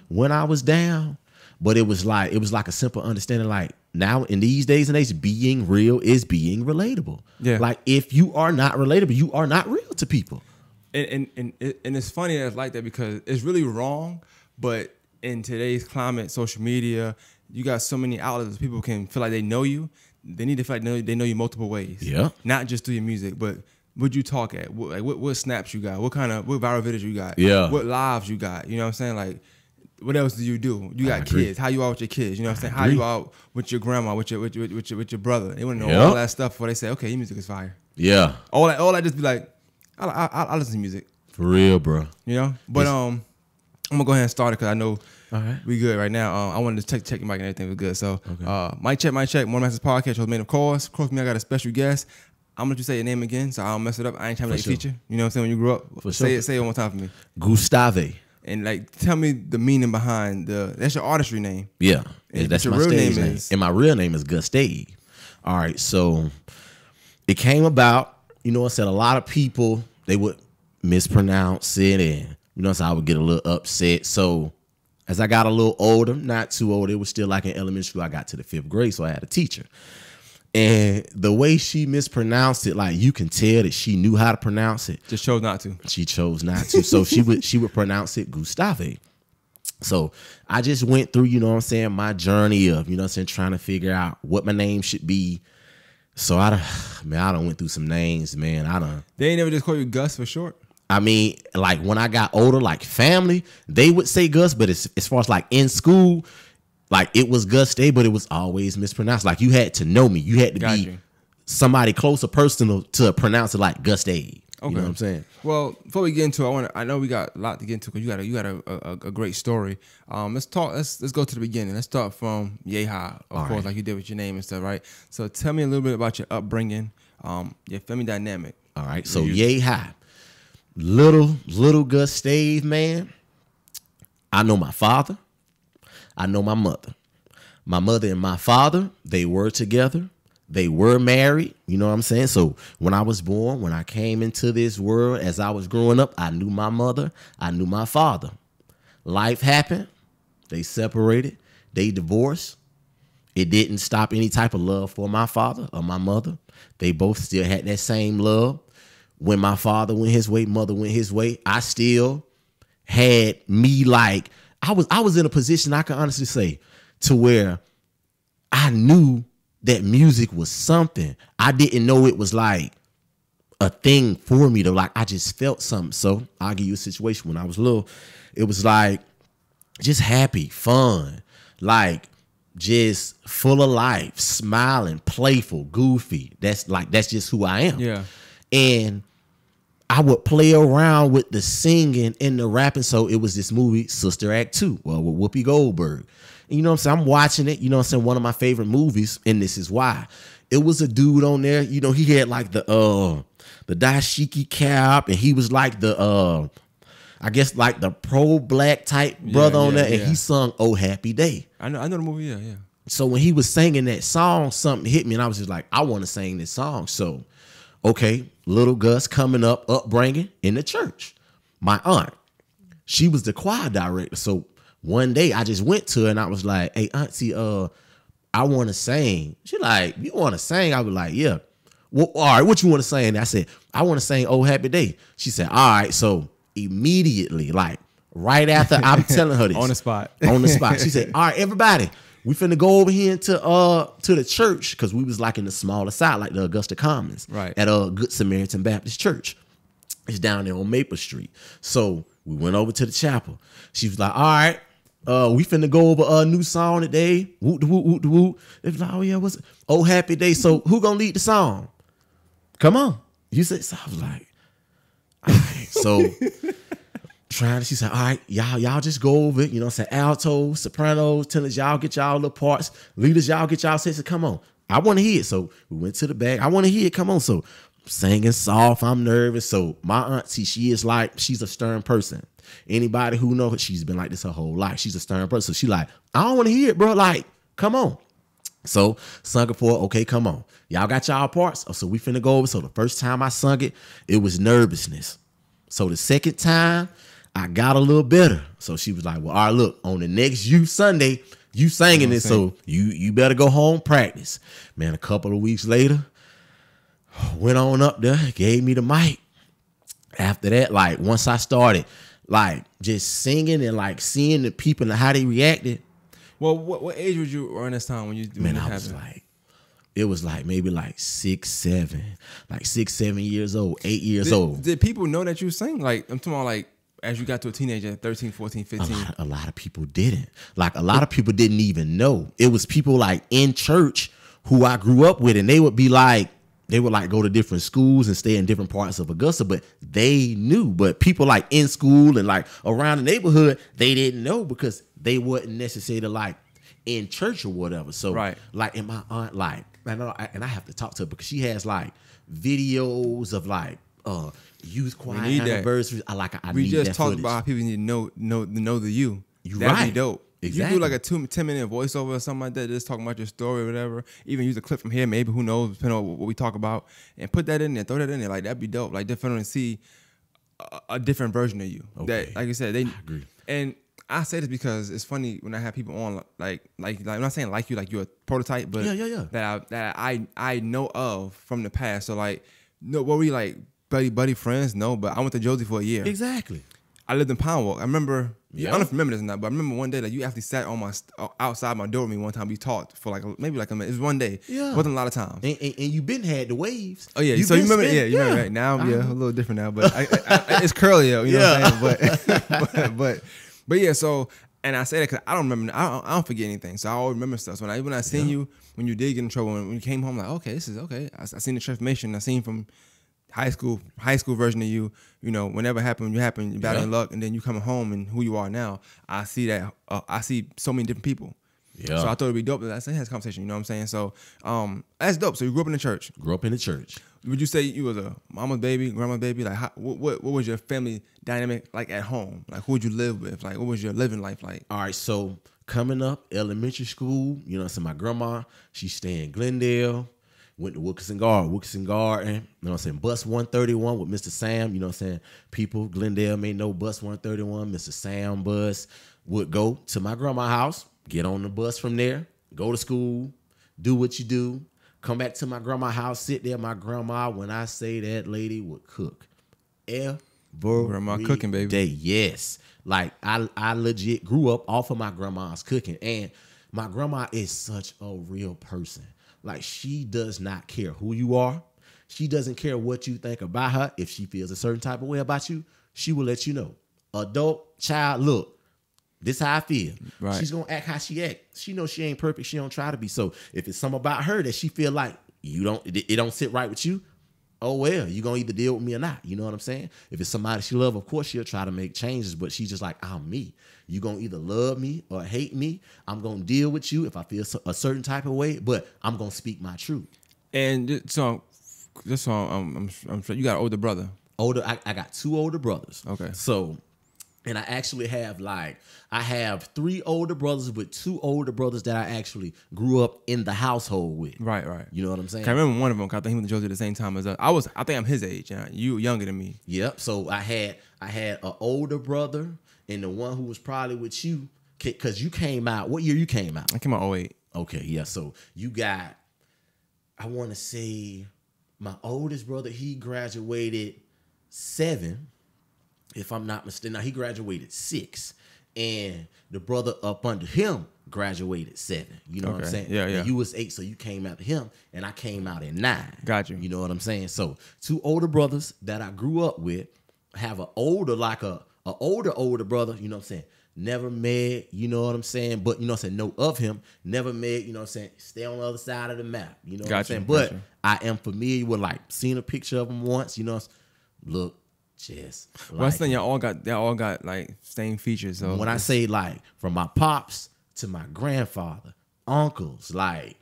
when I was down, but it was like a simple understanding. Like now in these days and age, being real is being relatable. Yeah. Like if you are not relatable, you are not real to people. And it's funny that it's like that because it's really wrong, but in today's climate, social media, you got so many outlets people can feel like they know you. They need to feel like they know you multiple ways. Yeah. Not just through your music, but what you talk at, what snaps you got, what viral videos you got, Yeah. what lives you got. You know what I'm saying? Like, what else do? You got kids. How you out with your kids? You know what I'm saying? How you out with your grandma, with your brother? They want to know all that stuff before they say, okay, your music is fire. Yeah. All that just be like, I listen to music. For real, bro. You know? But I'm gonna go ahead and start it because I know we good right now. I wanted to check your mic and everything was good. So mic check. Morning Masters Podcast, host made of course. Of course, me, I got a special guest. I'm gonna let you say your name again so I don't mess it up. I ain't trying to make a feature. You know what I'm saying? When you grew up. Say it one more time for me. Goostahvay. And like tell me the meaning behind that's your artistry name. Yeah. And that's your my real stage name name. is? And my real name is Goostahvay. All right, so it came about, you know, I said a lot of people, they would mispronounce it and, you know, so I would get a little upset. So as I got a little older, not too old, it was still like in elementary school, I got to the 5th grade, so I had a teacher. And the way she mispronounced it, like you can tell that she knew how to pronounce it. Just chose not to. She chose not to. So she would pronounce it Goostahvay. So I just went through, you know what I'm saying, my journey of, you know what I'm saying, trying to figure out what my name should be. So I done went through some names, man. They ain't never just call you Gus for short? I mean, like when I got older, like family, they would say Gus, but as far as like in school, like it was Goostahvay, but it was always mispronounced. Like you had to know me. You had to be somebody close or personal to pronounce it like Goostahvay. Okay. You know what I'm saying? Well, before we get into it, I know we got a lot to get into because you got a great story. Let's go to the beginning. Let's start from Yeha, of course, like you did with your name and stuff, right? So tell me a little bit about your upbringing, your family dynamic. All right. So Yeha, little Goostahvay, man. I know my father. I know my mother. My mother and my father, they were together. They were married. You know what I'm saying? So when I was born, when I came into this world, as I was growing up, I knew my mother. I knew my father. Life happened. They separated. They divorced. It didn't stop any type of love for my father or my mother. They both still had that same love. When my father went his way, mother went his way, I still had me like, I was in a position I can honestly say to where I knew that music was something. I didn't know it was like a thing for me to like, I just felt something. So I'll give you a situation when I was little. It was like just happy, fun, like just full of life, smiling, playful, goofy. That's just who I am. Yeah. And I would play around with the singing and the rapping. So it was this movie, Sister Act 2, with Whoopi Goldberg. And you know what I'm saying? I'm watching it. You know what I'm saying? One of my favorite movies, and this is why. It was a dude on there. You know, he had like the dashiki cap, and he was like the I guess like the pro-black type brother on there, and he sung "Oh Happy Day." I know the movie. Yeah. So when he was singing that song, something hit me, and I was just like, I want to sing this song. So, okay, little Gus coming up, upbringing in the church. My aunt, she was the choir director. So one day I just went to her and I was like, hey, auntie, I want to sing. She like, you want to sing? I was like, yeah. Well, all right, what you want to sing? And I said, I want to sing "Oh Happy Day." She said, all right. So immediately, like right after I'm telling her this. On the spot. She said, all right, everybody, we finna go over here to the church, because we was like in the smaller side, like the Augusta Commons, right, at a Good Samaritan Baptist Church. It's down there on Maple Street. So we went over to the chapel. She was like, all right, we finna go over a new song today. Woot woot woot woot. They was like, oh yeah, what's it? Oh Happy Day. So who gonna lead the song? Come on. You said. So I was like, all right. So she said, all right, y'all just go over it. You know what I'm saying? Altos, sopranos, tenors, y'all get y'all little parts. Leaders, y'all get y'all sets. Come on. I want to hear it. So we went to the back. I want to hear it. Come on. So singing soft. I'm nervous. So my auntie, she's a stern person. Anybody who knows her, she's been like this her whole life. She's a stern person. So she like, I don't want to hear it, bro. Like, come on. So sung it for her. Okay, come on. Y'all got y'all parts. So we finna go over. So the first time I sung it, it was nervousness. So the second time, I got a little better. So she was like, well, all right, look, on the next youth Sunday, you singing this, so you better go home practice. Man, a couple of weeks later, went on up there, gave me the mic. After that, like once I started like just singing and like seeing the people and how they reacted. Well, what age was you around this time when you? Man, I was like, it was like maybe like 6, 7 years old, 8 years old. Did people know that you sing? Like I'm talking about like as you got to a teenager, 13, 14, 15. A lot of people didn't. Like a lot of people didn't even know. It was people like in church who I grew up with, and they would like go to different schools and stay in different parts of Augusta, but they knew. But people like in school and like around the neighborhood, they didn't know because they wasn't necessarily like in church or whatever. So right. Like, and my aunt, like, and I have to talk to her because she has like videos of like youth choir anniversaries. We need just that talked footage. about how people need to know the you. You That'd right. be dope. Exactly. You do like a 10-minute voiceover or something like that, just talking about your story or whatever. Even use a clip from here, maybe, who knows, depending on what we talk about, and put that in there, throw that in there. Like that'd be dope. Like definitely see a different version of you. Okay. That, like you said, I agree. And I say this because it's funny when I have people on like I'm not saying like you're a prototype, but that I know of from the past. So like, no, were we like buddy friends? No, but I went to Josie for a year. Exactly. I lived in Pound Walk. I remember. Yeah. I don't know if you remember this or not, but I remember one day like you actually sat on outside my door with me one time. We talked for maybe a minute. It was one day. Yeah. It wasn't a lot of times. And you been had the waves. Oh yeah. So you remember? Yeah. You remember right now? Yeah, a little different now, but it's curlier. You know what I'm saying? But yeah. So and I say that because I don't remember. I don't forget anything. So I always remember stuff. So when I seen you when you did get in trouble when you came home, like okay, this is okay. I seen the transformation. I seen from high school version of you, whenever you're bad in luck, and then you coming home and who you are now. I see that. I see so many different people. Yeah. So I thought it'd be dope to have this conversation. You know what I'm saying? So that's dope. So you grew up in the church. Grew up in the church. Would you say you was a mama's baby, grandma's baby? Like, what was your family dynamic like at home? Like, who would you live with? Like, what was your living life like? All right. So coming up, elementary school. So my grandma, she stayed in Glendale. Went to Wilkinson Garden, you know what I'm saying? Bus 131 with Mr. Sam, you know what I'm saying? People, Glendale may know Bus 131, Mr. Sam bus, would go to my grandma's house, get on the bus from there, go to school, do what you do, come back to my grandma's house, sit there. My grandma, when I say that lady would cook grandma cooking, baby. Day. Yes. Like I legit grew up off of my grandma's cooking, and my grandma is such a real person. Like, she does not care who you are. She doesn't care what you think about her. If she feels a certain type of way about you, she will let you know. Adult, child, look, this how I feel. Right. She's going to act how she act. She knows she ain't perfect. She don't try to be. So if it's something about her that she feel like it don't sit right with you, oh, well, you're going to either deal with me or not. You know what I'm saying? If it's somebody she love, of course, she'll try to make changes, but she's just like, I'm me. You're going to either love me or hate me. I'm going to deal with you if I feel a certain type of way, but I'm going to speak my truth. And so I'm sure you got an older brother. I got 2 older brothers. Okay. So, and I actually have I have 3 older brothers with 2 older brothers that I actually grew up in the household with. Right. You know what I'm saying? I remember one of them, 'cause I think he went to Josie at the same time as us. I think I'm his age. You younger than me. Yep. So I had an older brother and the one who was probably with you, because you came out. What year you came out? I came out 08. Okay, yeah. So you got, I want to say, my oldest brother, he graduated 7, if I'm not mistaken. Now, he graduated 6. And the brother up under him graduated 7. You know what I'm saying? Yeah. And you was 8, so you came out to him, and I came out at 9. Got you. You know what I'm saying? So 2 older brothers that I grew up with have an older, like a older brother, you know what I'm saying? Never met, you know what I'm saying? But, you know what I'm saying, know of him. Never met, you know what I'm saying? Stay on the other side of the map, you know what I'm saying? But I am familiar with, like, seeing a picture of him once, you know, look, just like, well, I think they all got like same features. So when I say, like, from my pops to my grandfather, uncles, like,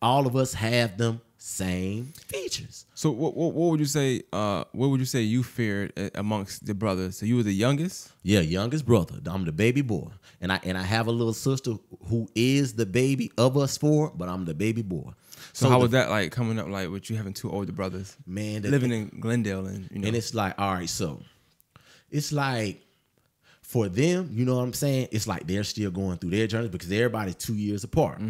all of us have them same features. So what would you say? What would you say you feared amongst the brothers? So you were the youngest? Yeah, youngest brother. I'm the baby boy, and I have a little sister who is the baby of us 4, but I'm the baby boy. So how was that like coming up? Like with you having 2 older brothers, man, living in Glendale, and and it's like, all right, so it's like for them, you know what I'm saying? It's like they're still going through their journey because everybody's 2 years apart.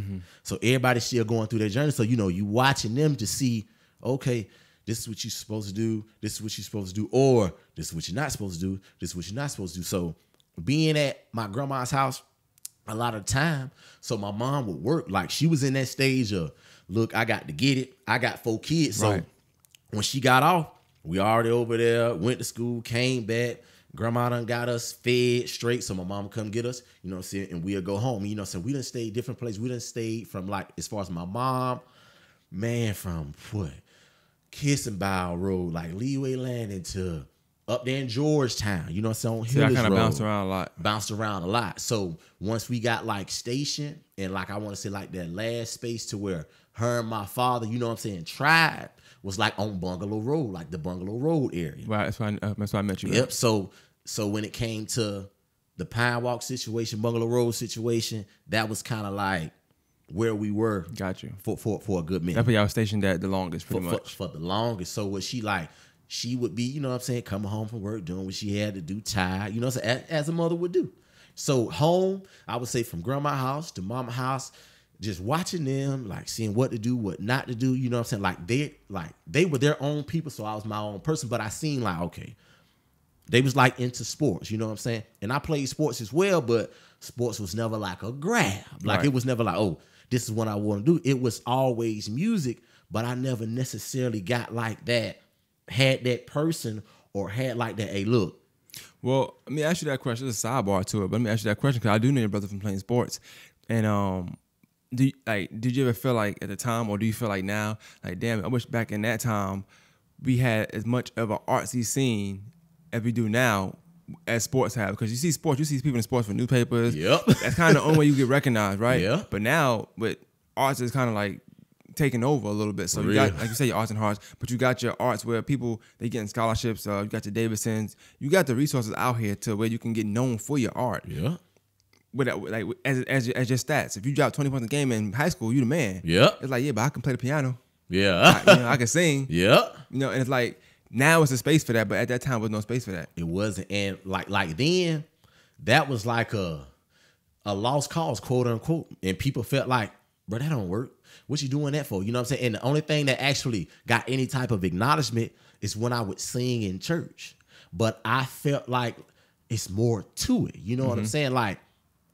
So everybody's still going through their journey. So, you know, you watching them to see, okay, this is what you're supposed to do. This is what you're supposed to do. Or this is what you're not supposed to do. This is what you're not supposed to do. So being at my grandma's house a lot of time, so my mom would work. Like she was in that stage of, look, I got to get it. I got 4 kids. So when she got off, we already over there, went to school, came back. Grandma done got us fed straight, so my mom come get us, you know what I'm saying, and we'll go home. You know what I'm saying? We done stayed different places. We done stayed from, like, as far as my mom, man, from what? Kissenbow Road, like Leeway Landing to up there in Georgetown, you know what I'm saying? See, I kind of bounced around a lot. Bounced around a lot. So once we got like stationed and like I want to say like that last space to where her and my father, you know what I'm saying, tribe was like on Bungalow Road, like the Bungalow Road area. Right, that's why I met you. Yep. So when it came to the Pine Walk situation, Bungalow Road situation, that was kind of like where we were. Got you. For a good minute. That's where y'all stationed at the longest, pretty much. For the longest. So what she like, she would be, you know what I'm saying, coming home from work, doing what she had to do, tired, you know what I'm saying, as a mother would do. So home, I would say from grandma's house to mama's house, just watching them, like seeing what to do, what not to do, you know what I'm saying? Like they were their own people, so I was my own person, but I seen like, okay, they was like into sports, you know what I'm saying? And I played sports as well, but sports was never like a grab. Like It was never like, oh, this is what I want to do. It was always music, but I never necessarily got like that, had that person or had like that, hey, look. Well, let me ask you that question. There's a sidebar to it, but let me ask you that question because I do know your brother from playing sports. And did you ever feel like at the time, or do you feel like now, like, damn, I wish back in that time we had as much of an artsy scene as we do now as sports have? Because you see sports, you see people in sports for newspapers. Yep. That's kind of the only way you get recognized, right? Yeah. But now, with arts is kind of like taking over a little bit. So you got, like you say, your arts and hearts, but you got your arts where people, they getting scholarships. You got your Davidsons. You got the resources out here to where you can get known for your art. Yeah. Like as your stats. If you drop 20 points a game in high school, you the man. Yeah. It's like, yeah, but I can play the piano. Yeah. I can sing. Yeah. You know, and it's like now it's a space for that, but at that time was no space for that. It wasn't. And like then, that was like a lost cause, quote unquote. And people felt like, bro, that don't work. What you doing that for? You know what I'm saying? And the only thing that actually got any type of acknowledgement is when I would sing in church. But I felt like it's more to it. You know what I'm saying? Like,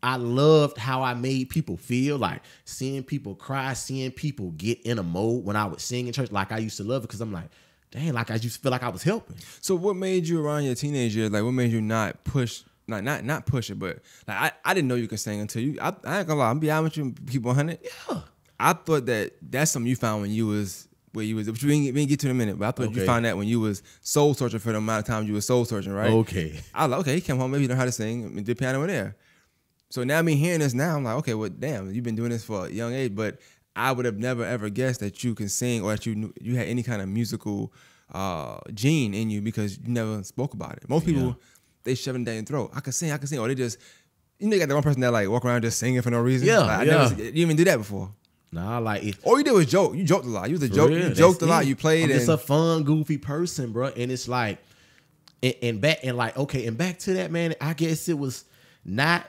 I loved how I made people feel, like seeing people cry, seeing people get in a mode when I would sing in church. Like I used to love it because I'm like, dang, like I used to feel like I was helping. So what made you around your teenage years? Like what made you not push, not push it, but like I didn't know you could sing until you. I ain't gonna lie, I'm be honest with you, people 100. Yeah. I thought that's something you found when you was where you was. But we didn't get to it in a minute. But I thought you found that when you was soul searching for the amount of time you was soul searching, right? Okay. I was like, okay, he came home, maybe he learned how to sing, and did piano in there. So now me hearing this now, I'm like, okay, well, damn, you've been doing this for a young age, but I would have never ever guessed that you can sing or that you had any kind of musical gene in you because you never spoke about it. Most people, they shove it down your throat. I can sing, or they just, you got the one person that like walk around just singing for no reason. Yeah, like, you even did that before. Nah, like it. All you did was joke. You joked a lot. You was a joke. You joked a lot. You played. I'm just a fun, goofy person, bro. And it's like, and back to that, man. I guess it was not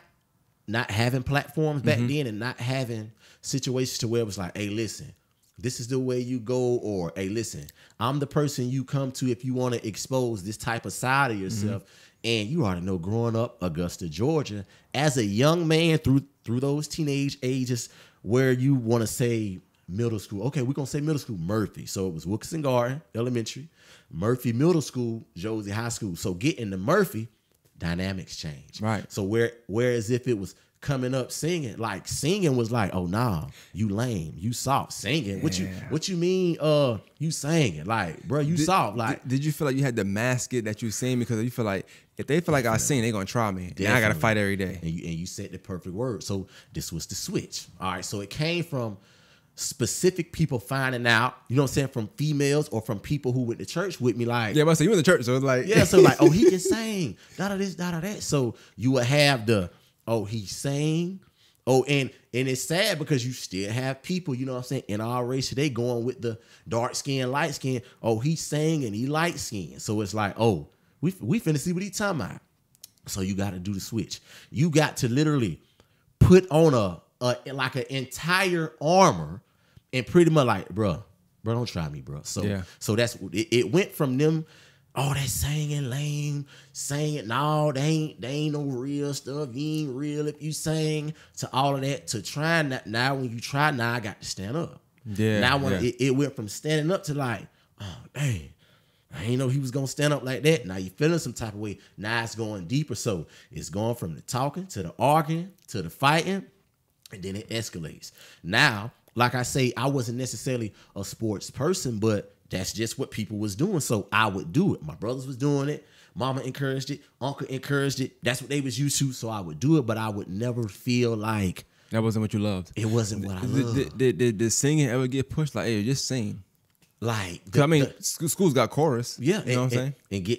having platforms back then and not having situations to where it was like, hey, listen, this is the way you go, or hey, listen, I'm the person you come to if you want to expose this type of side of yourself. And you already know, growing up Augusta, Georgia, as a young man through those teenage ages where you want to say middle school. Okay, we're going to say middle school, Murphy. So it was Wilkinson Garden Elementary, Murphy Middle School, Josie High School. So getting to Murphy, dynamics change. Right. So whereas if it was coming up singing, like singing was like, oh nah, you lame, you soft. Singing, what you mean you singing? Like, bro, you soft. Like, did you feel like you had to mask it that you sing because you feel like if they feel like I sing, they gonna try me. Then I gotta fight every day. And you said the perfect word. So this was the switch. All right. So it came from specific people finding out, you know what I'm saying, from females or from people who went to church with me, like, yeah, but so you in the church, so it's like, yeah, so like, oh, he can sing, da this, da that. So you would have the, oh, he sang. Oh, and it's sad because you still have people, you know what I'm saying, in our race today going with the dark skin, light skin. Oh, he sang and he light skin. So it's like, oh, we finna see what he talking about. So you got to do the switch. You got to literally put on like an entire armor and pretty much like, bro, don't try me, bro. So that's it went from them. Oh, that singing lame, singing. No, they ain't no real stuff. You ain't real if you sing, to all of that, to trying that. Now when you try, now I got to stand up. Yeah. Now when it went from standing up to like, oh dang, I ain't know he was gonna stand up like that. Now you feeling some type of way. Now it's going deeper. So it's going from the talking to the arguing to the fighting, and then it escalates. Now, like I say, I wasn't necessarily a sports person, but that's just what people was doing. So I would do it. My brothers was doing it. Mama encouraged it. Uncle encouraged it. That's what they was used to. So I would do it, but I would never feel like that wasn't what you loved. It wasn't what I loved. Did singing ever get pushed? Like, hey, just sing. Like, I mean, schools got chorus. Yeah, you know what I'm saying.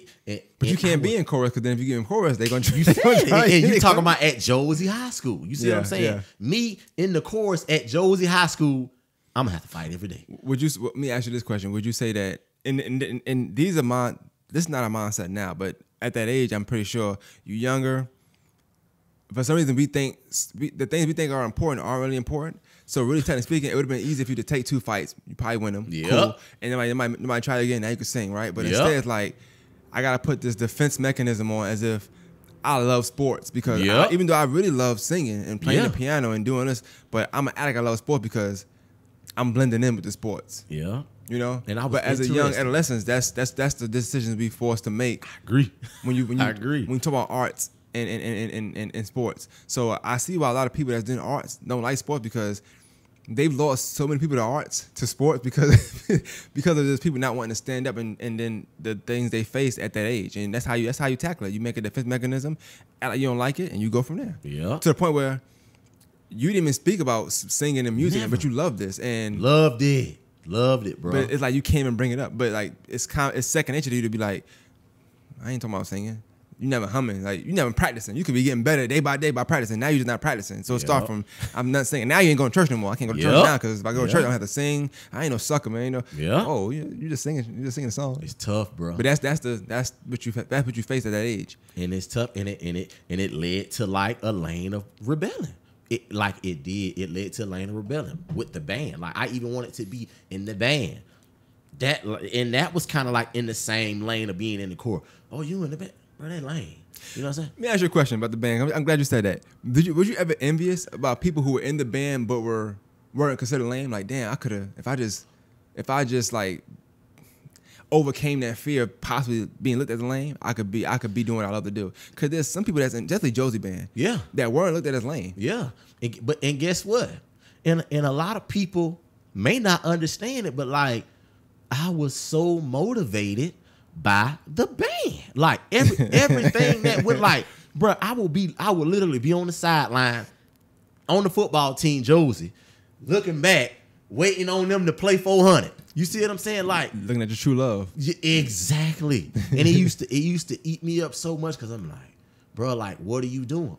But you can't be in chorus, because then if you get in chorus, they're gonna. You talking about at Josie High School? You see what I'm saying? Yeah. Me in the chorus at Josie High School, I'm gonna have to fight every day. Let me ask you this question: would you say that? And these are this is not a mindset now, but at that age, I'm pretty sure you younger. For some reason, we think the things we think are important aren't really important. So really, technically speaking, it would have been easy for you to take 2 fights. You probably win them. Yeah. Cool. And then might try it again. Now you can sing, right? But instead, it's like, I got to put this defense mechanism on as if I love sports. Because even though I really love singing and playing the piano and doing this, but I'm an addict. I love sports because I'm blending in with the sports. Yeah. You know? But as a young adolescent, that's the decisions we forced to make. I agree. When you I agree. When you talk about arts and sports. So I see why a lot of people that's doing arts don't like sports, because they've lost so many people to arts, to sports, because of those people not wanting to stand up and then the things they face at that age. And that's how you tackle it. You make a defense mechanism, act like you don't like it, and you go from there. Yeah. To the point where you didn't even speak about singing and music, but you love this and loved it, bro. But it's like you can't even bring it up. But like it's second nature to you to be like, I ain't talking about singing. You never humming, like you never practicing. You could be getting better day by day by practicing. Now you're just not practicing. So start from, I'm not singing. Now you ain't going to church no more. I can't go to church now, because if I go to church, I don't have to sing. I ain't no sucker, man. You know. Yeah. Oh, you just singing. You just singing a song. It's tough, bro. But that's what you face at that age. And it's tough, and it led to like a lane of rebellion. It led to a lane of rebellion with the band. Like I even wanted to be in the band. That was kind of like in the same lane of being in the choir. Oh, you in the band? Bro, that lane. You know what I'm saying? Let me ask you a question about the band. I'm glad you said that. Was you ever envious about people who were in the band but weren't considered lame? Like, damn, I could have, if I just like overcame that fear of possibly being looked at as lame, I could be doing what I love to do. Because there's some people that's in definitely Josie band, that weren't looked at as lame. Yeah, and guess what? And a lot of people may not understand it, but like I was so motivated by the band. Like everything that would like, bro, I would literally be on the sideline on the football team, Josie, looking back, waiting on them to play 400. You see what I'm saying? Like looking at your true love. Exactly. And it used to eat me up so much, because I'm like, bro, like, what are you doing?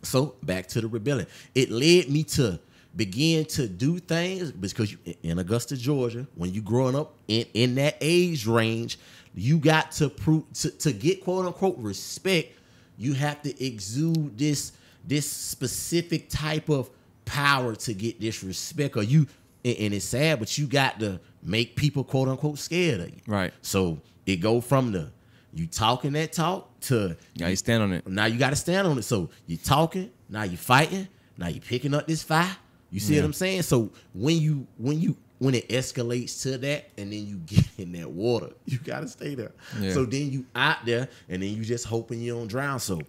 So back to the rebellion. It led me to begin to do things, because in Augusta, Georgia, when you growing up in that age range, you got to prove to get quote unquote respect. You have to exude this specific type of power to get this respect, or you. And it's sad, but you got to make people quote unquote scared of you. Right. So it go from you talking that talk to now you stand on it. Now you got to stand on it. So you talking, now you fighting, now you picking up this fight. You see what I'm saying? So when it escalates to that, and then you get in that water, you got to stay there. Yeah. So then you out there, and then you just hoping you don't drown. So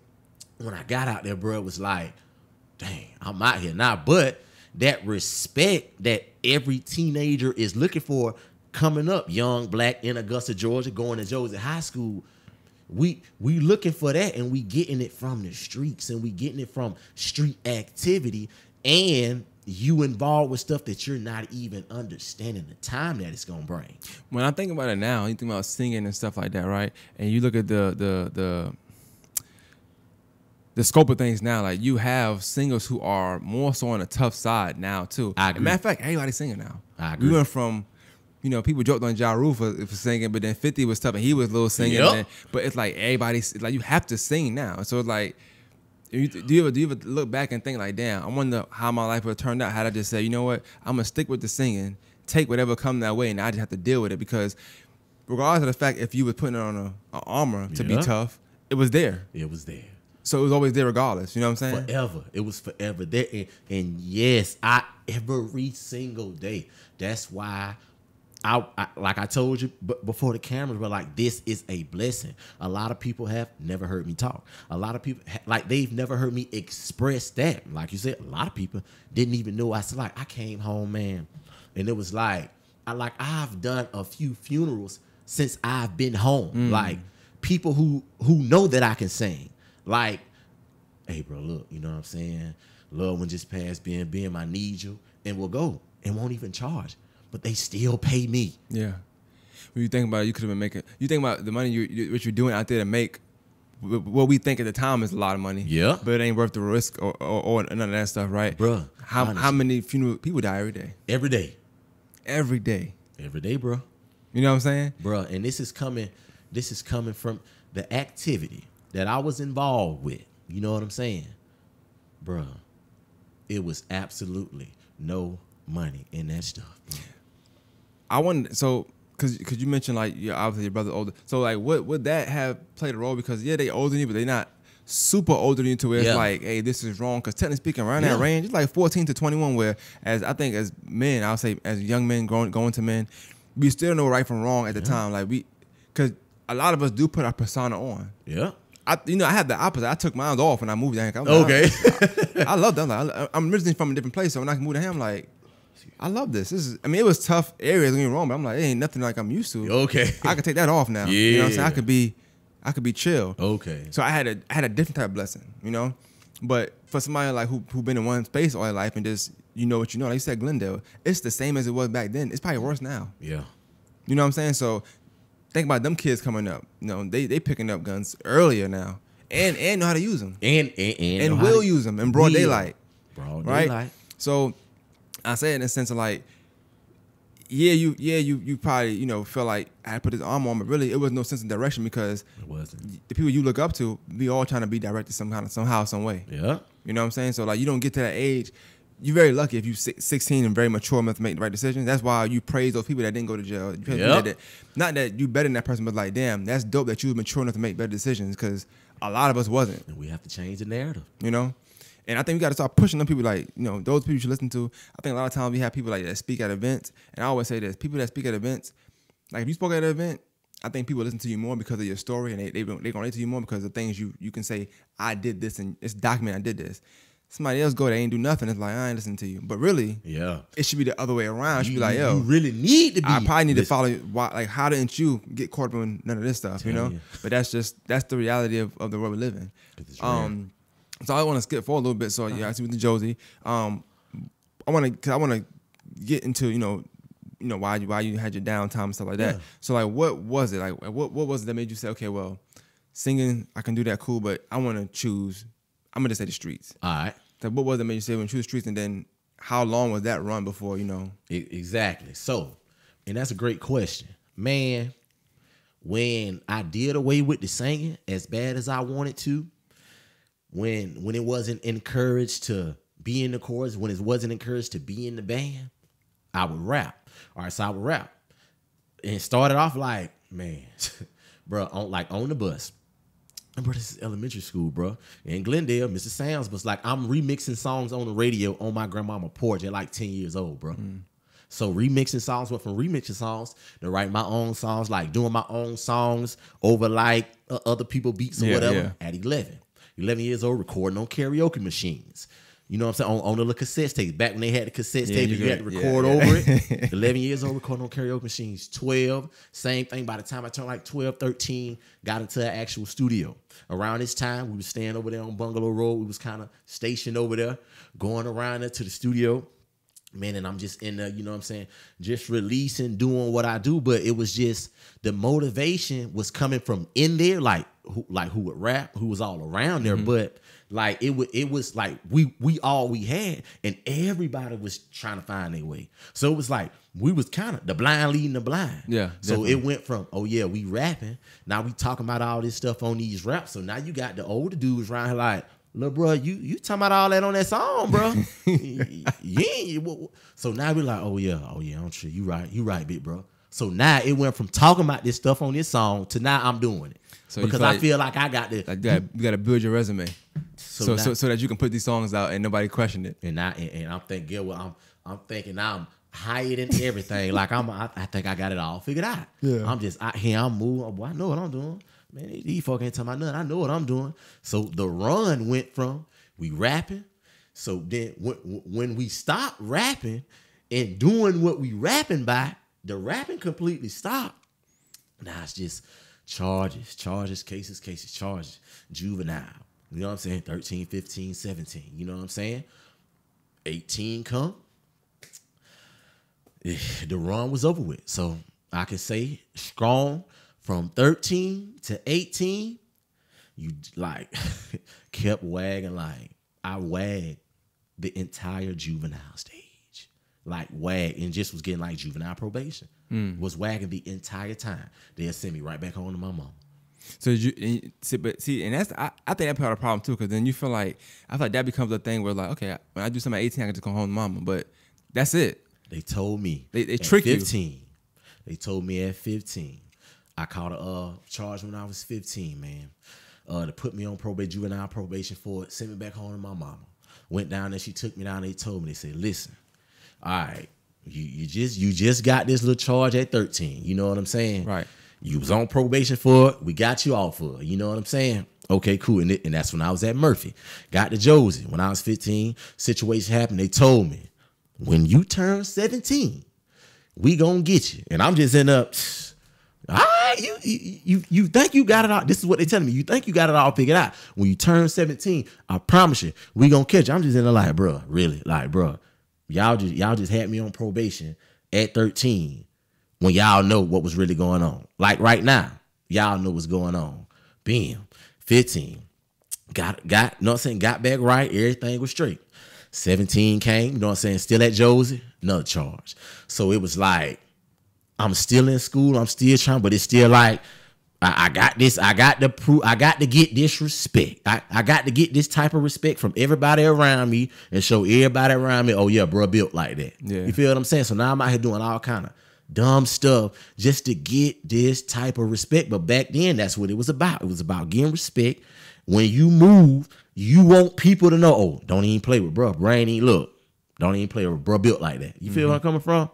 when I got out there, bro, it was like, dang, I'm out here now. But that respect that every teenager is looking for coming up, young, black, in Augusta, Georgia, going to Josie High School, we looking for that, and we getting it from the streets, and we getting it from street activity, and you involved with stuff that you're not even understanding the time that it's gonna bring. When I think about it now, you think about singing and stuff like that, right? And you look at the scope of things now, like you have singers who are more so on the tough side now too. I agree. Matter of fact, everybody's singing now. I agree. We went from you know, people joked on Ja Rule for singing, but then 50 was tough and he was a little singing. Yep. But it's like everybody's like, you have to sing now. So it's like, do you ever look back and think like, damn, I wonder how my life would have turned out had I just said, you know what, I'm gonna stick with the singing, take whatever come that way, and I just have to deal with it, because regardless of the fact if you was putting on an armor to be tough, it was there. It was there. So it was always there regardless. You know what I'm saying? Forever. It was forever there. And yes, every single day. That's why I like I told you before the cameras, but like, this is a blessing. A lot of people have never heard me talk. A lot of people like they've never heard me express that. Like you said, a lot of people didn't even know. I said, like, I came home, man, and it was like I've done a few funerals since I've been home. Like, people who know that I can sing. Like, hey, bro, look, you know what I'm saying? Loved one just passed, being I need you, and we'll go and won't even charge. But they still pay me. Yeah. When you think about it, you could have been making. You think about the money what you're doing out there to make what we think at the time is a lot of money. Yeah. But it ain't worth the risk or none of that stuff, right? Bruh. How many funeral people die every day? Every day. Every day. Every day, bro. You know what I'm saying? Bruh, and this is coming from the activity that I was involved with. You know what I'm saying? Bruh, it was absolutely no money in that stuff, bro. I wonder, so because you mentioned like, yeah, obviously your brother's older. So like, what would that have played a role? Because yeah, they older than you, but they not super older than you to where it's like, hey, this is wrong. Because technically speaking, around that range, it's like 14 to 21. Where as I think as men, I'll say as young men going to men, we still know right from wrong at the time. Like because a lot of us do put our persona on. Yeah. I had the opposite. I took mine off when I moved down here. Okay. I love that. I'm originally from a different place, so when I moved to him, I'm like, I love this. It was tough areas, don't get me wrong, but I'm like, it ain't nothing like I'm used to. Okay. I could take that off now. Yeah. You know what I'm saying? I could be chill. Okay. So I had a different type of blessing, you know? But for somebody like who been in one space all their life and just, you know what you know, like you said, Glendale, it's the same as it was back then. It's probably worse now. Yeah. You know what I'm saying? So think about them kids coming up. You know, they picking up guns earlier now. And know how to use them. And will use them in broad daylight. Broad right? daylight. So I say it in the sense of like, you probably, you know, feel like I had put this arm on, but really it was no sense of direction because it wasn't. The people you look up to, we all trying to be directed somehow, some way. Yeah. You know what I'm saying? So like, you don't get to that age. You're very lucky if you're 16 and very mature enough to make the right decisions. That's why you praise those people that didn't go to jail. Not that you better than that person, but like, damn, that's dope that you was mature enough to make better decisions, because a lot of us wasn't. And we have to change the narrative. You know? And I think we got to start pushing them people like, you know, those people you should listen to. I think a lot of times we have people like that speak at events. And I always say this, people that speak at events, like if you spoke at an event, I think people listen to you more because of your story, and they're going to relate to you more because of things you can say, I did this and it's documented I did this. Somebody else go, they ain't do nothing. It's like, I ain't listening to you. But really, it should be the other way around. It should be like, yo, you really need to be. I probably need to follow. Like, how didn't you get caught up in none of this stuff? You know. But that's the reality of the world we live in. So I want to skip forward a little bit. So yeah, I see with the Josie. I want to get into you know why you had your downtime and stuff like that. So like, what was it like? What was it that made you say, okay, well, singing I can do that, cool, but I want to choose. I'm gonna just say the streets. All right. So what was it that made you say when you choose the streets, and then how long was that run before you know? Exactly. So, and that's a great question, man. When I did away with the singing as bad as I wanted to, when it wasn't encouraged to be in the chorus, when it wasn't encouraged to be in the band, I would rap. All right, so I would rap. And started off like, man, bro, on the bus. And bro, this is elementary school, bro. In Glendale, Mr. Sam's was like, I'm remixing songs on the radio on my grandmama porch at like 10 years old, bro. So remixing songs, went from remixing songs to writing my own songs, like doing my own songs over like other people beats or whatever at 11. 11 years old, recording on karaoke machines. You know what I'm saying? On the little cassette tape. Back when they had the cassette tape, you had to record over it. 11 years old, recording on karaoke machines. 12, same thing. By the time I turned like 12, 13, got into an actual studio. Around this time, we was staying over there on Bungalow Road. We was kind of stationed over there, going around there to the studio. man, and I'm just in there, you know what I'm saying, just releasing, doing what I do. But it was just the motivation was coming from in there, like who would rap, who was all around there. But like it was like we all we had, and everybody was trying to find their way. So it was like we was kind of the blind leading the blind. Yeah. So definitely. it went from, oh yeah, we rapping. Now we talking about all this stuff on these raps. So now you got the older dudes around here like, look, bro, you talking about all that on that song, bro. Yeah. So now we're like, oh yeah, I'm sure you right, big bro. So now it went from talking about this stuff on this song to now I'm doing it. So because I feel like I got the you got to build your resume, so that you can put these songs out and nobody question it. And I'm thinking, get what I'm thinking I'm higher than everything. Like I think I got it all figured out. Yeah. I'm just out here, I'm moving. Boy, I know what I'm doing. Man, these folk ain't talking about nothing. I know what I'm doing. So the run went from we rapping. So then when we stopped rapping and doing what we rapping by, the rapping completely stopped. Now it's just charges, cases, charges, juvenile. You know what I'm saying? 13, 15, 17. You know what I'm saying? 18 come. The run was over with. So I can say strong from 13 to 18, you like kept wagging. Like I wagged the entire juvenile stage, like wag, and just was getting like juvenile probation. Was wagging the entire time. They'll send me right back home to my mom. So and that's I think that's part of the problem too, because then you feel like that becomes a thing where like, okay, when I do something at 18, I can just go home to mama, but that's it. They told me they trick 15. You. They told me at 15. I caught a charge when I was 15, man. To put me on juvenile probation for it, sent me back home to my mama. Went down there, she took me down, they told me, they said, listen, all right, you just got this little charge at 13. You know what I'm saying? Right. You was on probation for it. We got you off for it. You know what I'm saying? Okay, cool. And that's when I was at Murphy. Got to Josie. When I was 15, situation happened. They told me, when you turn 17, we gonna get you. And I'm just in up. All right, you think you got it all. This is what they telling me. You think you got it all figured out. When you turn 17, I promise you, we gonna catch you. I'm just in there like, bro, really? Like, bro, y'all just had me on probation at 13 when y'all know what was really going on. Like right now, y'all know what's going on. Bam, 15. Got, you know what I'm saying? Got back right. Everything was straight. 17 came, you know what I'm saying? Still at Josie, another charge. So it was like, I'm still in school. I'm still trying, but it's still like, I got this. I got to prove. I got to get this respect. I got to get this type of respect from everybody around me and show everybody around me, oh yeah, bro, built like that. Yeah. You feel what I'm saying? So now I'm out here doing all kind of dumb stuff just to get this type of respect. But back then, that's what it was about. It was about getting respect. When you move, you want people to know, oh, don't even play with bro. Brain ain't look. Don't even play with bro built like that. You feel where I'm coming from?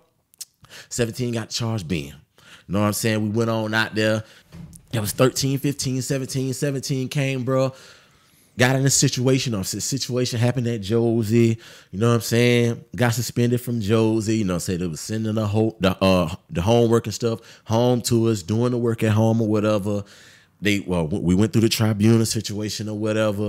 17 got charged, bam. You know what I'm saying? We went on out there. It was 13, 15, 17. 17 came, bro. Got in a situation. Situation happened at Josie. You know what I'm saying? Got suspended from Josie. You know, said they was sending the homework and stuff home to us, doing the work at home or whatever. We went through the tribunal situation or whatever.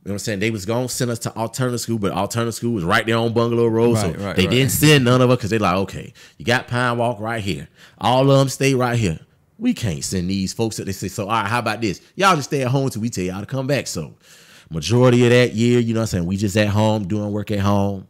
You know what I'm saying? They was going to send us to alternative school, but alternative school was right there on Bungalow Road. They didn't send none of us because they like, okay, you got Pine Walk right here. All of them stay right here. We can't send these folks that they say, so all right, how about this? Y'all just stay at home till we tell y'all to come back. So majority of that year, you know what I'm saying, we just at home, doing work at home.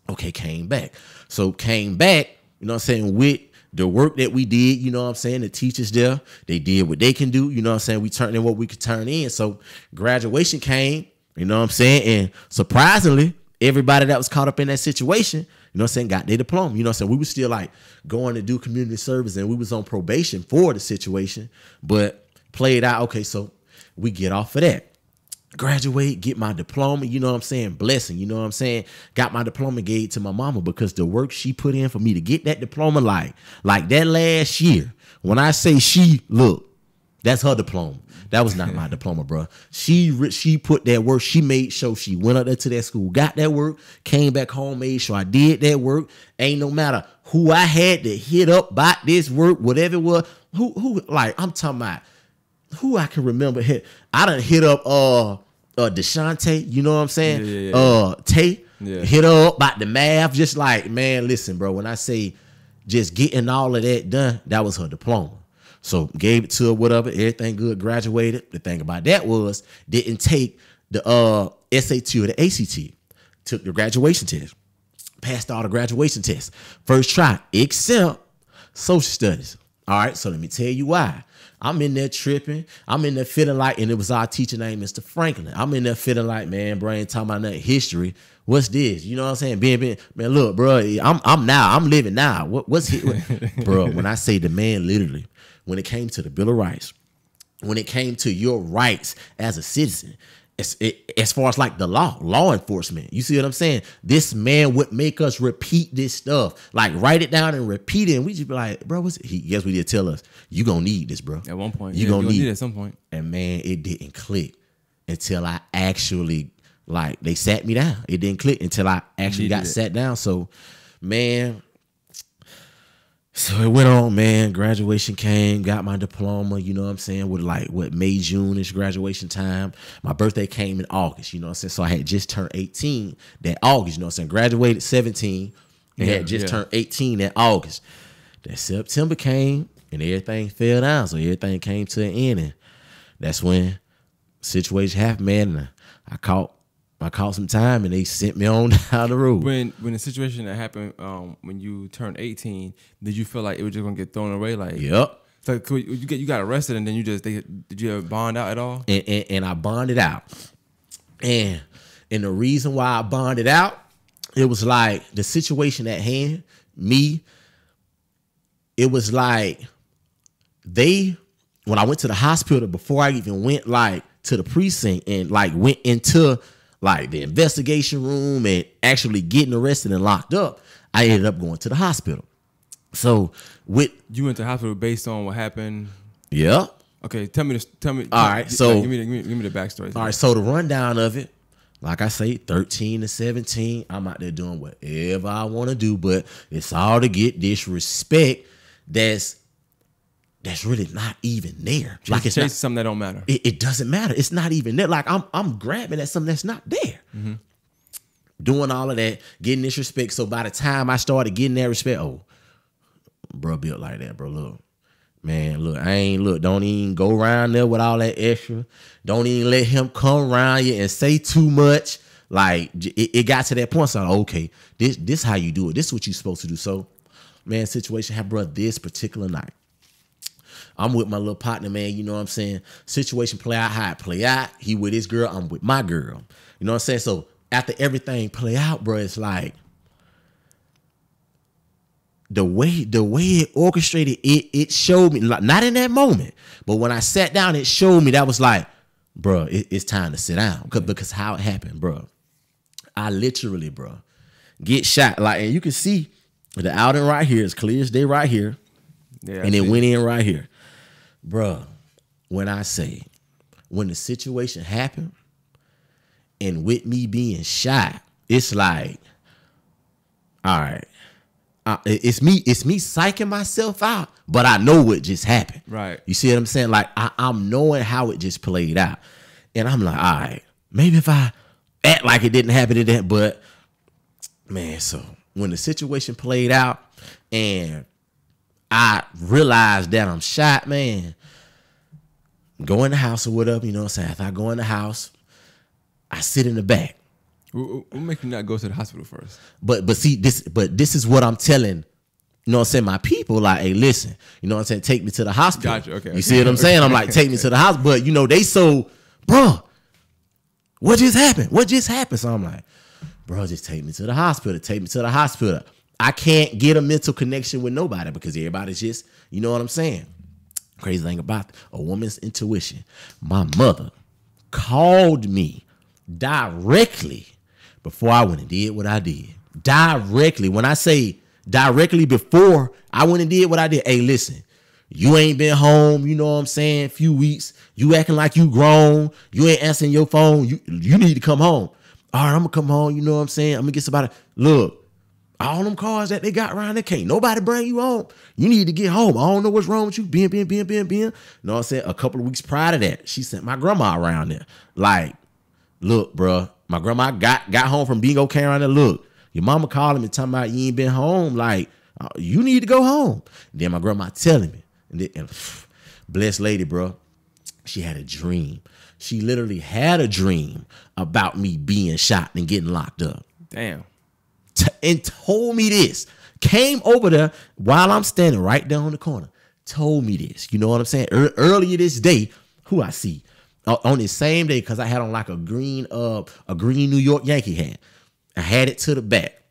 Okay, came back. So came back, you know what I'm saying, with the work that we did, you know what I'm saying, the teachers there, they did what they can do, you know what I'm saying, we turned in what we could turn in. So graduation came, you know what I'm saying, and surprisingly, everybody that was caught up in that situation, you know what I'm saying, got their diploma. You know what I'm saying, we were still like going to do community service and we was on probation for the situation, but played out, okay, so we get off of that. Graduate, get my diploma, you know what I'm saying, blessing, you know what I'm saying, got my diploma, gave it to my mama because the work she put in for me to get that diploma, like that last year, when I say she, look, that's her diploma. That was not my diploma, bro. She put that work, she made sure she went up there to that school, got that work, came back home, made sure I did that work. Ain't no matter who I had to hit up about this work, whatever it was, who like, I'm talking about who I can remember. I done hit up DeShante, you know what I'm saying? Yeah. Tay, Yeah. Hit her up about the math. Just like, man, listen, bro. When I say just getting all of that done, that was her diploma. So gave it to her, whatever. Everything good. Graduated. The thing about that was didn't take the SAT or the ACT. Took the graduation test. Passed all the graduation tests. First try, except social studies. All right, so let me tell you why. I'm in there tripping. I'm in there feeling like, and it was our teacher named Mr. Franklin. I'm in there feeling like, man, bro, ain't talking about nothing history. What's this? You know what I'm saying? Man, look, bro, I'm living now. What's it? Bro, when I say the man, literally, when it came to the Bill of Rights, when it came to your rights as a citizen, as far as like the law enforcement, you see what I'm saying? This man would make us repeat this stuff, like write it down and repeat it. And we just be like, bro, what's it? Guess what he did tell us? You gonna need this, bro. At one point, you gonna need it at some point. And man, it didn't click until I actually, like, they sat me down. It didn't click until I actually got sat down. So, man, so it went on, man. Graduation came, got my diploma, you know what I'm saying, with like, May, June-ish graduation time. My birthday came in August, you know what I'm saying? So I had just turned 18 that August, you know what I'm saying? Graduated 17 and had just turned 18 that August. That September came and everything fell down. So everything came to an end. And that's when situation happened, man. And I caught some time and they sent me on down the road. When the situation that happened, when you turned 18, did you feel like it was just gonna get thrown away? Like, yep. So you got arrested and then did you ever bond out at all? And I bonded out. And the reason why I bonded out, it was like the situation at hand, it was like when I went to the hospital, before I even went like to the precinct and like went into like the investigation room and actually getting arrested and locked up, I ended up going to the hospital. So you went to the hospital based on what happened? Yeah. Okay, tell me. All right, so give me the backstory. All right, so the rundown of it, like I say, 13 to 17, I'm out there doing whatever I want to do, but it's all to get this respect that's really not even there. Like it's not, something that don't matter. It doesn't matter. It's not even there. Like I'm grabbing at something that's not there. Mm-hmm. Doing all of that, getting this respect. So by the time I started getting that respect, oh, bro, built like that, bro. Look, man, don't even go around there with all that extra. Don't even let him come around you and say too much. Like it got to that point. So okay, this how you do it. This is what you're supposed to do. So, man, situation happened, bro, this particular night. I'm with my little partner, man. You know what I'm saying? Situation play out how it play out. He with his girl. I'm with my girl. You know what I'm saying? So after everything play out, bro, it's like the way it orchestrated, it showed me, like, not in that moment, but when I sat down, it showed me that was like, bro, it's time to sit down. Because how it happened, bro. I literally, bro, get shot. Like, and you can see the outing right here is clear as day right here. Yeah, and it went in right here. Bruh, when the situation happened and with me being shot, it's like, all right, it's me psyching myself out, but I know what just happened. Right. You see what I'm saying? Like, I'm knowing how it just played out. And I'm like, all right, maybe if I act like it didn't happen, it didn't. But, man, so when the situation played out and I realized that I'm shot, man, go in the house or whatever, you know what I'm saying? After I go in the house, I sit in the back. What make you not go to the hospital first? But see, this is what I'm telling, you know what I'm saying, my people, like, hey, listen, you know what I'm saying, take me to the hospital. Gotcha, okay. You see what I'm saying? I'm like, take me to the hospital. But, you know, they so, bro, what just happened? What just happened? So I'm like, bro, just take me to the hospital. Take me to the hospital. I can't get a mental connection with nobody because everybody's just, you know what I'm saying? Crazy thing about a woman's intuition. My mother called me directly before I went and did what I did. Directly. When I say directly before I went and did what I did, hey, listen, you ain't been home, you know what I'm saying, a few weeks. You acting like you grown. You ain't answering your phone. You need to come home. All right, I'm going to come home, you know what I'm saying? I'm going to get somebody. Look. All them cars that they got around there, can't nobody bring you home. You need to get home. I don't know what's wrong with you. You know what I'm saying? A couple of weeks prior to that, she sent my grandma around there. Like, look, bro, My grandma got home from bingo carrying around and look, your mama calling me talking about you ain't been home. Like, you need to go home. Then my grandma telling me, and blessed lady, bro, she had a dream. She literally had a dream about me being shot and getting locked up. Damn. And told me this. Came over there while I'm standing right down the corner. Told me this. You know what I'm saying? Earlier this day, who I see on this same day, because I had on like a green New York Yankee hat. I had it to the back.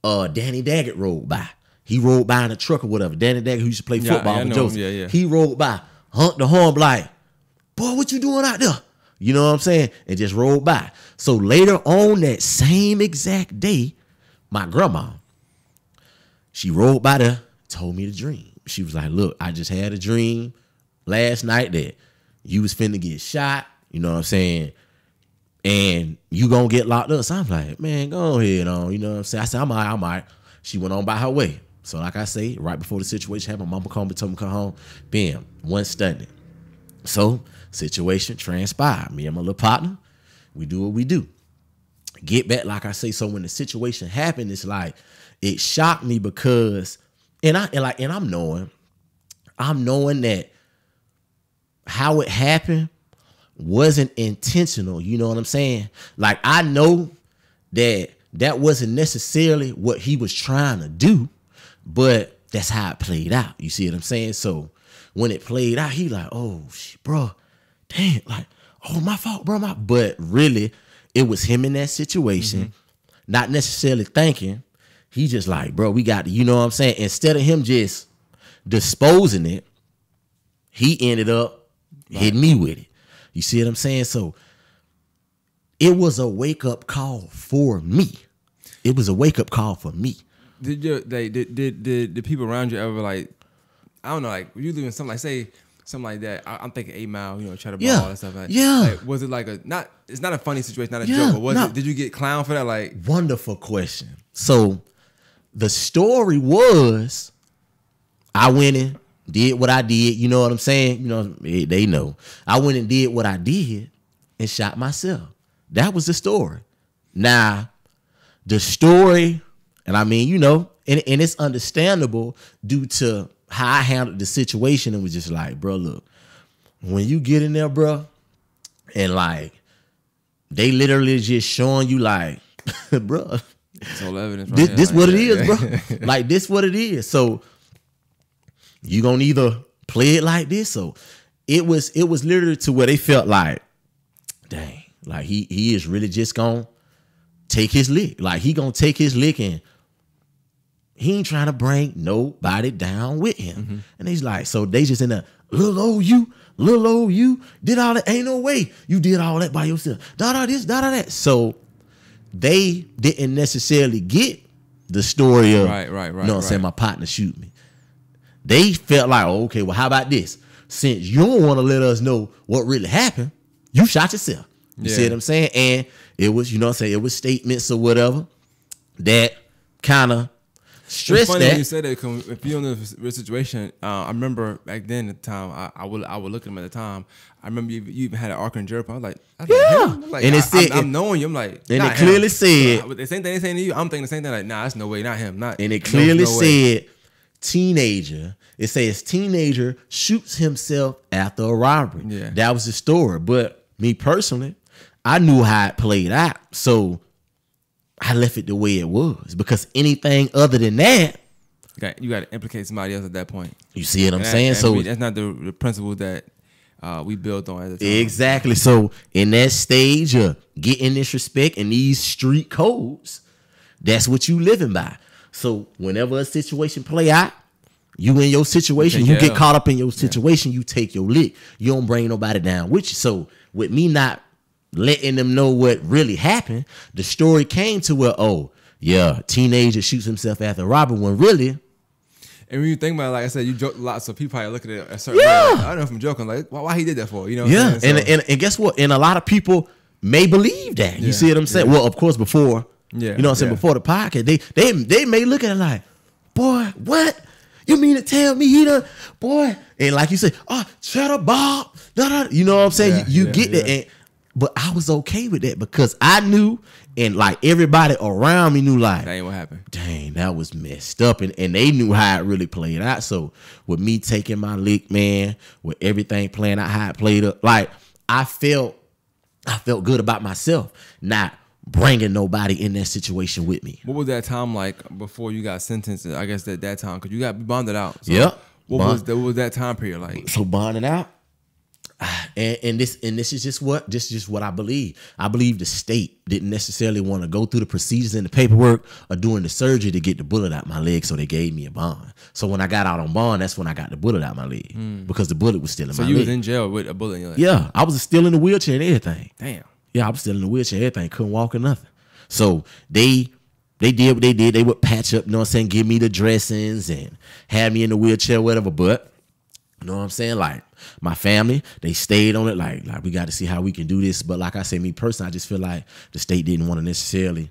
Danny Daggett rolled by. He rolled by in a truck or whatever. Danny Daggett, who used to play football with Joseph. Yeah. He rolled by, honked the horn, like, boy, what you doing out there? You know what I'm saying? And just rolled by. So later on that same exact day, my grandma, she rolled by there, told me the dream. She was like, look, I just had a dream last night that you was finna get shot, you know what I'm saying? And you gonna get locked up. So I'm like, man, go ahead on, you know what I'm saying? I said, I'm all right. She went on by her way. So like I say, right before the situation happened, my mama called me, told me to come home. Bam, one stunning. So situation transpired. Me and my little partner, we do what we do. Get back, like I say, so when the situation happened, it's like, it shocked me because, and I'm knowing that how it happened wasn't intentional. You know what I'm saying? Like, I know that wasn't necessarily what he was trying to do, but that's how it played out. You see what I'm saying? So when it played out, he like, oh, shit, bro, damn, like, oh, my fault, bro. But really, it was him in that situation, not necessarily thinking. He just like, bro, we got to, you know what I'm saying? Instead of him just disposing it, he ended up hitting me with it. You see what I'm saying? So it was a wake-up call for me. It was a wake-up call for me. Did the people around you ever, like, I don't know, like, you doing something like, say, something like that? I'm thinking 8 Mile, you know, Cheddar Ball, all that stuff. Like, like, was it like it's not a funny situation, not a joke, but was it, did you get clowned for that? Like, wonderful question. So the story was, I went in, did what I did. You know what I'm saying? You know, they know. I went and did what I did and shot myself. That was the story. Now, the story, and I mean, you know, and it's understandable due to how I handled the situation. It was just like, bro, look, when you get in there, bro, and like, they literally just showing you like, bro, it's all evidence. This what it is, bro. Like, this what it is. So you gonna either play it like this. So it was literally to where they felt like, dang, like he is really just gonna take his lick. Like, he gonna take his lick and he ain't trying to bring nobody down with him. And he's like, so they just in there, little old you did all that. Ain't no way you did all that by yourself. Da this, da that. So they didn't necessarily get the story of, right. You know what I'm saying, my partner shoot me. They felt like, oh, okay, well, how about this? Since you don't want to let us know what really happened, you shot yourself. You see what I'm saying? And it was, you know what I'm saying, it was statements or whatever that kind of stressed it's funny that. When you said that, because if you're in a real situation, I remember back then at the time, I would look at him at the time. I remember you even had an arc and jerk. I was like, yeah. like, and it said, I'm knowing you. I'm like, and it clearly said, the same thing they saying to you. I'm thinking the same thing. Like, nah, that's no way, not him, not. And it clearly said, teenager. It says teenager shoots himself after a robbery. Yeah, that was the story. But me personally, I knew how it played out, so I left it the way it was, because anything other than that, you got to implicate somebody else at that point. You see what I'm saying? So that's not the principle that we built on at the time. Exactly. So in that stage of getting this respect and these street codes, that's what you living by. So whenever a situation play out, you in your situation, you get caught up in your situation, you take your lick. You don't bring nobody down with you. So with me not letting them know what really happened, the story came to where, oh, yeah, teenager shoots himself after a robbery, when really. And when you think about it, like I said, you joke a lot, so people probably look at it a certain way. Like, I don't know if I'm joking. Like, why he did that for? You know what I'm saying? So, and guess what? And a lot of people may believe that. You see what I'm saying? Well, of course, before, you know what I'm saying, before the podcast, they may look at it like, boy, what? You mean to tell me he done, boy? And like you say, oh, Cheddar Bob, you know what I'm saying? You get that. And But I was okay with that because I knew, and like everybody around me knew, like, that ain't what happened. Dang, that was messed up. And they knew how it really played out. So with me taking my lick, man, with everything playing out how it played up, like I felt good about myself, not bringing nobody in that situation with me. What was that time like before you got sentenced? I guess that time, because you got bonded out. So Yep. What was that time period like? So bonding out. And this is just what I believe. I believe the state didn't necessarily want to go through the procedures and the paperwork or doing the surgery to get the bullet out my leg, so they gave me a bond. So when I got out on bond, that's when I got the bullet out my leg because the bullet was still in my leg. So you was in jail with a bullet in your leg? Yeah, I was still in the wheelchair and everything. Damn. Yeah, I was still in the wheelchair and everything. Couldn't walk or nothing. So they did what they did. They would patch up, you know what I'm saying, give me the dressings and have me in the wheelchair, whatever. But you know what I'm saying? Like my family, they stayed on it. Like we got to see how we can do this. But like I said, me personally, I just feel like the state didn't want to necessarily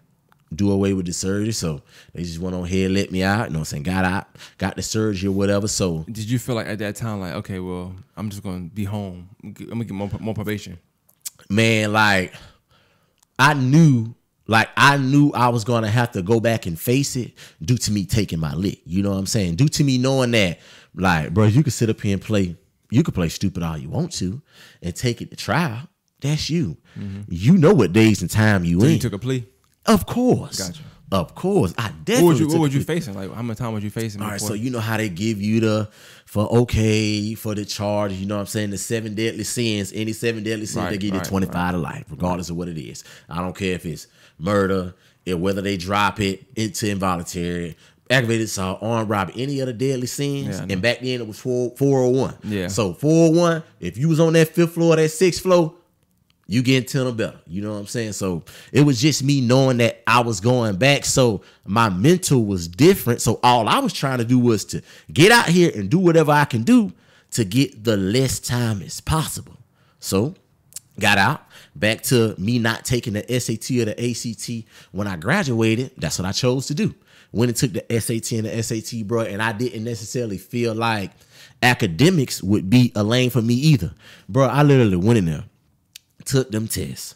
do away with the surgery. So they just went on ahead and let me out. You know what I'm saying? Got out, got the surgery or whatever. So did you feel like at that time, like, okay, well, I'm just going to be home. I'm going to get more probation. Man, like I knew I was going to have to go back and face it due to me taking my lick. You know what I'm saying? Due to me knowing that, like, bro, you could sit up here and play. You could play stupid all you want to and take it to trial. That's you. Mm-hmm. You know what days and time you in. You took a plea? Of course. Gotcha. Of course. I definitely What was you facing? Like, how much time was you facing? All right, so you know how they give you for the charge, you know what I'm saying, the 7 deadly sins. Any 7 deadly sins, they give you 25 to life, regardless of what it is. I don't care if it's murder, whether they drop it into involuntary, aggravated assault, armed robbery, any other deadly sins. Yeah, and back then it was 401. Yeah. So 401, if you was on that 5th floor, that 6th floor, you getting 10 or better. You know what I'm saying? So it was just me knowing that I was going back. So my mental was different. So all I was trying to do was to get out here and do whatever I can do to get the less time as possible. So got out, back to me not taking the SAT or the ACT. When I graduated, that's what I chose to do. Went and took the SAT and the SAT, bro, and I didn't necessarily feel like academics would be a lane for me either. Bro, I literally went in there, took them tests,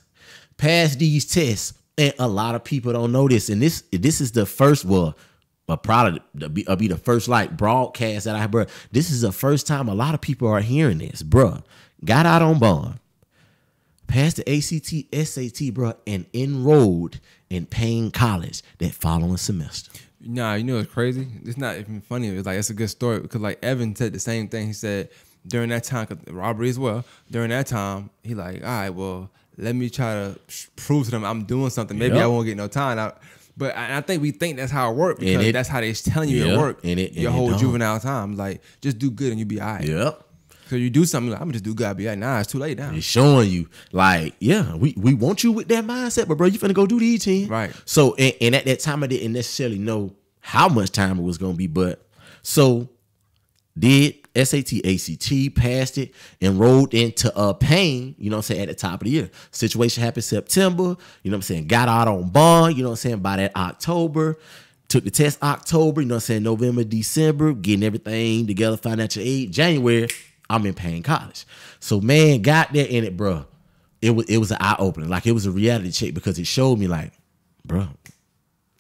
passed these tests, and a lot of people don't know this. And this is the first, probably be the first like broadcast that I had, bro. This is the first time a lot of people are hearing this, bro. Got out on bond, passed the ACT, SAT, bro, and enrolled in Payne College that following semester. Nah, you know what's crazy? It's not even funny. It's like, it's a good story because like Evan said the same thing. He said during that time, cause robbery as well, during that time, he like, all right, well, let me try to prove to them I'm doing something. Maybe I won't get no time. But I think we think that's how it works because that's how they're telling you it works. Your whole juvenile time. Like, just do good and you be all right. Yep. So you do something like, I'm gonna just do good, be like, nah, it's too late now. It's showing you, like, yeah, we want you with that mindset, but bro, you finna go do the E10. Right. So, and at that time, I didn't necessarily know how much time it was gonna be, but so did SAT, ACT, passed it, enrolled into Payne, you know what I'm saying, at the top of the year. Situation happened September, you know what I'm saying, got out on bond, you know what I'm saying, by that October. Took the test October, you know what I'm saying, November, December, getting everything together, financial aid. January, I'm in Payne College. So, man, got there in it, bro. It was an eye-opener. Like, it was a reality check because it showed me, like, bro,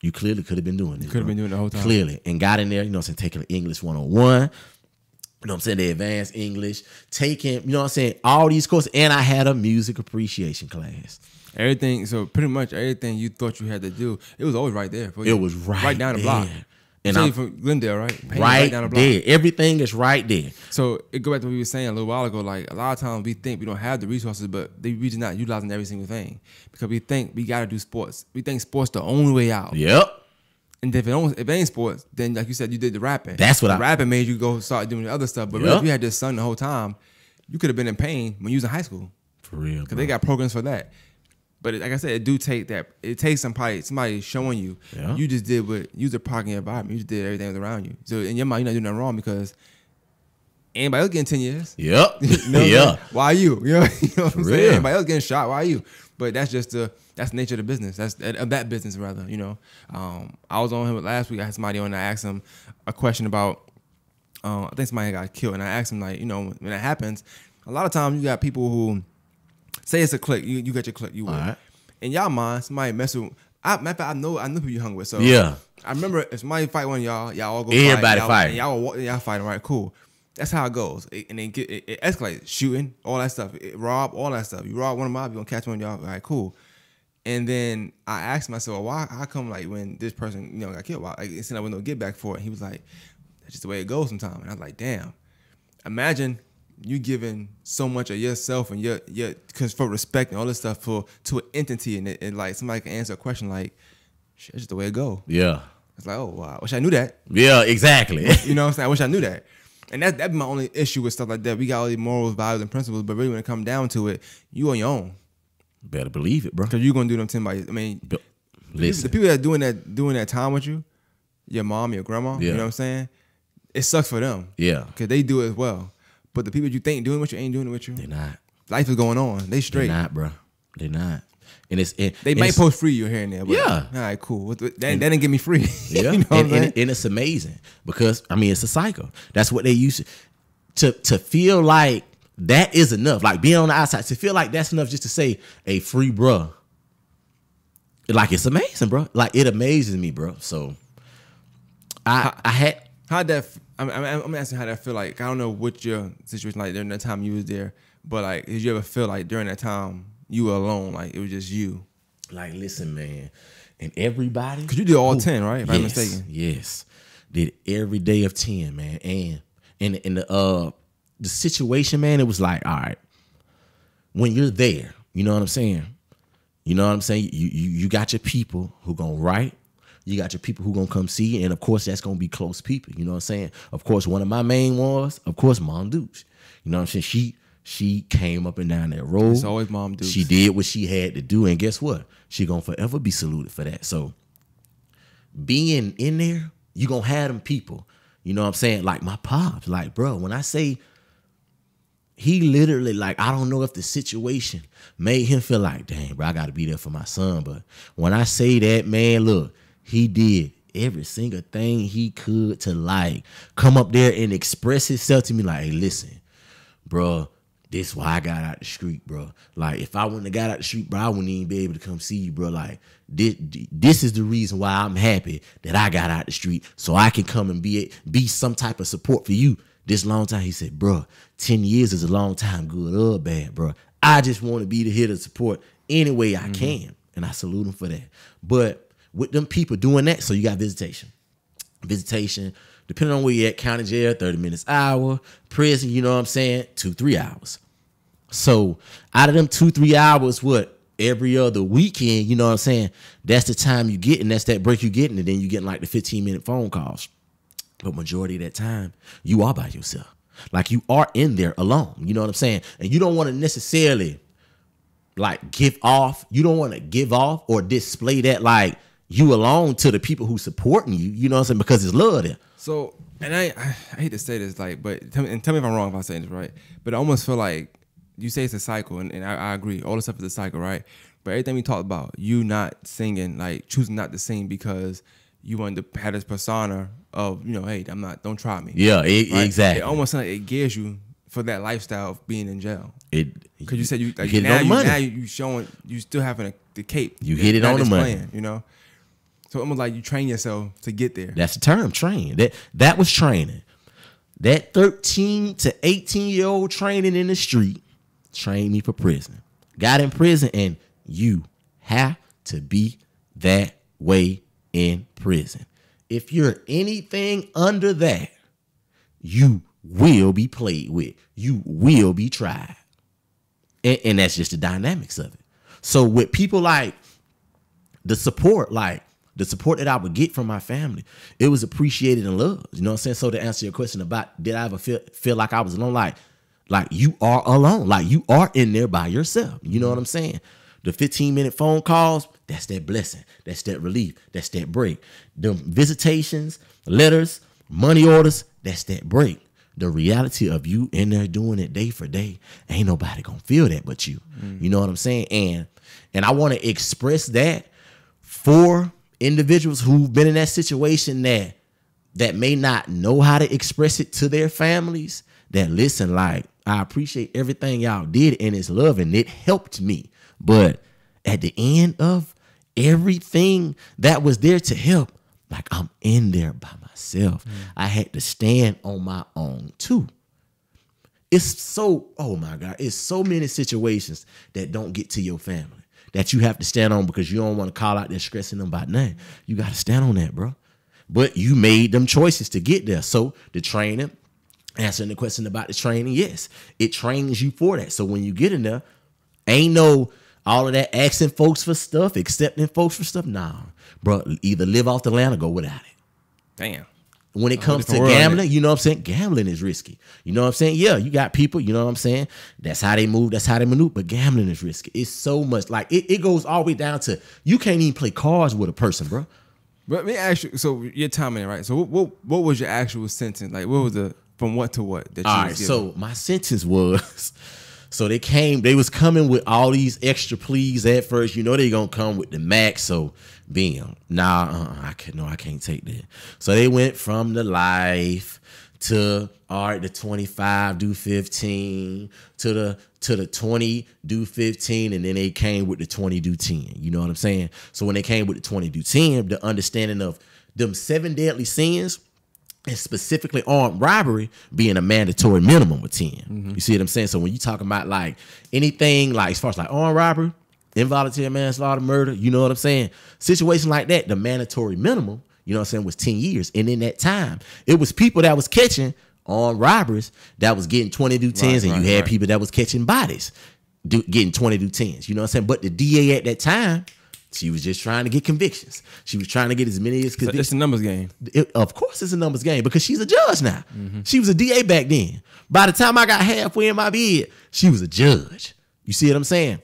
you clearly could have been doing this. Could have been doing it the whole time. Clearly. And got in there, you know what I'm saying, taking English 101. You know what I'm saying, the advanced English. Taking, you know what I'm saying, all these courses. And I had a music appreciation class. Everything, so pretty much everything you thought you had to do, it was always right there for you. It was right down the there. block. And I'm from Glendale, right? Payne right down the block. there. Everything is right there. So it go back to what we were saying a little while ago. Like, a lot of times we think we don't have the resources, but we just not utilizing every single thing because we think we got to do sports. We think sports the only way out. Yep. And if it ain't sports, then like you said, you did the rapping. That's what rapping made you go start doing the other stuff. But really, if you had this son the whole time, you could have been in Payne when you was in high school. For real, because they got programs for that. But like I said, it do take that. It takes somebody showing you. Yeah. You just did what you was a part of your environment. You just did everything that was around you. So in your mind, you're not doing nothing wrong because anybody else getting 10 years. Yep. You know yeah. Why you? You know what I'm saying? Anybody else getting shot? Why you? But that's just that's the nature of the business. That's of that business rather. You know, I was on him last week. I had somebody on. And I asked him a question about. I think somebody got killed, and I asked him like, you know, when that happens, a lot of times you got people who Say it's a clique. You got your clique. You with. All right. In y'all mind, somebody mess with. Matter of fact, I know who you hung with. So Yeah. I remember if somebody fight one of y'all all go Everybody fight. fight. Y'all fighting, right? Cool. That's how it goes. And then it escalates. Shooting, all that stuff. Rob, all that stuff. You rob one of them, you gonna catch one of y'all. All right, cool. And then I asked myself, well, how come like when this person got killed, it seemed like we no get back for it. And he was like, that's just the way it goes sometimes. And I was like, damn. Imagine you giving so much of yourself and your cause for respect and all this stuff to an entity, and like somebody can answer a question like, shit, that's just the way it go. Yeah. It's like, oh wow, I wish I knew that. Yeah, exactly. You know what I'm saying? I wish I knew that. And that'd be my only issue with stuff like that. We got all these morals, values, and principles, but really when it comes down to it, you on your own. Better believe it, bro. Cause you're gonna do them 10 by. I mean, listen, the people that doing that time with you, your mom, your grandma, you know what I'm saying? It sucks for them. Yeah. Cause they do it as well. But the people you think doing with you ain't doing it with you. They're not. Life is going on. They straight. They're not, bro. They're not. And they might post free you here and there. But yeah. All right, cool. That didn't get me free. Yeah. You know and it's amazing because I mean it's a cycle. That's what they used to feel like that is enough. Like being on the outside to feel like that's enough just to say a free bruh. Like it's amazing, bro. Like it amazes me, bro. So I'm asking how that feel like. I don't know what your situation like during that time you was there, but like did you ever feel like during that time you were alone, like it was just you? Like listen, man, and everybody, because you did all 10, right? If I'm mistaken. Yes, did every day of 10, man, and in the situation, man, it was like, all right, when you're there, you know what I'm saying. You know what I'm saying? You got your people who gonna write. You got your people who gonna come see, and of course that's gonna be close people. You know what I'm saying? Of course, one of my main ones, of course, Mom Dukes. You know what I'm saying? She came up and down that road. It's always Mom Dukes. She did what she had to do, and guess what? She gonna forever be saluted for that. So being in there, you gonna have them people. You know what I'm saying? Like my pops, like bro, when I say he literally, like, I don't know if the situation made him feel like, dang, bro, I got to be there for my son. But when I say that, man, look, he did every single thing he could to, like, come up there and express himself to me like, hey, listen, bro, this is why I got out the street, bro. Like, if I wouldn't have got out the street, bro, I wouldn't even be able to come see you, bro. Like, this is the reason why I'm happy that I got out the street so I can come and be some type of support for you. This long time, he said, bro, 10 years is a long time, good or bad, bro. I just want to be here to support any way I can. And I salute him for that. But with them people doing that, so you got visitation. Visitation, depending on where you're at, county jail, 30 minutes, hour, prison, you know what I'm saying, 2-3 hours. So out of them 2-3 hours, what, every other weekend, you know what I'm saying, that's the time you get, and that's that break you getting, and then you getting like the 15-minute phone calls. But majority of that time, you are by yourself. Like you are in there alone. You know what I'm saying? And you don't want to necessarily like give off. You don't want to give off or display that like you alone to the people who supporting you. You know what I'm saying? Because it's love there. So, and I hate to say this, like, but tell me if I'm wrong if I'm saying this right. But I almost feel like you say it's a cycle, and I agree. All the stuff is a cycle, right? But everything we talked about, you not singing, like choosing not to sing because you wanted to have this persona of, you know, hey, don't try me. Yeah, right? exactly. It almost like it gears you for that lifestyle of being in jail. Because you said you like, hit it on the money. Now you showing, you still having the cape. You hit it on the money. Playing, you know? So almost like you train yourself to get there. That's the term, train. That was training. That 13 to 18-year-old training in the street trained me for prison. Got in prison, and you have to be that way in prison. If you're anything under that, you will be played with. You will be tried. And that's just the dynamics of it. So with people like the support that I would get from my family, it was appreciated and loved. You know what I'm saying? So to answer your question about did I ever feel like I was alone, like you are alone. Like you are in there by yourself. You know what I'm saying? The 15-minute phone calls, that's that blessing. That's that relief. That's that break. The visitations, letters, money orders, that's that break. The reality of you in there doing it day for day, ain't nobody gonna feel that but you. You know what I'm saying? And I want to express that for individuals who've been in that situation that may not know how to express it to their families, that listen, like, I appreciate everything y'all did, and it's love, and it helped me. But at the end of everything that was there to help, like, I'm in there by myself. I had to stand on my own too. It's so, oh my God, it's so many situations that don't get to your family that you have to stand on because you don't want to call out there stressing them about nothing. You got to stand on that, bro. But you made them choices to get there. So the training, answering the question about the training, yes, it trains you for that. So when you get in there, ain't no all of that asking folks for stuff, accepting folks for stuff. Nah, bro, either live off the land or go without it. Damn. When it comes to gambling, you know what I'm saying? Gambling is risky. You know what I'm saying? Yeah, you got people, you know what I'm saying? That's how they move, that's how they maneuver, but gambling is risky. It's so much, like, it goes all the way down to, you can't even play cards with a person, bro. But let me ask you, so your timing, right? So what was your actual sentence? Like, what was the, from what to what that you all was right, given? so my sentence was, so they was coming with all these extra pleas at first. You know they gonna come with the max, so bam. I can't take that. So they went from the life to, all right, the 25 do 15 to the 20 do 15, and then they came with the 20 do 10. You know what I'm saying? So when they came with the 20 do 10, the understanding of them 7 deadly sins, and specifically armed robbery being a mandatory minimum of 10. Mm-hmm. You see what I'm saying? So when you talking about like anything like as far as like armed robbery, involuntary manslaughter, murder, you know what I'm saying? Situation like that, the mandatory minimum, you know what I'm saying, was 10 years. And in that time, it was people that was catching armed robberies that was getting 20 do 10s, and you had people that was catching bodies getting 20 do 10s. You know what I'm saying? But the DA at that time, she was just trying to get convictions. She was trying to get as many as convictions. So it's a numbers game. Of course it's a numbers game because she's a judge now. Mm-hmm. She was a DA back then. By the time I got halfway in my bed, she was a judge. You see what I'm saying?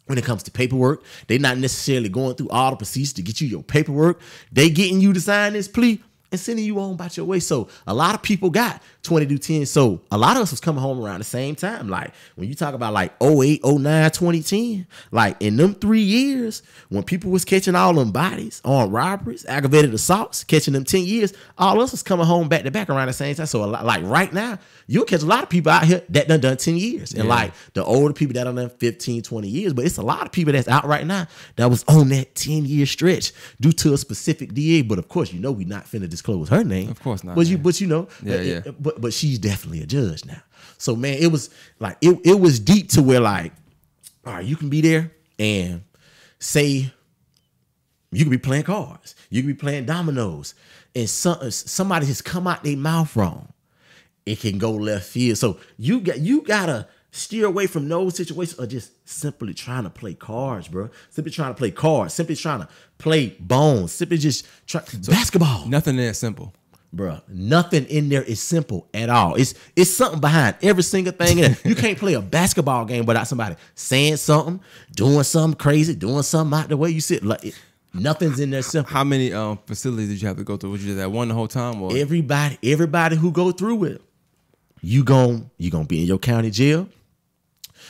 When it comes to paperwork, they're not necessarily going through all the procedures to get you your paperwork. They getting you to sign this plea and sending you on about your way. So a lot of people got 20 do 10. So a lot of us was coming home around the same time. Like when you talk about like 08, 09, 2010, like in them 3 years, when people was catching all them bodies on robberies, aggravated assaults, catching them 10 years, all of us was coming home back to back around the same time. So a lot, like right now, you'll catch a lot of people out here that done 10 years. And like the older people that done 15, 20 years, but it's a lot of people that's out right now that was on that 10-year stretch due to a specific DA. But of course, you know, we not finna disclose her name. Of course not. But you know, but she's definitely a judge now. So man, it was like it was deep to where like, all right, you can be there and say you could be playing cards, you could be playing dominoes, and somebody has come out their mouth wrong. It can go left field. So you gotta steer away from those situations or just simply trying to play cards, bro. Simply trying to play cards. Simply trying to play bones. Simply just basketball. Nothing there is simple. Bruh, nothing in there is simple at all. It's something behind every single thing in it. You can't play a basketball game without somebody saying something, doing something crazy, doing something out the way you sit. Like nothing's in there simple. How many facilities did you have to go through? Was you just at one the whole time? Or? Everybody who go through it, you gon' be in your county jail.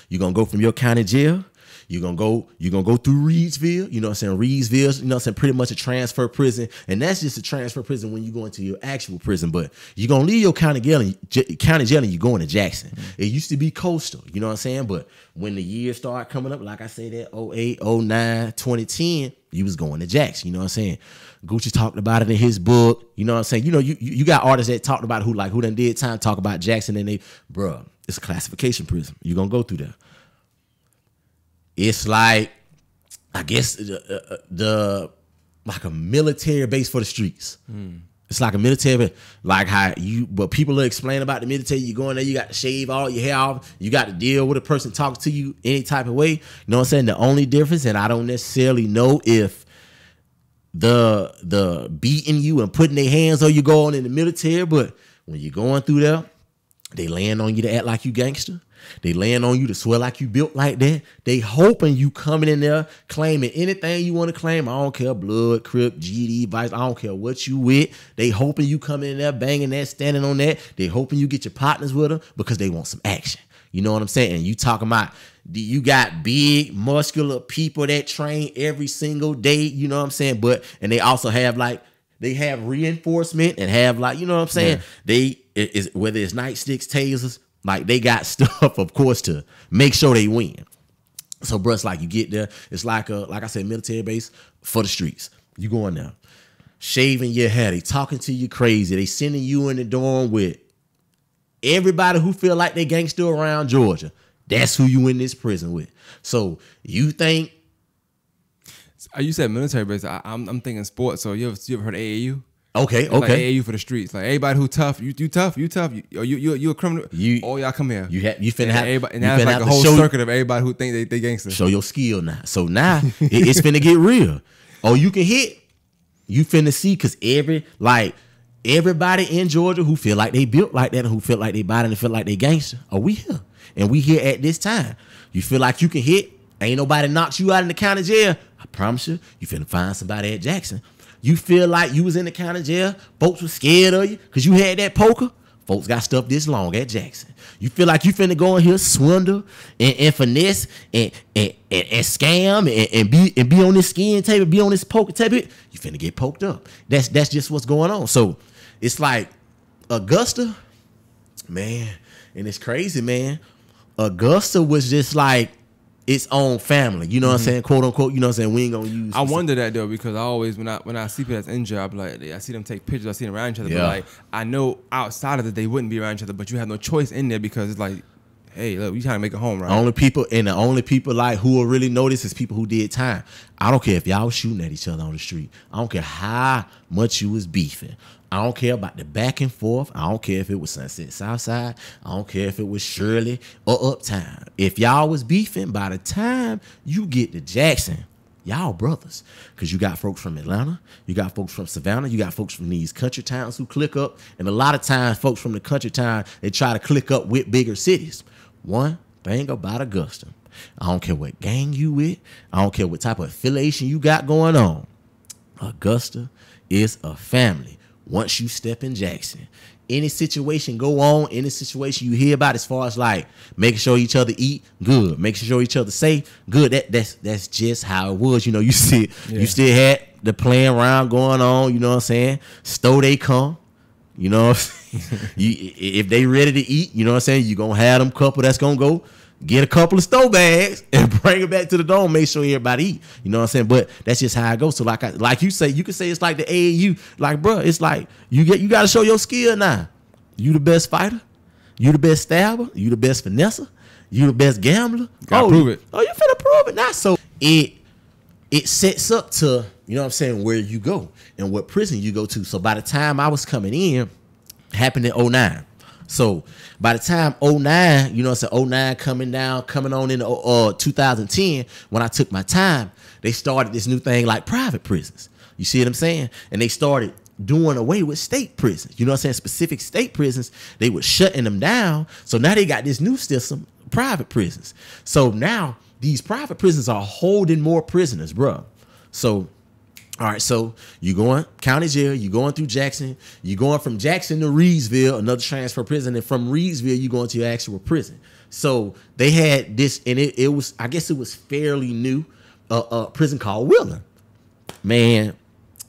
You gonna go from your county jail. You're gonna go through Reedsville, you know what I'm saying? Reedsville, you know what I'm saying, pretty much a transfer prison. And that's just a transfer prison when you go into your actual prison. But you're gonna leave your county jail and you're going to Jackson. It used to be Coastal, you know what I'm saying? But when the years start coming up, like I say that 08, 09, 2010, you was going to Jackson, you know what I'm saying? Gucci talked about it in his book, you know what I'm saying? You know, you got artists that talked about who done did time talk about Jackson, and bruh, it's a classification prison. You're gonna go through there. It's like, I guess like a military base for the streets. It's like a military, like but people are explaining about the military. You go in there, you got to shave all your hair off. You got to deal with a person talking to you any type of way. You know what I'm saying? The only difference, and I don't necessarily know if the beating you and putting their hands on you going in the military, but when you're going through there, they land on you to act like you gangster. They laying on you to swear like you built like that. They hoping you coming in there claiming anything you want to claim. I don't care, blood, crip, GD, vice. I don't care what you with. They hoping you coming in there banging that, standing on that. They hoping you get your partners with them because they want some action. You know what I'm saying? And you talking about you got big, muscular people that train every single day. You know what I'm saying? And they also have they have reinforcement and have you know what I'm saying? Yeah. Whether it's nightsticks, tasers, Like they got stuff, of course, to make sure they win. So, bro, it's like you get there. It's like like I said, military base for the streets. You going there, shaving your hair. They talking to you crazy. They sending you in the dorm with everybody who feel like they gangster around Georgia. That's who you in this prison with. So you think? You said military base. I'm thinking sports. So you ever heard of AAU? Okay, it's okay. Like AAU for the streets. Like everybody who tough, you tough, you a criminal. All y'all come here. You finna have, and that's like a whole circuit of everybody who think they gangster. Show your skill now. So now it's finna get real. Oh, you can hit. You finna see, cause everybody in Georgia who feel like they built like that and who feel like they body and feel like they gangster. Oh, we here. And we here at this time. You feel like you can hit. Ain't nobody knocks you out in the county jail. I promise you, you finna find somebody at Jackson. You feel like you was in the county jail, folks was scared of you because you had that poker. Folks got stuff this long at Jackson. You feel like you finna go in here, swindle and finesse and scam and be on this skin table, be on this poker table. You finna get poked up. That's just what's going on. So it's like Augusta, man, and it's crazy, man. Augusta was just like its own family, you know what I'm saying, quote unquote. You know what I'm saying. We ain't gonna use. I wonder that though, because I always when I see people that's injured, I be like, I see them take pictures, I see them around each other. Yeah. But like I know outside of that they wouldn't be around each other, but you have no choice in there because it's like, hey, look, we trying to make it home, right? The only people like who will really notice is people who did time. I don't care if y'all was shooting at each other on the street. I don't care how much you was beefing. I don't care about the back and forth. I don't care if it was Sunset Southside. I don't care if it was Shirley or Uptown. If y'all was beefing, by the time you get to Jackson, y'all brothers. Because you got folks from Atlanta. You got folks from Savannah. You got folks from these country towns who click up. And a lot of times, folks from the country town, they try to click up with bigger cities. One thing about Augusta, I don't care what gang you with. I don't care what type of affiliation you got going on. Augusta is a family. Once you step in Jackson, any situation go on, any situation you hear about as far as like making sure each other eat, good. Making sure each other safe, good. That's just how it was. You know, you still had the playing around going on, you know what I'm saying? Store they come. You know what I'm saying? If they ready to eat, you know what I'm saying? You gonna have them couple that's gonna go get a couple of store bags and bring it back to the dome. Make sure everybody eat. You know what I'm saying? But that's just how it goes. So like you say, you can say it's like the AAU. Like, bro, it's like you got to show your skill now. You the best fighter. You the best stabber. You the best finesser. You the best gambler. Gotta prove it. Oh, you finna prove it now. So it sets up to, you know what I'm saying, where you go and what prison you go to. So by the time I was coming in, happened in 2009. So by the time 2009, you know, it's 2009 coming on into 2010, when I took my time, they started this new thing like private prisons. You see what I'm saying? And they started doing away with state prisons. You know what I'm saying? Specific state prisons, they were shutting them down. So now they got this new system, private prisons. So now these private prisons are holding more prisoners, bro. So all right, so you going county jail, you going through Jackson, you going from Jackson to Reedsville, another transfer prison, and from Reedsville you going to your actual prison. So they had this, and it was, I guess it was fairly new, a prison called Wheeler. Man,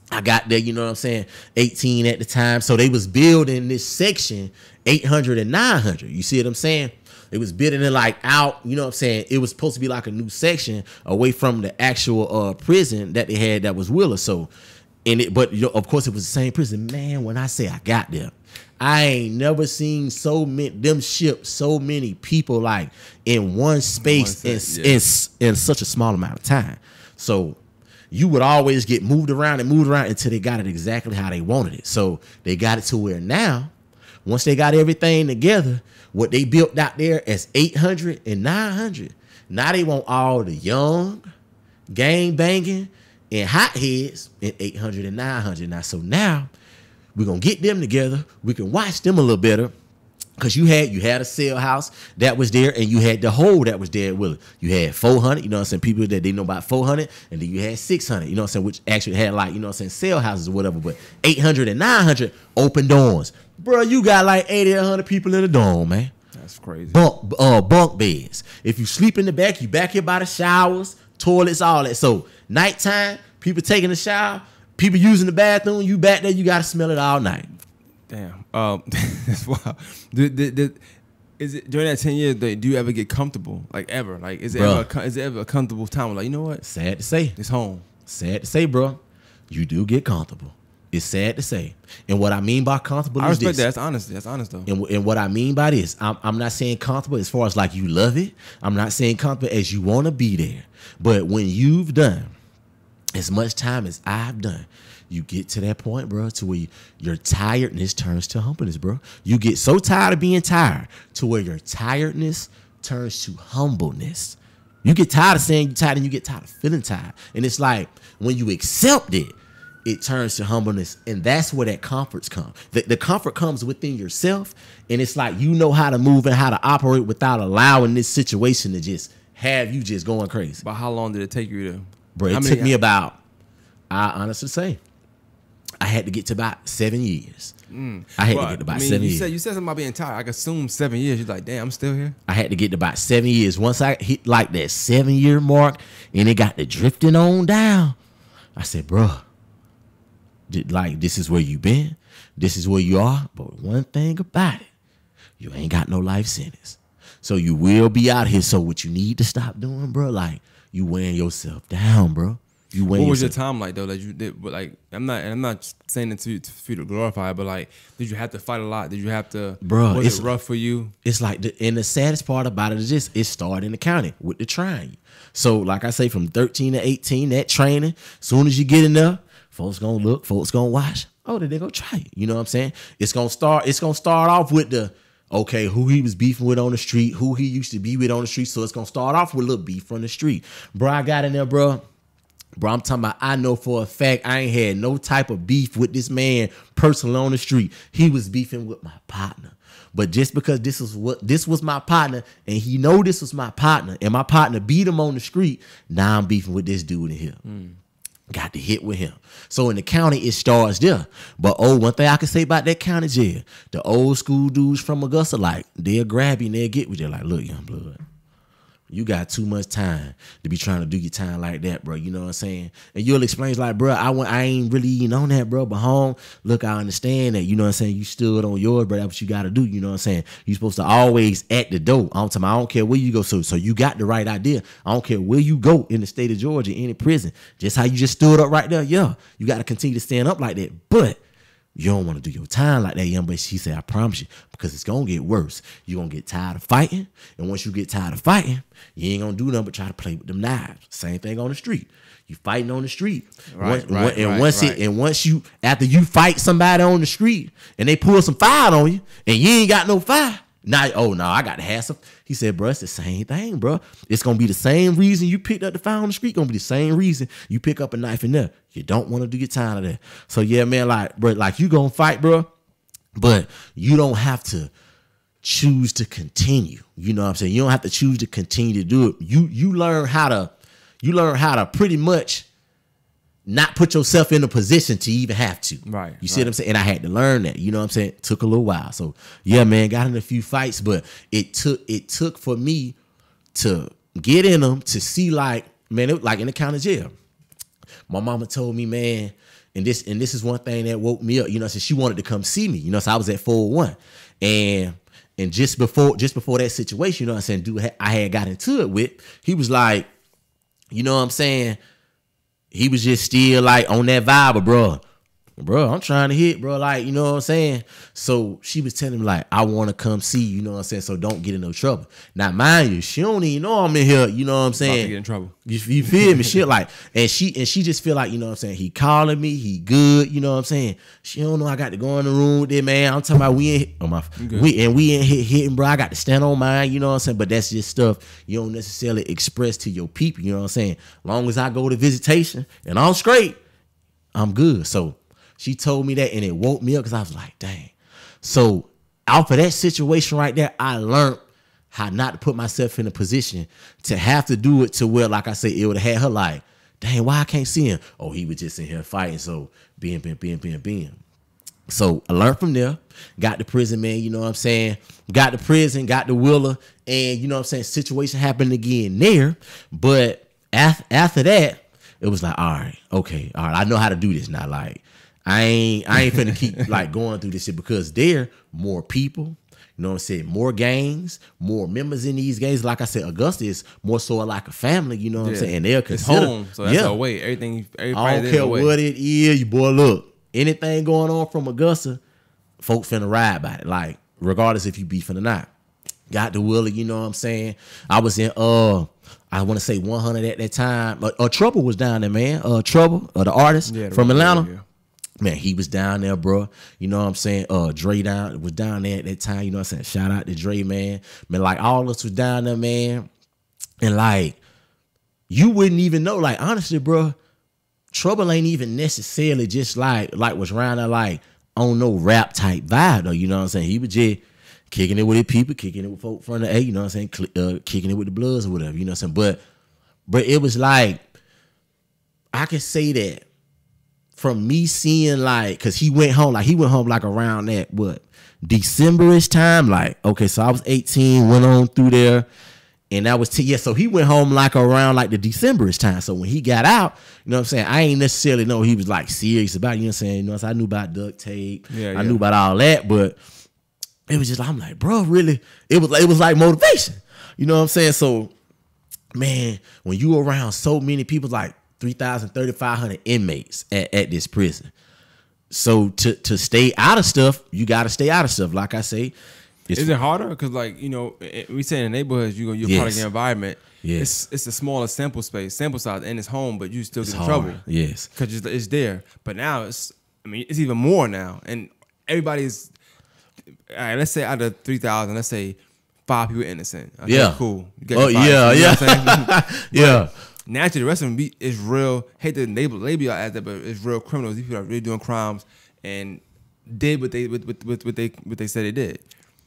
I got there, you know what I'm saying, 18 at the time. So they was building this section 800 and 900. You see what I'm saying? It was building it like out, you know what I'm saying? It was supposed to be like a new section away from the actual prison that they had that was Wheeler. So, but you know, of course it was the same prison. Man, when I say I got there, I ain't never seen so many people like in one space in such a small amount of time. So you would always get moved around until they got it exactly how they wanted it. So they got it to where now, once they got everything together, what they built out there as 800 and 900, now they want all the young, gang banging, and hotheads in 800 and 900. Now, so now we're going to get them together. We can watch them a little better. Because you had a cell house that was there, and you had the hole that was there at Wheeler. You had 400, you know what I'm saying, people that didn't know about 400, and then you had 600, you know what I'm saying, which actually had like, you know what I'm saying, cell houses or whatever. But 800 and 900, open dorms. Bro, you got like 80 or 100 people in the dorm, man. That's crazy. Bunk beds. If you sleep in the back, you back here by the showers, toilets, all that. So nighttime, people taking a shower, people using the bathroom, you back there, you got to smell it all night. Damn. That's wild. Is it during that 10 years? Do you ever get comfortable? Like ever? Like is it ever a comfortable time? Like you know what? Sad to say, it's home. Sad to say, bro. You do get comfortable. It's sad to say. And what I mean by comfortable I is respect this. that. That's honest though. And what I mean by this, I'm not saying comfortable as far as like you love it. I'm not saying comfortable as you want to be there. But when you've done as much time as I've done, you get to that point, bro, to where your tiredness turns to humbleness, bro. You get so tired of being tired to where your tiredness turns to humbleness. You get tired of saying you're tired and you get tired of feeling tired. And it's like when you accept it, it turns to humbleness. And that's where that comfort comes. The comfort comes within yourself. And it's like you know how to move and how to operate without allowing this situation to just have you just going crazy. But how long did it take you to? Bro, it took me about, I honestly say, I had to get to about 7 years. I had to get to about 7 years. You said something about being tired. I could assume 7 years. You're like, damn, I'm still here. I had to get to about 7 years. Once I hit like that 7-year mark and it got to drifting on down, I said, bro, like this is where you been. This is where you are. But one thing about it, you ain't got no life sentence. So you will be out here. So what you need to stop doing, bro, like you wearing yourself down, bro. What was your time like though that you did? But like, I'm not saying it for you to glorify, but like, did you have to fight a lot? Did you have to? Bro, was it rough for you? It's like, and the saddest part about it is just it started in the county with the training. So like I say, from 13 to 18, that training. Soon as you get in there, folks gonna look, folks gonna watch. Oh, then they gonna try it. You know what I'm saying? It's gonna start off with the okay, who he was beefing with on the street, who he used to be with on the street. So it's gonna start off with a little beef from the street. Bro, I got in there, bro. Bro, I'm talking about, I know for a fact I ain't had no type of beef with this man personally on the street. He was beefing with my partner. But just because this was my partner and he know this was my partner and my partner beat him on the street, now I'm beefing with this dude in here. Got to hit with him. So in the county, it starts there. But one thing I can say about that county jail, the old school dudes from Augusta, like, they'll grab you and they'll get with you. Like, look, young blood, you got too much time to be trying to do your time like that, bro. You know what I'm saying? And you'll explain, like, bro, I ain't really even on that, bro. But home, look, I understand that. You know what I'm saying? You stood on yours, bro. That's what you got to do. You know what I'm saying? You're supposed to always at the door. I don't care where you go. So you got the right idea. I don't care where you go in the state of Georgia, any prison. Just how you just stood up right there. Yeah, you got to continue to stand up like that. But you don't want to do your time like that, young boy. She said, I promise you, because it's going to get worse. You're going to get tired of fighting. And once you get tired of fighting, you ain't going to do nothing but try to play with them knives. Same thing on the street. You fighting on the street. Once you, after you fight somebody on the street and they pull some fire on you and you ain't got no fire, now, oh, no, I got to have some. He said, bro, it's the same thing, bro. It's going to be the same reason you picked up the fire on the street. Going to be the same reason you pick up a knife in there. You don't want to do your time of that. So, yeah, man, like, bro, like you going to fight, bro, but you don't have to choose to continue. You know what I'm saying? You don't have to choose to continue to do it. You learn how to pretty much not put yourself in a position to even have to. Right. You see what I'm saying? And I had to learn that. You know what I'm saying? It took a little while. So yeah, man, got in a few fights, but it took for me to get in them to see, like, man, it was like in the county jail. My mama told me, man, and this is one thing that woke me up. You know, so she wanted to come see me. You know, so I was at 401. And just before that situation, you know what I'm saying, dude I had got into it with, he was like, you know what I'm saying? He was just still like on that vibe, bro, I'm trying to hit, bro. Like, you know what I'm saying? So she was telling me, like, I want to come see you, you know what I'm saying? So don't get in no trouble. Now, mind you, she don't even know I'm in here, you know what I'm saying? About to get in trouble. You feel me? Shit, like, and she just feel like, you know what I'm saying? He calling me, he good, you know what I'm saying? She don't know I got to go in the room with that, man. I'm talking about we ain't hitting, bro. I got to stand on mine, you know what I'm saying? But that's just stuff you don't necessarily express to your people, you know what I'm saying? Long as I go to visitation and I'm straight, I'm good. So she told me that and it woke me up because I was like, dang. So out of that situation right there, I learned how not to put myself in a position to have to do it to where, like I said, it would have had her like, dang, why I can't see him? Oh, he was just in here fighting. So being. So I learned from there, got to prison, man, you know what I'm saying? Got to prison, got to Willa, and you know what I'm saying? Situation happened again there. But after that, it was like, all right, I know how to do this now. Like, I ain't finna keep like going through this shit because there more people. You know what I'm saying? More gangs, more members in these gangs. Like I said, Augusta is more so like a family. You know what I'm saying? And they'll consider it's home, so that's a way. Everything. I don't care what it is. You boy, look, anything going on from Augusta, folk finna ride by it. Like regardless if you beefing or not. Got the Willie. You know what I'm saying? I was in I want to say 100 at that time. Trouble was down there, man. Trouble, the artist from Atlanta. Yeah. Man, he was down there, bro. You know what I'm saying? Dre was down there at that time. You know what I'm saying? Shout out to Dre, man. Man, like all of us was down there, man. And like, you wouldn't even know. Like, honestly, bro, Trouble ain't even necessarily just like was around there like on no rap type vibe though. You know what I'm saying? He was just kicking it with his people, kicking it with folk from the A, you know what I'm saying? Kicking it with the Bloods or whatever, you know what I'm saying? But it was like, I can say that from me seeing like, cause he went home like around that, December-ish time? Like, okay, so I was 18, went on through there, and that was, so he went home like around like the December-ish time. So when he got out, you know what I'm saying? I ain't necessarily know he was like serious about it, you know what I'm saying? You know what I'm saying? I knew about duct tape, I knew about all that, but it was just, I'm like, bro, really? It was like motivation. You know what I'm saying? So, man, when you around so many people, like 3,000, 3,500 inmates at this prison. So to stay out of stuff, you got to stay out of stuff. Like I say. Is it harder? Because like, you know, we say in the neighborhoods, you're part of the environment. Yes. It's a smaller sample size, and it's home, but you still get in trouble. Yes. Because it's there. But now it's even more now. And everybody's, all right, let's say out of 3,000, let's say 5 people innocent. Okay, cool. You got yeah. Naturally, the rest of them is real. Hate to label y'all as that, but it's real criminals. These people are really doing crimes and did what they said they did.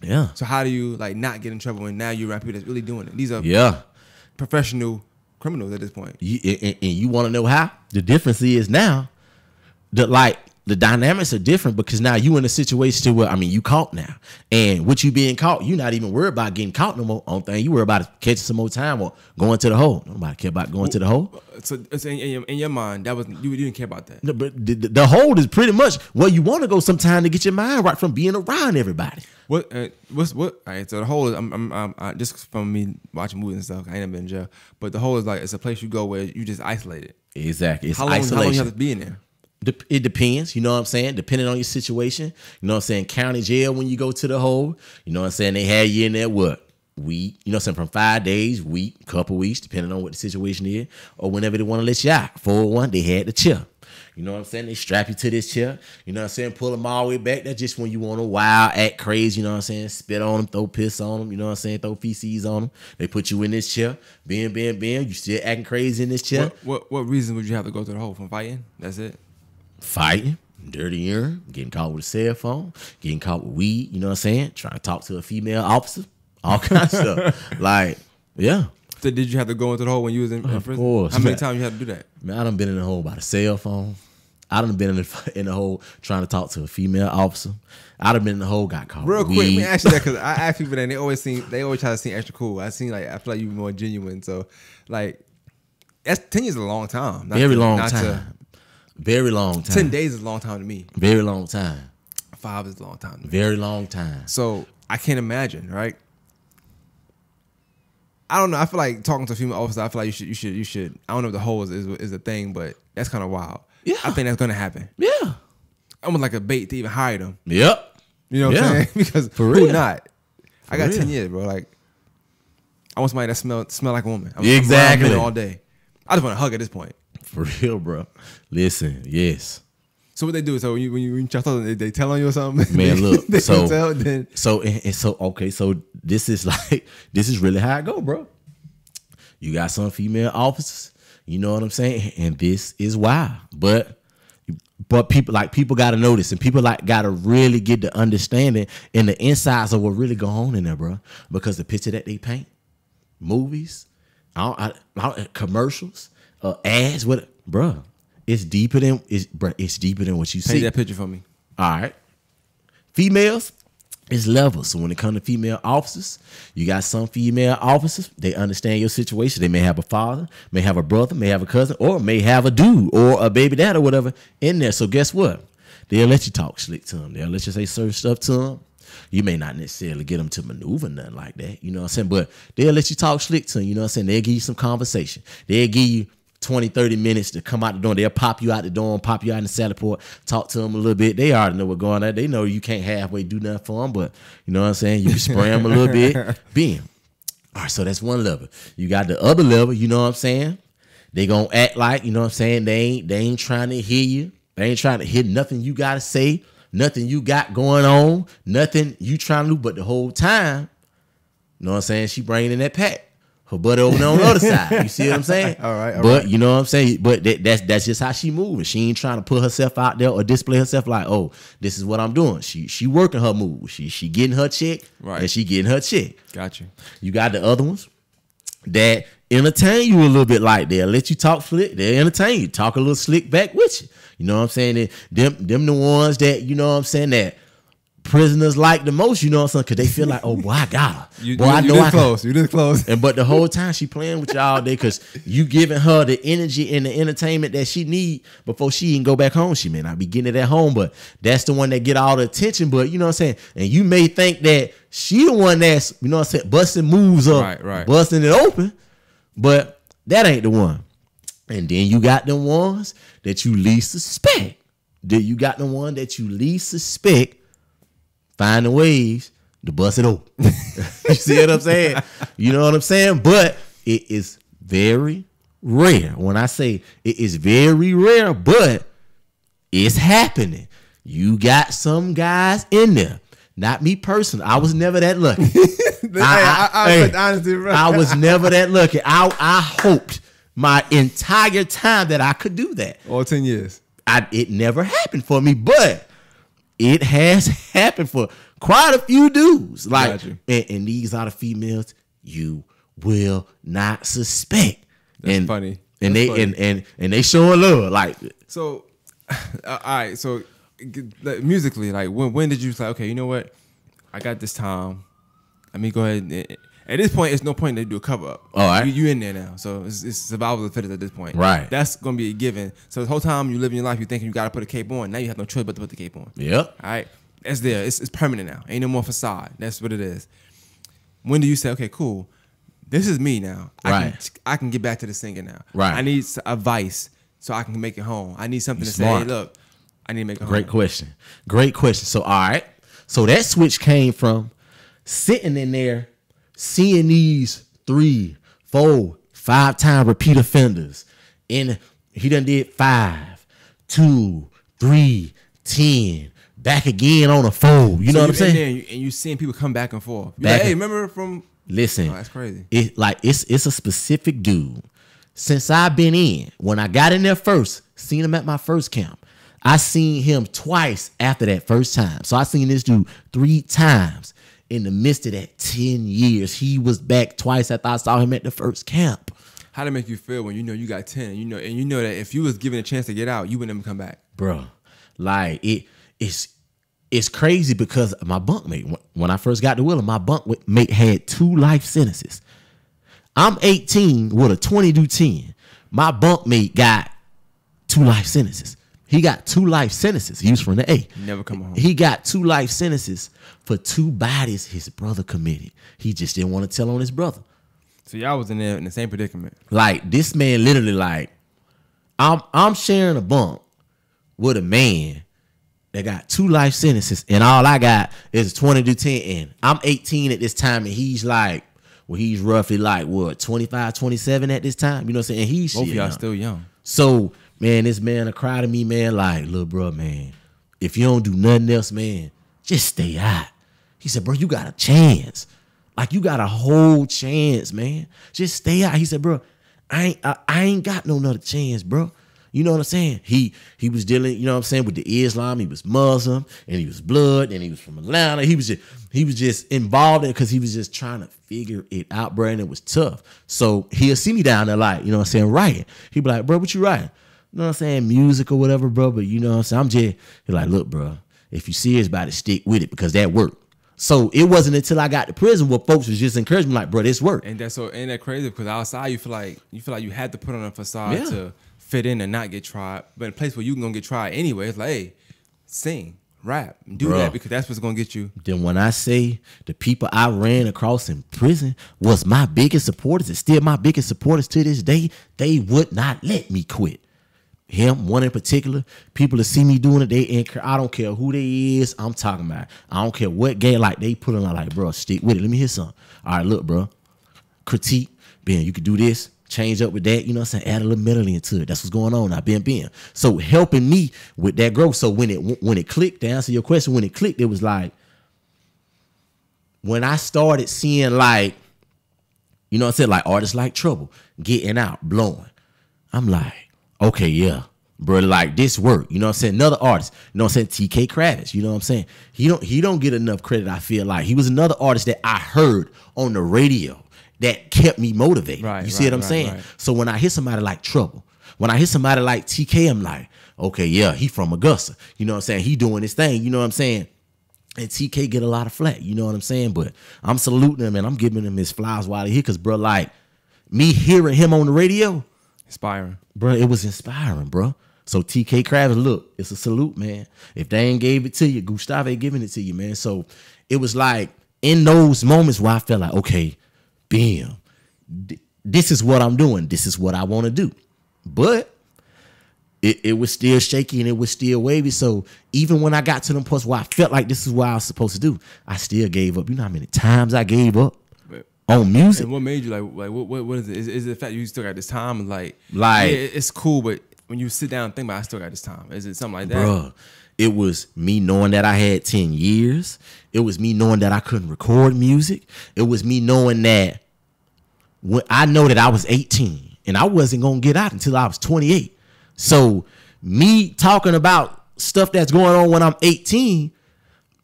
Yeah. So how do you like not get in trouble when now you're around people that's really doing it? These are professional criminals at this point. And you want to know how? The difference is now that the dynamics are different because now you in a situation to where, you caught now. And with you being caught, you're not even worried about getting caught no more. Only thing you worry about is catching some more time or going to the hole. Nobody care about going to the hole. So in your mind, that was you didn't care about that. No, but the hole is pretty much where you want to go sometime to get your mind right from being around everybody. What? All right, so the hole is, I just from me watching movies and stuff, I ain't never been in jail. But the hole is like, it's a place you go where you just isolated. Exactly. It's isolation. How long you have to be in there? It depends, you know what I'm saying? Depending on your situation. You know what I'm saying? County jail when you go to the hole. You know what I'm saying? They had you in there week. You know what I'm saying? From 5 days, week, couple weeks, depending on what the situation is. Or whenever they want to let you out. 401, they had the chair. You know what I'm saying? They strap you to this chair. You know what I'm saying? Pull them all the way back. That's just when you want to wild, act crazy. You know what I'm saying? Spit on them, throw piss on them. You know what I'm saying? Throw feces on them. They put you in this chair. Bam. You still acting crazy in this chair. What reason would you have to go to the hole? From fighting? That's it? Fighting, dirty urine, getting caught with a cell phone, getting caught with weed, you know what I'm saying? Trying to talk to a female officer, all kinds of stuff. Like, yeah. So did you have to go into the hole when you was in prison? Of course. How many times you had to do that? Man, I done been in the hole by the cell phone. I done been in the hole trying to talk to a female officer. I done been in the hole, got caught real with quick, weed. let me ask you that because I ask people that and they always try to seem extra cool. I feel like you're more genuine. So, like, that's 10 years is a long time. Very long time. 10 days is a long time to me. Very long time. 5 is a long time to me. Very long time. So I can't imagine, right? I don't know. I feel like talking to a female officer, I feel like you should. I don't know if the whole is a thing, but that's kind of wild. Yeah. I think that's gonna happen. Yeah. Almost like a bait to even hire them. Yep. You know what I'm saying? Because for real. Who not? I got 10 years, bro. Like, I want somebody that smell like a woman. Exactly. I'm all day. I just want to hug at this point. For real, bro. Listen, yes. So what they do? So when you talk to them, they tell on you or something? Man, look. they so tell, then. So this is really how it go, bro. You got some female officers, you know what I'm saying, and this is why. But people got to notice, and people got to really get the understanding and the insides of what really go on in there, bro. Because the picture that they paint, movies, commercials. Ads, bro? It's deeper than what you see. Paint that picture for me. All right, females is levels. So when it comes to female officers, you got some female officers. They understand your situation. They may have a father, may have a brother, may have a cousin, or may have a dude or a baby dad or whatever in there. So guess what? They'll let you talk slick to them. They'll let you say certain stuff to them. You may not necessarily get them to maneuver nothing like that, you know what I'm saying? But they'll let you talk slick to them, you know what I'm saying? They'll give you some conversation. They'll give you 20, 30 minutes to come out the door. They'll pop you out the door, pop you out in the salad port, talk to them a little bit. They already know what's going on. They know you can't halfway do nothing for them, but you know what I'm saying? You can spray them a little bit. Bam. All right, so that's one level. You got the other level, you know what I'm saying? They gonna act like, you know what I'm saying? They ain't trying to hear you. They ain't trying to hear nothing you gotta say, nothing you got going on, nothing you trying to do, but the whole time, you know what I'm saying? She bringing in that pack. Her butt over there on the other side. You see what I'm saying? All right. But you know what I'm saying? But that's just how she moving. She ain't trying to put herself out there or display herself like, oh, this is what I'm doing. She working her move. She getting her check, right? And she getting her check. Got you. You got the other ones that entertain you a little bit, like they'll let you talk slick. They'll entertain you, talk a little slick back with you. You know what I'm saying? Them the ones that, you know what I'm saying, that prisoners like the most, you know what I'm saying? Because they feel like, oh, boy, I got her. You this close. And but the whole time she playing with you all day because you giving her the energy and the entertainment that she need before she can go back home. She may not be getting it at home, but that's the one that get all the attention. But you know what I'm saying? And you may think that she the one that's, you know what I'm saying, busting moves up, right. busting it open. But that ain't the one. And then you got the ones that you least suspect. Then you got the one that you least suspect finding ways to bust it open. You see what I'm saying? You know what I'm saying? But it is very rare. When I say it is very rare, but it's happening. You got some guys in there. Not me personally. I was never that lucky. I was never that lucky. I hoped my entire time that I could do that. All 10 years. It never happened for me, but it has happened for quite a few dudes. Like, and these are the females you will not suspect. That's funny. And they showing love. Like, so, all right. So, musically, like, when did you say, okay, you know what? I got this time. Let me go ahead and. At this point, it's no point to do a cover up. All right. You in there now. So it's survival of the fittest at this point. Right. That's going to be a given. So the whole time you living your life, you thinking you got to put a cape on. Now you have no choice but to put the cape on. Yep. All right. That's there. It's permanent now. Ain't no more facade. That's what it is. When do you say, okay, cool, this is me now. I can get back to the singing now. Right. I need advice so I can make it home. I need something to say, hey, look, I need to make it home. Great question. So, all right. So that switch came from sitting in there seeing these 3, 4, 5 time repeat offenders, and he done did 5, 2, 3, 10, back again on a 4. You know what I'm saying? And you seeing people come back and forth. Like, hey, remember from? Listen, that's crazy. It's a specific dude. Since I've been in, when I got in there first, seen him at my first camp. I seen him twice after that first time. So I seen this dude 3 times. In the midst of that 10 years, he was back twice after I saw him at the first camp. How did it make you feel when you know you got 10 and you know that if you was given a chance to get out, you wouldn't even come back? Bro, like it's crazy because my bunkmate, when I first got to Wheeler, my bunkmate had 2 life sentences. I'm 18 with a 20-10. My bunkmate got 2 life sentences. He got 2 life sentences. He was from the A. Never come home. He got 2 life sentences for 2 bodies his brother committed. He just didn't want to tell on his brother. So y'all was in there in the same predicament. Like, this man literally, like, I'm sharing a bunk with a man that got 2 life sentences, and all I got is 20-10. And I'm 18 at this time, and he's like, well, he's roughly like, what, 25, 27 at this time? You know what I'm saying? And he's both of y'all still young. So, man, this man cried to me, man, like, little bro, man, if you don't do nothing else, man, just stay out. He said, bro, you got a chance. Like, you got a whole chance, man. Just stay out. He said, bro, I ain't got no another chance, bro. You know what I'm saying? He was dealing, you know what I'm saying, with the Islam. He was Muslim, and he was blood, and he was from Atlanta. He was just involved in it because he was just trying to figure it out, bro, and it was tough. So he'll see me down there, like, you know what I'm saying, writing. He'd be like, bro, what you writing? You know what I'm saying, music or whatever, bro, but you know what I'm saying, I'm just, he's like, look, bro, if you serious about it, stick with it because that worked. So it wasn't until I got to prison where folks was just encouraging me, like, bro, this work. And ain't that crazy? Because outside you feel like you had to put on a facade to fit in and not get tried. But in a place where you can go get tried anyway, it's like, hey, sing, rap. Do that because that's what's gonna get you. Then when I say the people I ran across in prison was my biggest supporters, and still my biggest supporters to this day, they would not let me quit. Him, one in particular, people that see me doing it, I don't care who they is, I'm talking about. I don't care what game, like they put on like, bro, stick with it. Let me hear something. All right, look, bro. Critique, Ben, you could do this, change up with that, you know what I'm saying? Add a little melody into it. That's what's going on now, Ben. So helping me with that growth. So when it clicked, to answer your question, when it clicked, it was like, when I started seeing like, you know what I'm saying, like artists like Trouble getting out, blowing, I'm like, okay, yeah, bro, like this work. You know what I'm saying? Another artist, you know what I'm saying? TK Kravitz, you know what I'm saying? He don't get enough credit, I feel like. He was another artist that I heard on the radio that kept me motivated. You see what I'm saying? Right. So when I hear somebody like Trouble, when I hear somebody like TK, I'm like, okay, yeah, he from Augusta. You know what I'm saying? He doing his thing, you know what I'm saying? And TK get a lot of flack, you know what I'm saying? But I'm saluting him and I'm giving him his flowers while he here, because, bro, like, me hearing him on the radio, inspiring. Bro, it was inspiring, bro. So TK Kravitz, look, it's a salute, man. If they ain't gave it to you, Goostahvay giving it to you, man. So it was like in those moments where I felt like, okay, bam, this is what I'm doing. This is what I want to do. But it was still shaky and it was still wavy. So even when I got to them points where I felt like this is what I was supposed to do, I still gave up. You know how many times I gave up on music? And what made you like what is it? Is it the fact you still got this time? Like yeah, it's cool, but when you sit down and think about it, I still got this time. Is it something like that? Bruh, it was me knowing that I had 10 years. It was me knowing that I couldn't record music. It was me knowing that when I know that I was 18 and I wasn't going to get out until I was 28. So me talking about stuff that's going on when I'm 18,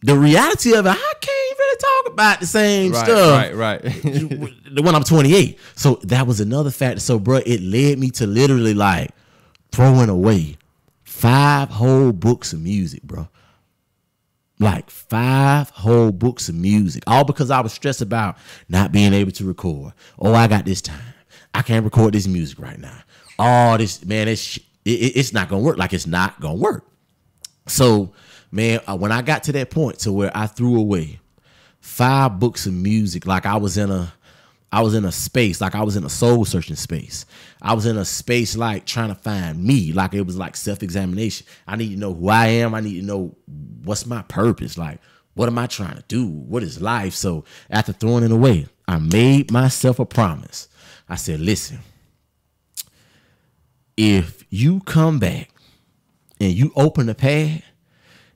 the reality of it, I can't really talk about the same stuff when I'm 28. So that was another factor. So, bro, it led me to literally like throwing away 5 whole books of music, bro. Like 5 whole books of music, all because I was stressed about not being able to record. Oh, I got this time. I can't record this music right now. Oh, this, man, it's not going to work. Like, it's not going to work. So, man, when I got to that point to where I threw away 5 books of music, like I was in a space, like I was in a soul searching space. I was in a space like trying to find me, like it was like self-examination. I need to know who I am. I need to know what's my purpose. Like, what am I trying to do? What is life? So after throwing it away, I made myself a promise. I said, listen, if you come back and you open the pad,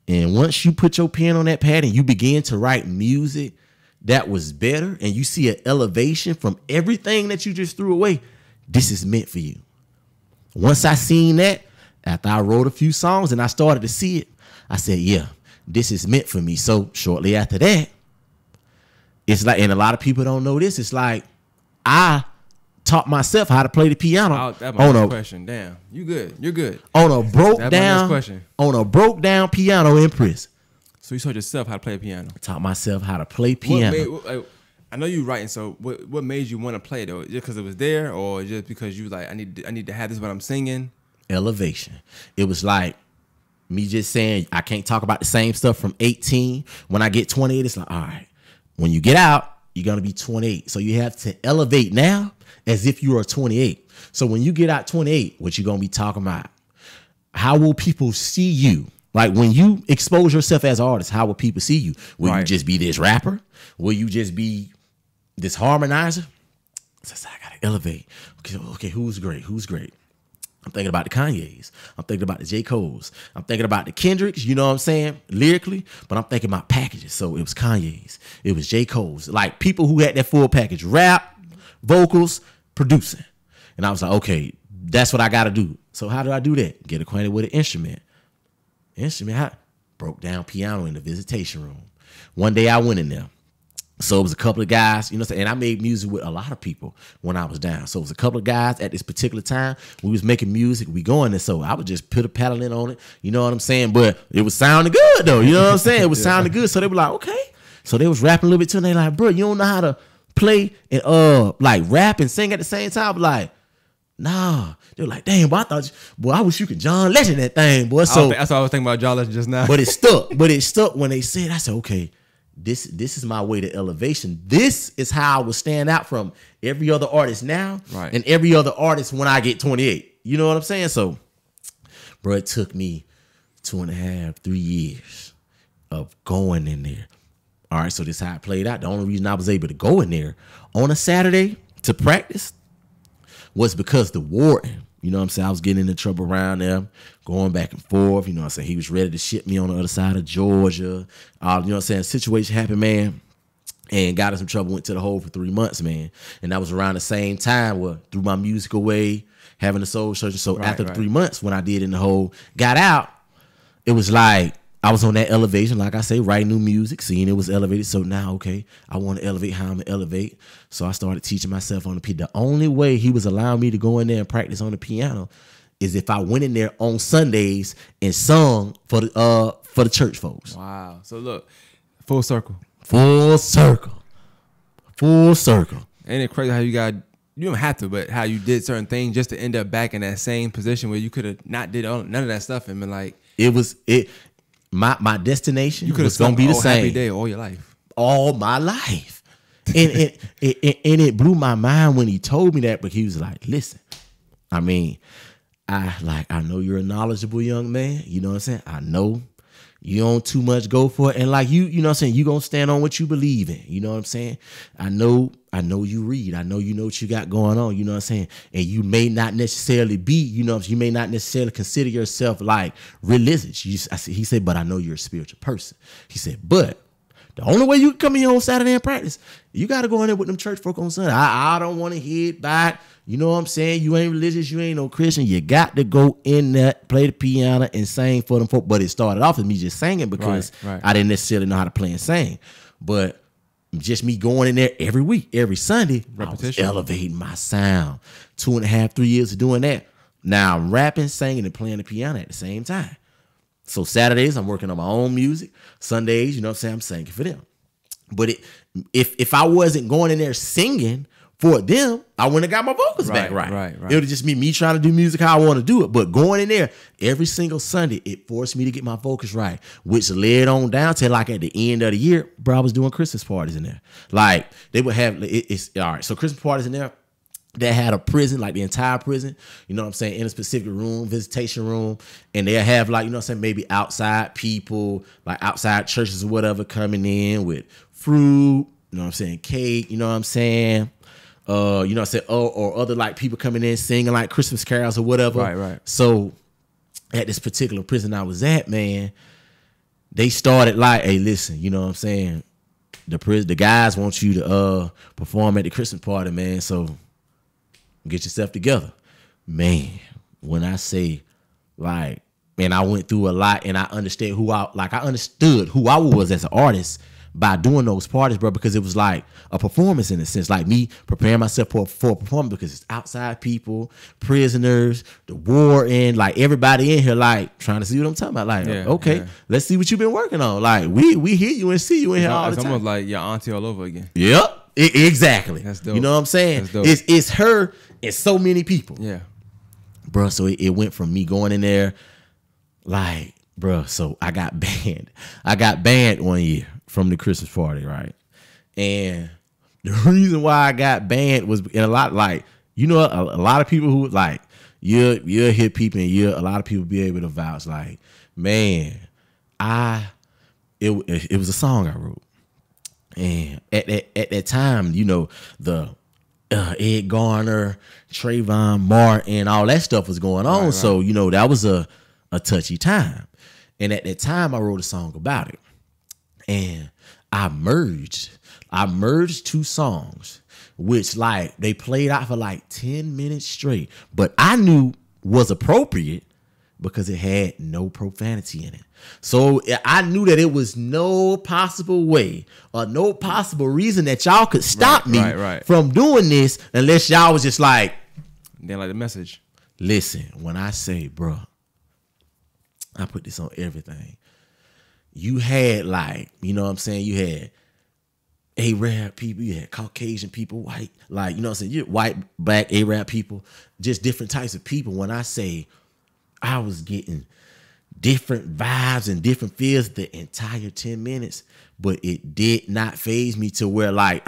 and once you put your pen on that pad and you begin to write music that was better, and you see an elevation from everything that you just threw away, this is meant for you. Once I seen that, after I wrote a few songs and I started to see it, I said, yeah, this is meant for me. So shortly after that, it's like, and a lot of people don't know this, it's like I taught myself how to play the piano. That's my next question. Damn, you good? You're good. On a broke down piano in prison. So you taught yourself how to play a piano? I taught myself how to play piano. I know you writing. So what made you want to play though? Just because it was there, or just because you like I need to have this when I'm singing? Elevation. It was like me just saying I can't talk about the same stuff from 18. When I get 28, it's like, all right, when you get out, you're gonna be 28. So you have to elevate now as if you are 28. So when you get out 28, what you gonna be talking about? How will people see you? Like when you expose yourself as an artist, how will people see you? Will you just be this rapper? Will you just be this harmonizer? So I gotta elevate. Okay, who's great? Who's great? I'm thinking about the Kanyes. I'm thinking about the J. Coles. I'm thinking about the Kendricks, you know what I'm saying, lyrically, but I'm thinking about packages. So it was Kanye's. It was J. Cole's. Like people who had that full package, rap, vocals, producing. And I was like, okay, that's what I got to do. So how do I do that? Get acquainted with an instrument. I broke down piano in the visitation room. One day I went in there. So it was a couple of guys, you know what I'm saying? And I made music with a lot of people when I was down. So it was a couple of guys at this particular time. We was making music. We going there. So I would just put a pedal in on it. You know what I'm saying? But it was sounding good though. You know what I'm saying? It was sounding good. So they were like, okay. So they was rapping a little bit too. And they like, bro, you don't know how to play and like rap and sing at the same time? Like, Nah. They were like, damn, boy, boy, I wish you could John Legend that thing, boy. So that's what I was thinking about John Legend just now. But it stuck. But it stuck when they said, I said, okay, this is my way to elevation. This is how I will stand out from every other artist now and every other artist when I get 28. You know what I'm saying? So, bro, it took me 2.5, 3 years of going in there. All right, so this is how it played out. The only reason I was able to go in there on a Saturday to practice was because the warden, you know what I'm saying, I was getting into trouble around there, going back and forth. You know what I'm saying? He was ready to ship me on the other side of Georgia. You know what I'm saying? Situation happened, man, and got in some trouble, went to the hole for 3 months, man. And that was around the same time where threw my music away, having a soul search. So after the 3 months when I did in the hole, got out, it was like I was on that elevation, like I say, writing new music, seeing it was elevated. So now, okay, I want to elevate how I'm going to elevate. So I started teaching myself on the piano. The only way he was allowing me to go in there and practice on the piano is if I went in there on Sundays and sung for the church folks. Wow. So look, full circle. Full circle. Full circle. Ain't it crazy how you don't have to, but how you did certain things just to end up back in that same position where you could have not did none of that stuff and been like, my destination was gonna be the same. Happy day all your life, all my life, and it blew my mind when he told me that. But he was like, "Listen, I mean, I know you're a knowledgeable young man. You know what I'm saying? I know you don't too much go for it, and like you know what I'm saying, you gonna stand on what you believe in. You know what I'm saying? I know you read. I know you know what you got going on. You know what I'm saying? And you may not necessarily be, you know, you may not necessarily consider yourself like religious. He said, but I know you're a spiritual person. He said, but the only way you can come in here on Saturday and practice, you got to go in there with them church folk on Sunday. I don't want to hear it back. You know what I'm saying? You ain't religious. You ain't no Christian. You got to go in there, play the piano, and sing for them folk. But it started off with me just singing because I didn't necessarily know how to play and sing. But just me going in there every week, every Sunday, repetition, I was elevating my sound. 2.5, 3 years of doing that. Now I'm rapping, singing, and playing the piano at the same time. So Saturdays, I'm working on my own music. Sundays, you know what I'm saying, I'm singing for them. But if I wasn't going in there singing for them, I wouldn't have got my vocals back right. It would just be me trying to do music how I want to do it. But going in there every single Sunday, it forced me to get my vocals right, which led on down to like at the end of the year, bro, I was doing Christmas parties in there. Like they would have, it's all right. So Christmas parties in there, that had a prison, like the entire prison, you know what I'm saying, in a specific room, visitation room, and they'll have like, you know what I'm saying, maybe outside people, like outside churches or whatever coming in with fruit, you know what I'm saying, cake, you know what I'm saying, you know what I'm saying, or other like people coming in singing like Christmas carols or whatever. Right. So at this particular prison I was at, man, they started like, hey, listen, you know what I'm saying, the guys want you to perform at the Christmas party, man, so get yourself together. Man, when I say like, man, I went through a lot and I understood who I was as an artist by doing those parties, bro, because it was like a performance in a sense, like me preparing myself for a performance because it's outside people, prisoners, the warden, like everybody in here, like trying to see what I'm talking about. Like, okay, let's see what you've been working on. Like we hear you and see you in here all the time. It's almost like your auntie all over again. Yep. Exactly. That's dope. You know what I'm saying? That's dope. It's her and so many people. Yeah. Bro, so it went from me going in there like, bro, so I got banned. I got banned one year from the Christmas party, right? And the reason why I got banned was in a lot, like, you know, a lot of people who like, you'll hear people and a lot of people be able to vouch like, man, it was a song I wrote. And at that time, you know, the Ed Garner, Trayvon Martin, all that stuff was going on. Right. So, you know, that was a touchy time. And at that time, I wrote a song about it. And I merged two songs, which like they played out for like 10 minutes straight. But I knew was appropriate because it had no profanity in it. So I knew that it was no possible way or no possible reason that y'all could stop me from doing this unless y'all was just like, they like the message. Listen, when I say, bro, I put this on everything. You had like, you know what I'm saying? You had Arab people, you had Caucasian people, white, like, you know what I'm saying? You white, black, Arab people, just different types of people. When I say I was getting different vibes and different feels the entire 10 minutes, but it did not faze me to where I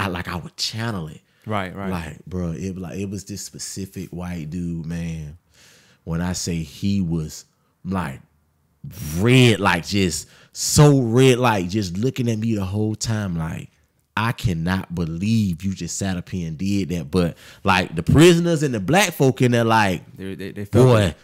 would channel it. Right. Like, bro, it was this specific white dude, man. When I say he was like red, like just so red, like just looking at me the whole time, like, I cannot believe you just sat up here and did that. But like the prisoners and the black folk in there, like, they felt boy, it.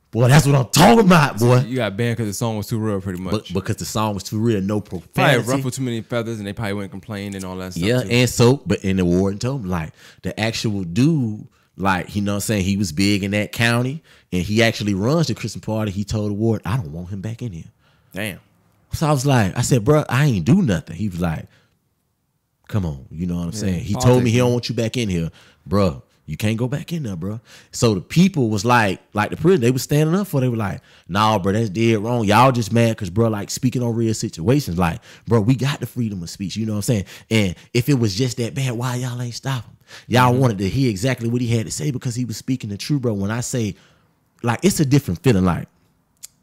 Boy, that's what I'm talking about, boy. You got banned because the song was too real, pretty much. Because the song was too real, no profanity. Probably ruffled too many feathers, and they probably went and complained and all that stuff. Yeah, too. and so, but in the warden told me, like, the actual dude, like, you know what I'm saying, he was big in that county, and he actually runs the Christmas party. He told the warden, I don't want him back in here. Damn. So I said, bro, I ain't do nothing. He was like, come on, you know what I'm saying? He told me he don't want you back in here, bro. You can't go back in there, bro. So the people was like the prison, they was standing up for it. They were like, nah, bro, that's dead wrong. Y'all just mad because, bro, like speaking on real situations. Like, bro, we got the freedom of speech. You know what I'm saying? And if it was just that bad, why y'all ain't stop him? Y'all wanted to hear exactly what he had to say because he was speaking the truth, bro. When I say, like, it's a different feeling. Like,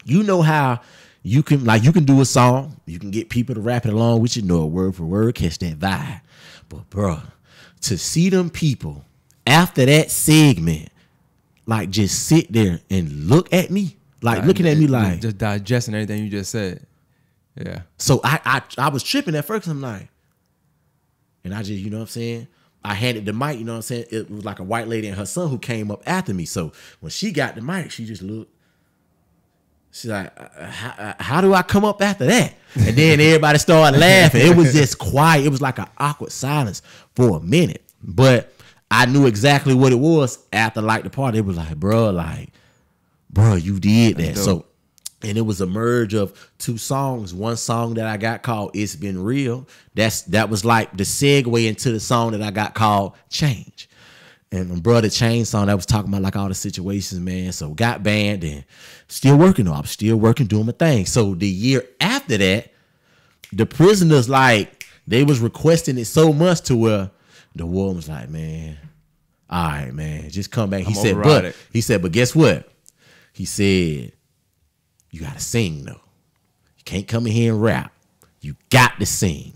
you know how you can do a song, you can get people to rap it along with you, know it word for word, catch that vibe. But, bro, to see them people after that segment, like, just sit there and look at me, like, looking at me like, just digesting everything you just said. Yeah. So I was tripping at first. I'm like, and I just, you know what I'm saying? I handed the mic, you know what I'm saying? It was like a white lady and her son who came up after me. So when she got the mic, she just looked. She's like, how do I come up after that? And then everybody started laughing. It was just quiet. It was like an awkward silence for a minute. But I knew exactly what it was after, like, the party. It was like, bro, you did that. So, and it was a merge of two songs. One song that I got called It's Been Real. That was like the segue into the song that I got called Change. And my brother Change song, that was talking about like all the situations, man. So got banned and still working though. I'm still working, doing my thing. So the year after that, the prisoners, like, they was requesting it so much to where the warden was like, man, all right, man, just come back. He said, but guess what? He said, you got to sing, though. You can't come in here and rap. You got to sing.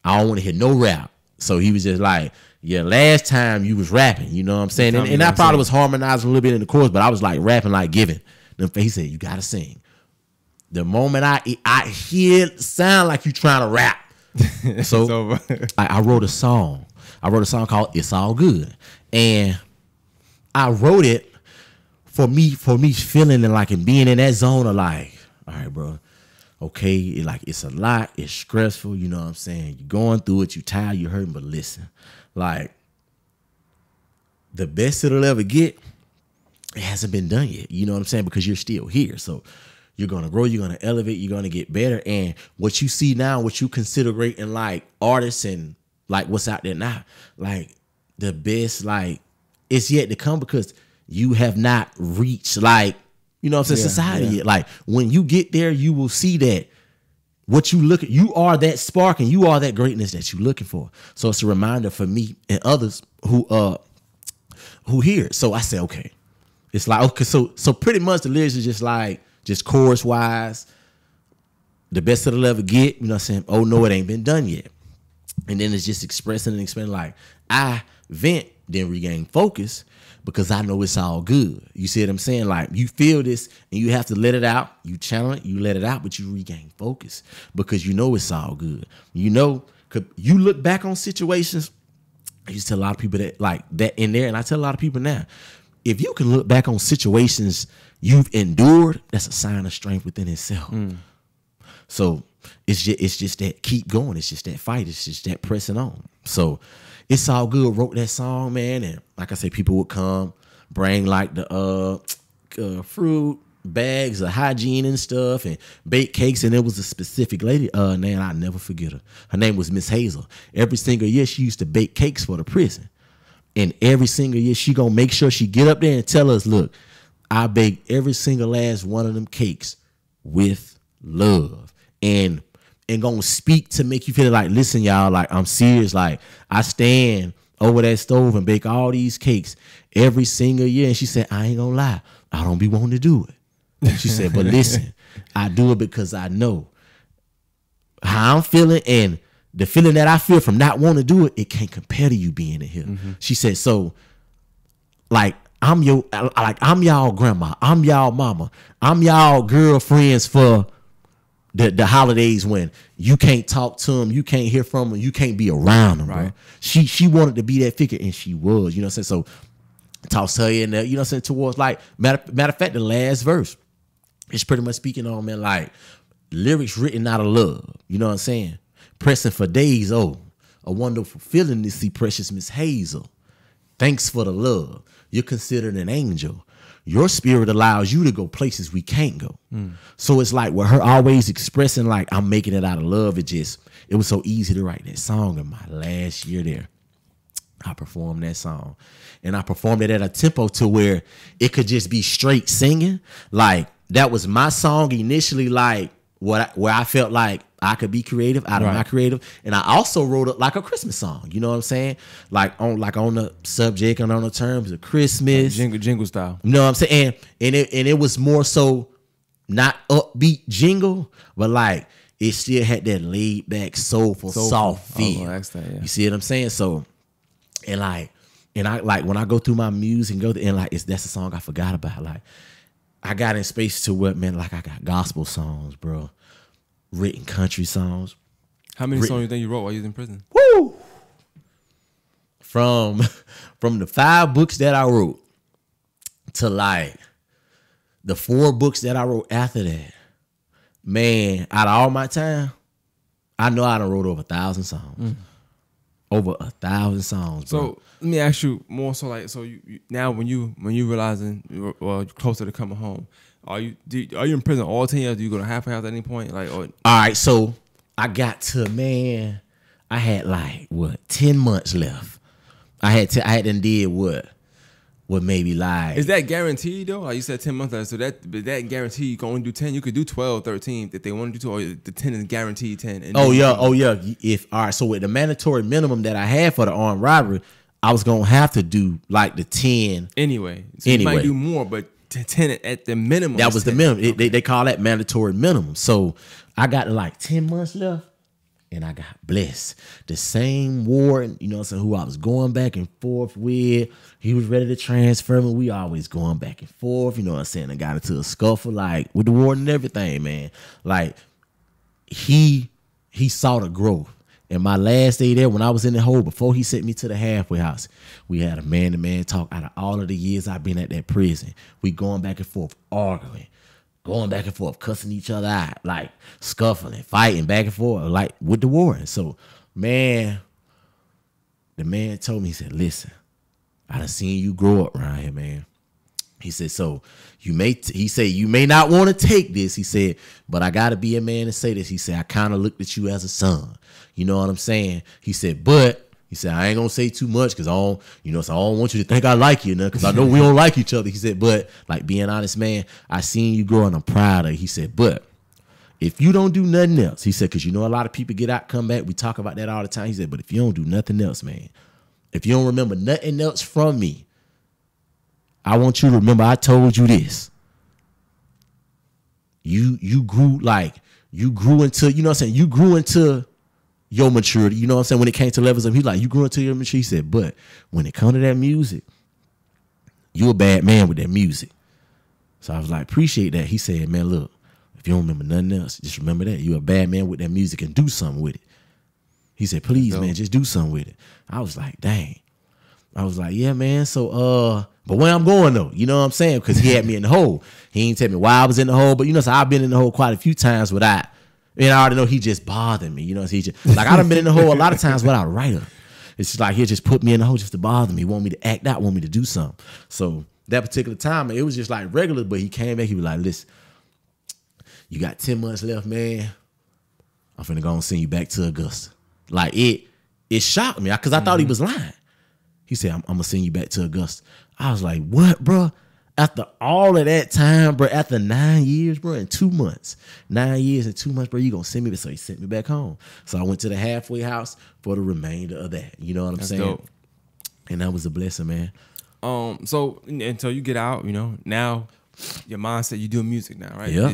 I don't want to hear no rap. So he was just like, yeah, last time you was rapping, you know what I'm saying? And I probably was harmonizing a little bit in the chorus, but I was like rapping, like giving. He said, you got to sing. The moment I hear it sound like you trying to rap. So I wrote a song. I wrote a song called It's All Good. And I wrote it for me feeling and being in that zone of like, all right, bro, okay, it's a lot, it's stressful, you know what I'm saying? You're going through it, you tired, you hurting, but listen, like, the best it'll ever get, it hasn't been done yet, you know what I'm saying? Because you're still here. So you're going to grow, you're going to elevate, you're going to get better. And what you see now, what you consider great in like artists and like what's out there now, like the best, like, it's yet to come because you have not reached, like, you know what I'm saying, society yet. Like, when you get there, you will see that what you look at, you are that spark and you are that greatness that you're looking for. So it's a reminder for me and others who hear it. So I said, okay. It's like, okay, so pretty much the lyrics is just like, just chorus wise, the best it'll ever get, you know what I'm saying? Oh no, it ain't been done yet. And then it's just expressing and explaining, like, I vent, then regain focus because I know it's all good. You see what I'm saying? Like, you feel this and you have to let it out. You channel it, you let it out, but you regain focus because you know it's all good. You know, cause you look back on situations. I used to tell a lot of people that, like, that in there, and I tell a lot of people now, if you can look back on situations you've endured, that's a sign of strength within itself. So it's just that keep going. It's just that fight. It's just that pressing on. So It's All Good wrote that song, man. And like I say, people would come, bring like the fruit, bags of hygiene and stuff, and baked cakes. And there was a specific lady, name I'll never forget her. Her name was Miss Hazel. Every single year she used to bake cakes for the prison. And every single year she gonna make sure she get up there and tell us, look, I baked every single last one of them cakes with love. And and gonna speak to make you feel like, listen, y'all, like I'm serious. Like I stand over that stove and bake all these cakes every single year. And she said, I ain't gonna lie, I don't be wanting to do it. And she said, but listen, I do it because I know how I'm feeling, and the feeling that I feel from not wanting to do it, it can't compare to you being in here. She said, so like I'm y'all grandma, I'm y'all mama, I'm y'all girlfriends for the holidays when you can't talk to them, you can't hear from them, you can't be around them, right? Bro. She wanted to be that figure, and she was, you know what I'm saying? So talks to her in there, you know what I'm saying, towards like, matter of fact, the last verse, it's pretty much speaking on, man, like lyrics written out of love, you know what I'm saying? Pressing for days, oh, a wonderful feeling to see precious Miss Hazel. Thanks for the love. You're considered an angel. Your spirit allows you to go places we can't go. So it's like with her always expressing like I'm making it out of love. It was so easy to write that song. In my last year there, I performed that song, and I performed it at a tempo to where it could just be straight singing. Like that was my song initially, like where I felt like I could be creative out of my creative. And I also wrote it like a Christmas song. You know what I'm saying? Like on the subject and on the terms of Christmas. Like jingle style. You know what I'm saying? And it was more so not upbeat jingle, but like it still had that laid back, soulful. Soft feel. You see what I'm saying? So, and I like when I go through my music and that's the song I forgot about. Like I got in space to what, man, like I got gospel songs, bro. Written country songs. How many songs you think you wrote while you was in prison? Woo! From the 5 books that I wrote to like the 4 books that I wrote after that, man, out of all my time, I know I done wrote over 1,000 songs. Over 1,000 songs, bro. So let me ask you more so like, so you now when you realizing you're closer to coming home, are you in prison all 10 years? Do you go to halfway house at any point? Like, all right, so I got to, man, I had like 10 months left. I had did what maybe like. Is that guaranteed though? Like you said 10 months left, so that guarantee you can only do 10. You could do 12, 13 if they want to do 2, or the 10 is guaranteed 10. And oh yeah. All right, so with the mandatory minimum that I had for the armed robbery, I was gonna have to do like the 10 anyway. So you might do more, but 10 at the minimum. That was 10. the minimum. They call that mandatory minimum. So I got like 10 months left, and I got blessed. The same warden, you know what I'm saying, who I was going back and forth with, he was ready to transfer me. We always going back and forth, you know what I'm saying. I got into a scuffle like with the warden and everything, man. Like he saw the growth. And my last day there, when I was in the hole, before he sent me to the halfway house, we had a man-to-man talk. Out of all of the years I've been at that prison, we going back and forth, arguing, going back and forth, cussing each other out, like scuffling, fighting back and forth, like with the warden. So, man, the man told me, he said, listen, I done seen you grow up around here, man. He said, so you may not want to take this. He said, but I got to be a man to say this. He said, I kind of looked at you as a son. You know what I'm saying? He said, but he said, I ain't going to say too much because so I don't want you to think I like you, because I know we don't like each other. He said, but like being honest, man, I seen you grow and I'm proud of you. He said, but if you don't do nothing else, he said, because you know a lot of people get out, come back. We talk about that all the time. He said, but if you don't do nothing else, man, if you don't remember nothing else from me, I want you to remember I told you this. You grew into, you know what I'm saying? You grew into your maturity, you know what I'm saying? When it came to levels of, he's like, you grew into your maturity. He said, but when it comes to that music, you a bad man with that music. So I was like, appreciate that. He said, man, look, if you don't remember nothing else, just remember that. You a bad man with that music and do something with it. He said, please, man, just do something with it. I was like, dang. I was like, yeah, man. So, but where I'm going though, you know what I'm saying? Because he had me in the hole. He ain't tell me why I was in the hole, but you know, so I've been in the hole quite a few times without. And I already know he just bothered me. You know, he just like I done been in the hole a lot of times without a writer. It's just like he'll just put me in the hole just to bother me, want me to act out, want me to do something. So that particular time, it was just like regular, but he came back, he was like, listen, you got 10 months left, man. I'm finna go and send you back to Augusta. Like it shocked me because I thought he was lying. He said, I'm gonna send you back to Augusta. I was like, what, bro? after all of that time, bro, after 9 years, bro, and 2 months, 9 years and 2 months, bro, you gonna send me? So he sent me back home. So I went to the halfway house for the remainder of that. You know what I'm saying? Dope. And that was a blessing, man. So until you get out, you know, now your mindset, you doing music now, right? Yeah.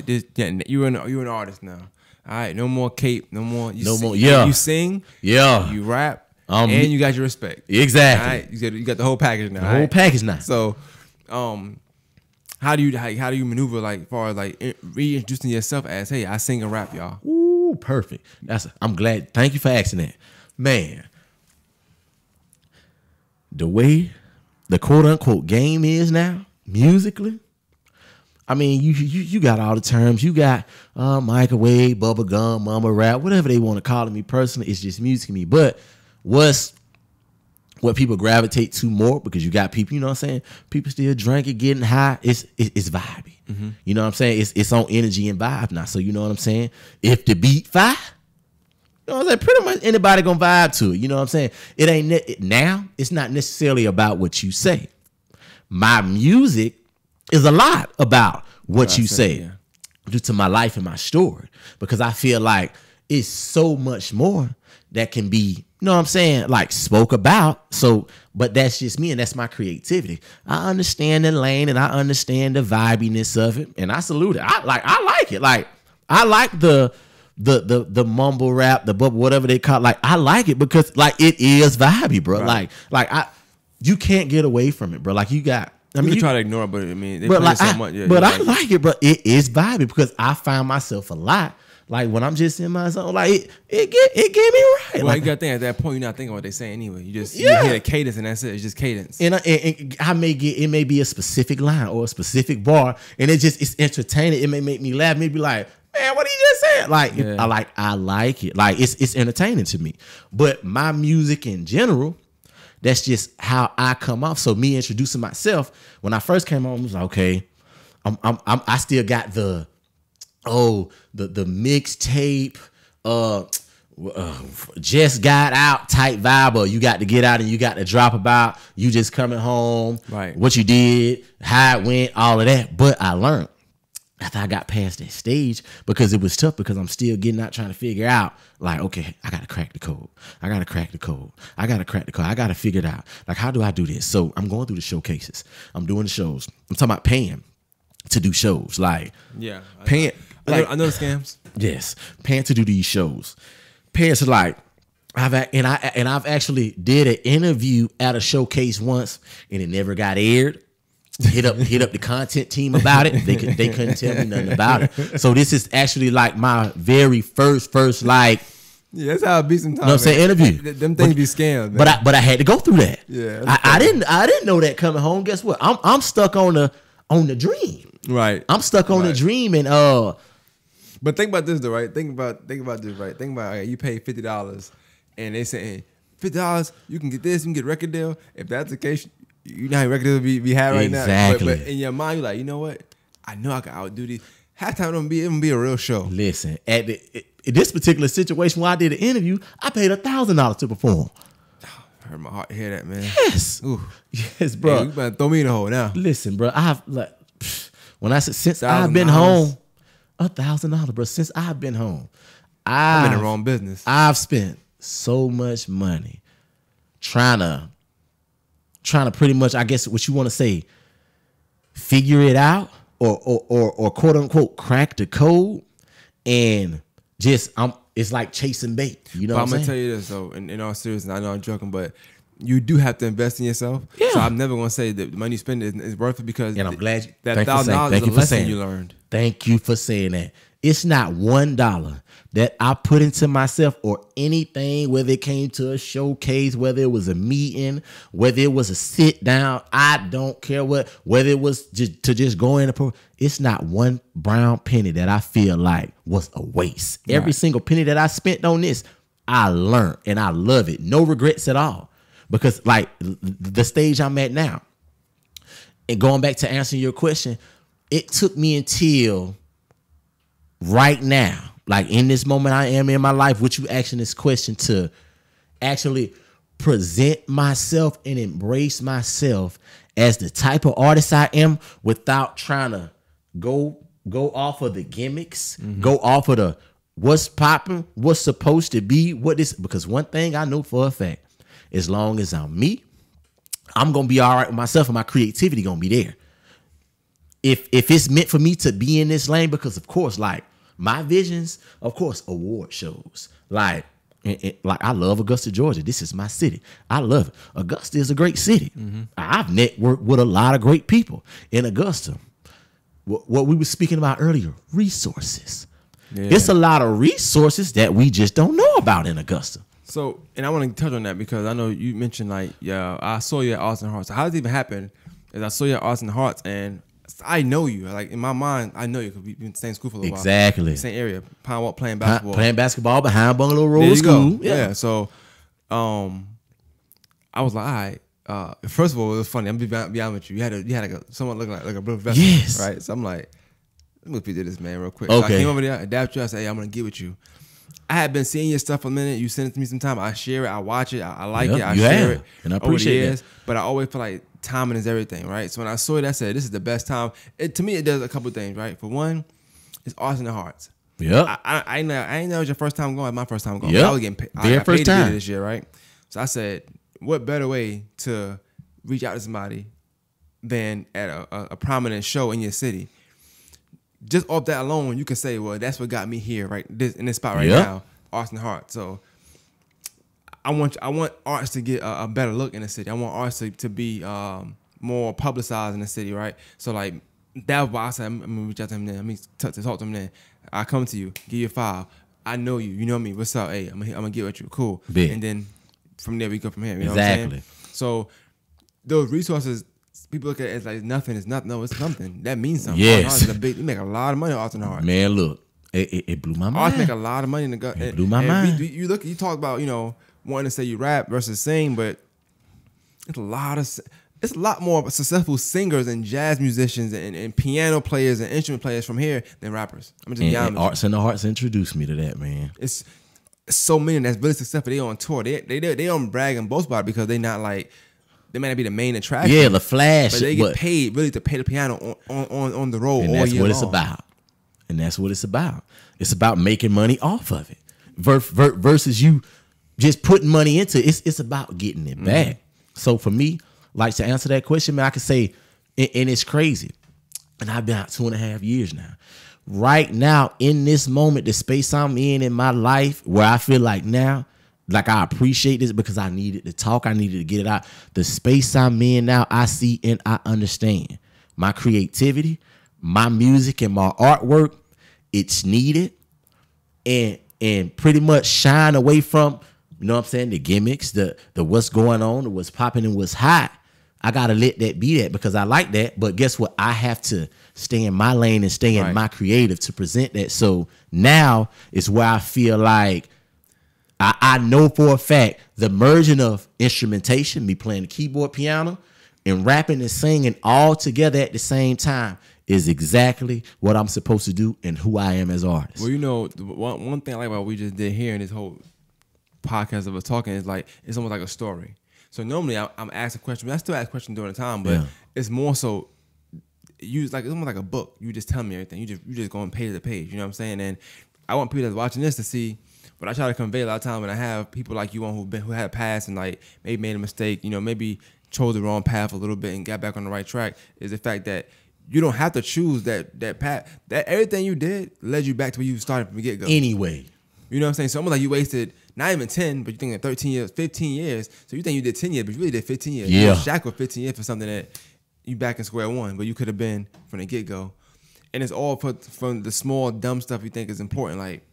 You're an artist now. All right, no more cape, no more. Yeah. You sing, yeah. You rap, and you got your respect. Exactly. All right, you got the whole package now. The whole package now. So, how do you maneuver, like, as far as like reintroducing yourself as, hey, I sing and rap, y'all? Ooh, perfect. I'm glad. Thank you for asking that, man. The way the quote unquote game is now, musically, I mean, you got all the terms. You got microwave, bubble gum, mama rap, whatever they want to call it. Me personally, it's just music to me. But what people gravitate to more, because you got people, you know what I'm saying? People still drinking, getting high. It's vibey. Mm-hmm. You know what I'm saying? It's on energy and vibe now. So you know what I'm saying? If the beat fire, you know what I'm saying? Pretty much anybody gonna vibe to it. You know what I'm saying? It ain't now. It's not necessarily about what you say. My music is a lot about what you say, due to my life and my story, because I feel like it's so much more that can be, you know what I'm saying, like spoke about. So, but that's just me, and that's my creativity. I understand the lane and I understand the vibiness of it, and I salute it. I like it. Like, I like the mumble rap, the bubble, whatever they call it. Like, I like it because like it is vibey, bro. Right. Like you can't get away from it, bro. Like you got. I mean, you try to ignore it, but I mean, they but play like, so much. Yeah, but I like it, but it is vibey because I find myself a lot. Like when I'm just in my zone, like it get me right. Well, like, you got to think at that point, you're not thinking what they say anyway. You just you hear the cadence and that's it. It's just cadence. And I may get, it may be a specific line or a specific bar, and it's entertaining. It may make me laugh. Maybe like, man, what he just said? Like I like it. Like it's entertaining to me. But my music in general, that's just how I come off. So me introducing myself, when I first came on, I was like, okay, I still got the mixtape, just got out type vibe, or you got to get out and you got to drop about you just coming home, right? What you did, how it went, all of that. But I learned after I got past that stage, because it was tough, because I'm still getting out trying to figure out, like, okay, I got to crack the code. I got to figure it out. Like, how do I do this? So I'm going through the showcases. I'm doing the shows. I'm talking about paying to do shows. Like, paying. I know the scams. Yes, paying to do these shows. Paying to, like, I've actually did an interview at a showcase once, and it never got aired. Hit up the content team about it. They couldn't tell me nothing about it. So this is actually like my very first like. Yeah, that's how it be sometimes. You know what I'm saying? Interview. Them things be scams. Man. But I had to go through that. Yeah. I didn't know that coming home. Guess what? I'm stuck on the dream. Right. I'm stuck on the dream, and But think about this though, right? Think about this, right? Think about you pay $50 and they say $50 you can get this, you can get a record deal. If that's the case, you know how record deals be had right now. But in your mind, you're like, you know what? I know I can outdo these. Halftime it gonna be a real show. Listen, in this particular situation where I did an interview, I paid $1,000 to perform. I heard my heart hear that, man. Yes. Ooh. Yes, bro. Hey, you better throw me in the hole now. Listen, bro, when I said since I've been home, $1,000, bro. Since I've been home, I'm in the wrong business. I've spent so much money trying to pretty much, I guess what you want to say, figure it out or quote unquote crack the code, and just it's like chasing bait. You know what I'm saying? I'm gonna tell you this though, in all seriousness, I know I'm joking, but you do have to invest in yourself. Yeah. So I'm never gonna say that the money you spend is worth it, because and I'm glad that $1,000 is a lesson you learned. Thank you for saying that. It's not $1 that I put into myself or anything, whether it came to a showcase, whether it was a meeting, whether it was a sit down. I don't care whether it was just go in. It's not one brown penny that I feel like was a waste. Right. Every single penny that I spent on this, I learned and I love it. No regrets at all. Because like the stage I'm at now, and going back to answering your question, it took me until right now, like in this moment I am in my life, with you asking this question, to actually present myself and embrace myself as the type of artist I am without trying to go off of the gimmicks, go off of the what's popping, what's supposed to be, because one thing I know for a fact, as long as I'm me, I'm gonna be all right with myself and my creativity gonna be there. If it's meant for me to be in this lane, because of course, like my visions, of course, award shows. Like I love Augusta, Georgia. This is my city. I love it. Augusta is a great city. I've networked with a lot of great people in Augusta. What we were speaking about earlier, resources. Yeah. It's a lot of resources that we just don't know about in Augusta. So, and I want to touch on that because I know you mentioned like, yeah, I saw you at Austin Hearts. So how did it even happen? Is I saw you at Austin Hearts and I know you. Like in my mind, I know you because we've been in the same school for a little while. Exactly. Same area. Pine Walk playing basketball. Playing basketball behind Bungalow Road School. Yeah. So, I was like, all right. First of all, it was funny. I'm gonna be honest with you. You had someone looking like a blue vest. Yes. Right. So I'm like, let me feed this man real quick. Okay. So I came over there, adapt you. I said, hey, I'm gonna get with you. I had been seeing your stuff for a minute. You send it to me sometime. I share it. I watch it. I like it. I share it. And I appreciate it. But I always feel like timing is everything, right? So when I saw it, I said, this is the best time. To me, it does a couple things, right? For one, it's Austin Hearts. Yeah. I know it was your first time going. My first time going. Yeah. I was getting paid. Their first time this year, right? So I said, what better way to reach out to somebody than at a prominent show in your city? Just off that alone, you can say, well, that's what got me here, right? In this spot right now, Austin Hearts. So I want arts to get a better look in the city. I want arts to be more publicized in the city, right? So like that was why I said I'm gonna reach out to him then. I'm gonna talk to him then. I come to you, give you a file. I know you. You know me. What's up? Hey, I'm gonna get with you. Cool. Big. And then from there we go from here. You know what I'm saying? So those resources, people look at it as like nothing. It's nothing. No, it's something. That means something. Yes. You make a lot of money on Austin Hearts. Man, look, it blew my mind. Arts make a lot of money in the gut. It blew my mind. You talk about, wanting to say you rap versus sing, but it's a lot more successful singers and jazz musicians and piano players and instrument players from here than rappers. I'm just be honest. And Arts and the Hearts introduced me to that, man. It's so many that's really successful. They on tour. They don't brag and boast about it because they not like, they may not be the main attraction. Yeah, the flash. But they get paid really to play the piano on the road all year long. And that's what it's about. And that's what it's about. It's about making money off of it versus you just putting money into it. It's about getting it back. So for me, like to answer that question, man, I could say, and it's crazy. And I've been out 2.5 years now. Right now, in this moment, the space I'm in my life, where I feel like now, like I appreciate this because I needed to talk. I needed to get it out. The space I'm in now, I see and I understand. My creativity, my music, and my artwork, it's needed. And pretty much shine away from, you know what I'm saying, the gimmicks, the what's going on, the what's popping and what's hot. I got to let that be that because I like that. But guess what? I have to stay in my lane and stay in my creative to present that. So now is where I feel like I know for a fact the merging of instrumentation, me playing the keyboard, piano, and rapping and singing all together at the same time is exactly what I'm supposed to do and who I am as an artist. Well, one thing I like about what we just did here in this whole podcast of us talking is like, it's almost like a story. So normally I'm asking questions. I still ask questions during the time, but it's more so it's almost like a book. You just tell me everything. You just go on page to page. You know what I'm saying? And I want people that's watching this to see what I try to convey a lot of time when I have people like you on who had a past and like maybe made a mistake, maybe chose the wrong path a little bit and got back on the right track, is the fact that you don't have to choose that path. That everything you did led you back to where you started from the get-go. Anyway. You know what I'm saying? So almost like you wasted not even 10, but you think 13 years, 15 years. So you think you did 10 years, but you really did 15 years. Yeah. You shackled 15 years for something that you back in square one, but you could have been from the get-go. And it's all from the small, dumb stuff you think is important, like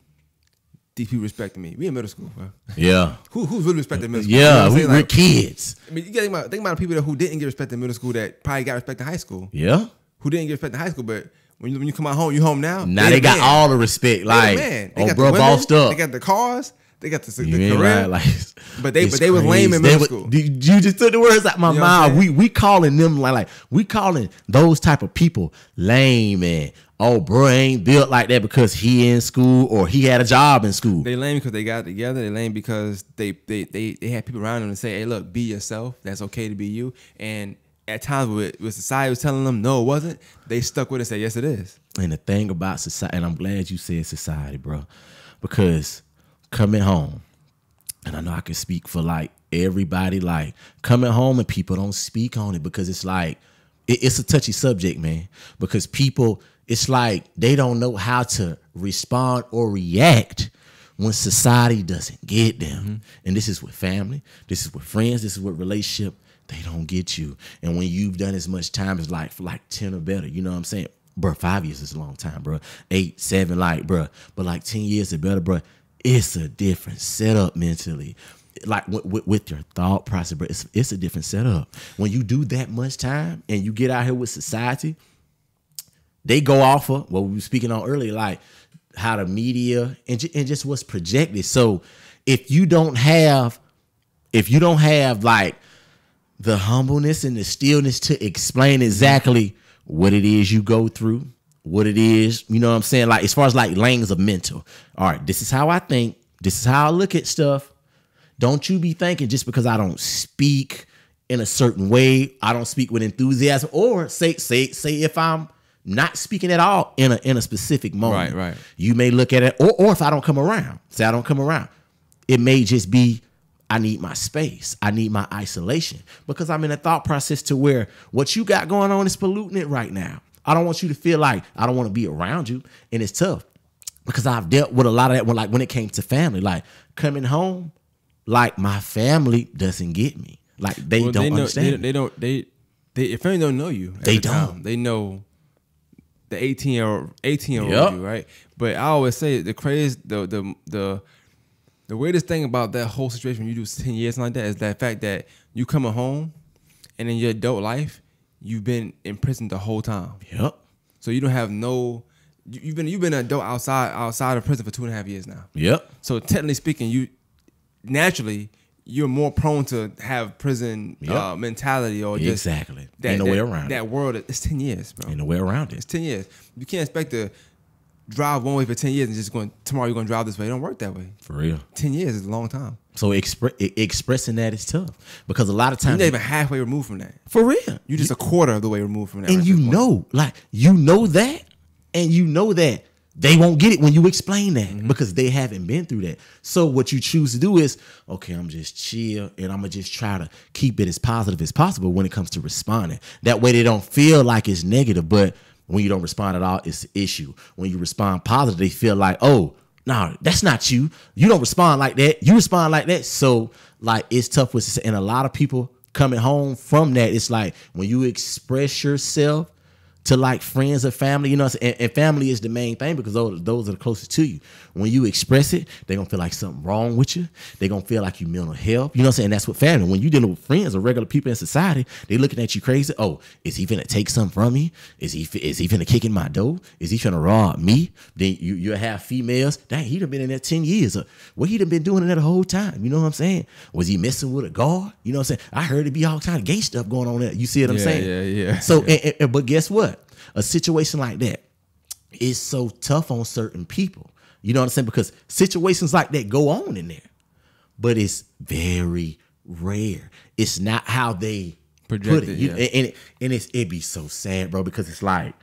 these people respecting me. We in middle school, bro. Yeah. Who's really respected in middle school? Yeah, you know we're kids. I mean, you gotta think about the people who didn't get respect in middle school that probably got respect in high school. Yeah. Who didn't get respect in high school, but when you come out home, you home now. Now they got all the respect. Like, oh, bro, bossed up. They got the cars. They got the career. Right, like, but they was lame in middle school. You just took the words out my mouth. We calling them like we calling those type of people lame and bro ain't built like that because he in school or he had a job in school. They lame because they got together. They lame because they had people around them to say, hey, look, be yourself. That's okay to be you. And at times with society was telling them no, it wasn't, they stuck with it and said, yes, it is. And the thing about society, and I'm glad you said society, bro, because coming home, and I know I can speak for like everybody, like coming home and people don't speak on it because it's like, it's a touchy subject, man, because people, it's like they don't know how to respond or react when society doesn't get them. Mm-hmm. And this is with family, this is with friends, this is with relationship. They don't get you. And when you've done as much time as like for like 10 or better, you know what I'm saying? Bro, 5 years is a long time, bro. 8, 7, like, bro. But like 10 years or better, bro, it's a different setup mentally. Like with your thought process, bro, it's a different setup. When you do that much time and you get out here with society, they go off of what we were speaking on earlier, like how the media and just what's projected. So if you don't have like the humbleness and the stillness to explain exactly what it is you go through, what it is, you know what I'm saying? Like as far as like lanes of mental. All right, this is how I think. This is how I look at stuff. Don't you be thinking just because I don't speak in a certain way, I don't speak with enthusiasm, or say if I'm not speaking at all in a specific moment. Right. You may look at it, or if I don't come around, say I don't come around, it may just be I need my space. I need my isolation because I'm in a thought process to where what you got going on is polluting it right now. I don't want you to feel like I don't want to be around you. And it's tough because I've dealt with a lot of that when it came to family, like coming home, like my family doesn't get me. Like they don't understand. Your family don't know you. They don't. They know the 18-year-old you, right? But I always say the weirdest thing about that whole situation when you do 10 years like that is that fact that you coming home and in your adult life, you've been in prison the whole time. Yep. So you don't have you've been an adult outside of prison for 2.5 years now. Yep. So technically speaking, you're more prone to have prison mentality or just exactly. Ain't no way around that world. It's 10 years, bro. Ain't no way around it. It's 10 years. You can't expect to drive one way for 10 years and just tomorrow you're going to drive this way. It don't work that way. For real. 10 years is a long time. So expressing that is tough because a lot of times you're not even halfway removed from that. For real. You're just a quarter of the way removed from that. And right you know that, and you know that they won't get it when you explain that because they haven't been through that. So what you choose to do is, okay, I'm just chill and I'm going to just try to keep it as positive as possible when it comes to responding. That way they don't feel like it's negative, but when you don't respond at all, it's an issue. When you respond positive, they feel like, oh, no, that's not you. You don't respond like that. You respond like that. So like it's tough with, and a lot of people coming home from that, it's like when you express yourself to like friends or family, you know, and family is the main thing because those are the closest to you. When you express it, they're going to feel like something wrong with you. They're going to feel like you mental health. You know what I'm saying? That's what family. When you're dealing with friends or regular people in society, they looking at you crazy. Oh, is he finna take something from me? Is he finna kick in my door? Is he finna rob me? Then you'll have females. Dang, he done been in there 10 years. What he done been doing in there the whole time? You know what I'm saying? Was he messing with a guard? You know what I'm saying? I heard it be all kind of gay stuff going on there. You see what I'm saying? Yeah. So, but guess what? A situation like that is so tough on certain people. You know what I'm saying? Because situations like that go on in there, but it's very rare. It's not how they put it. And it'd be so sad, bro, because it's like,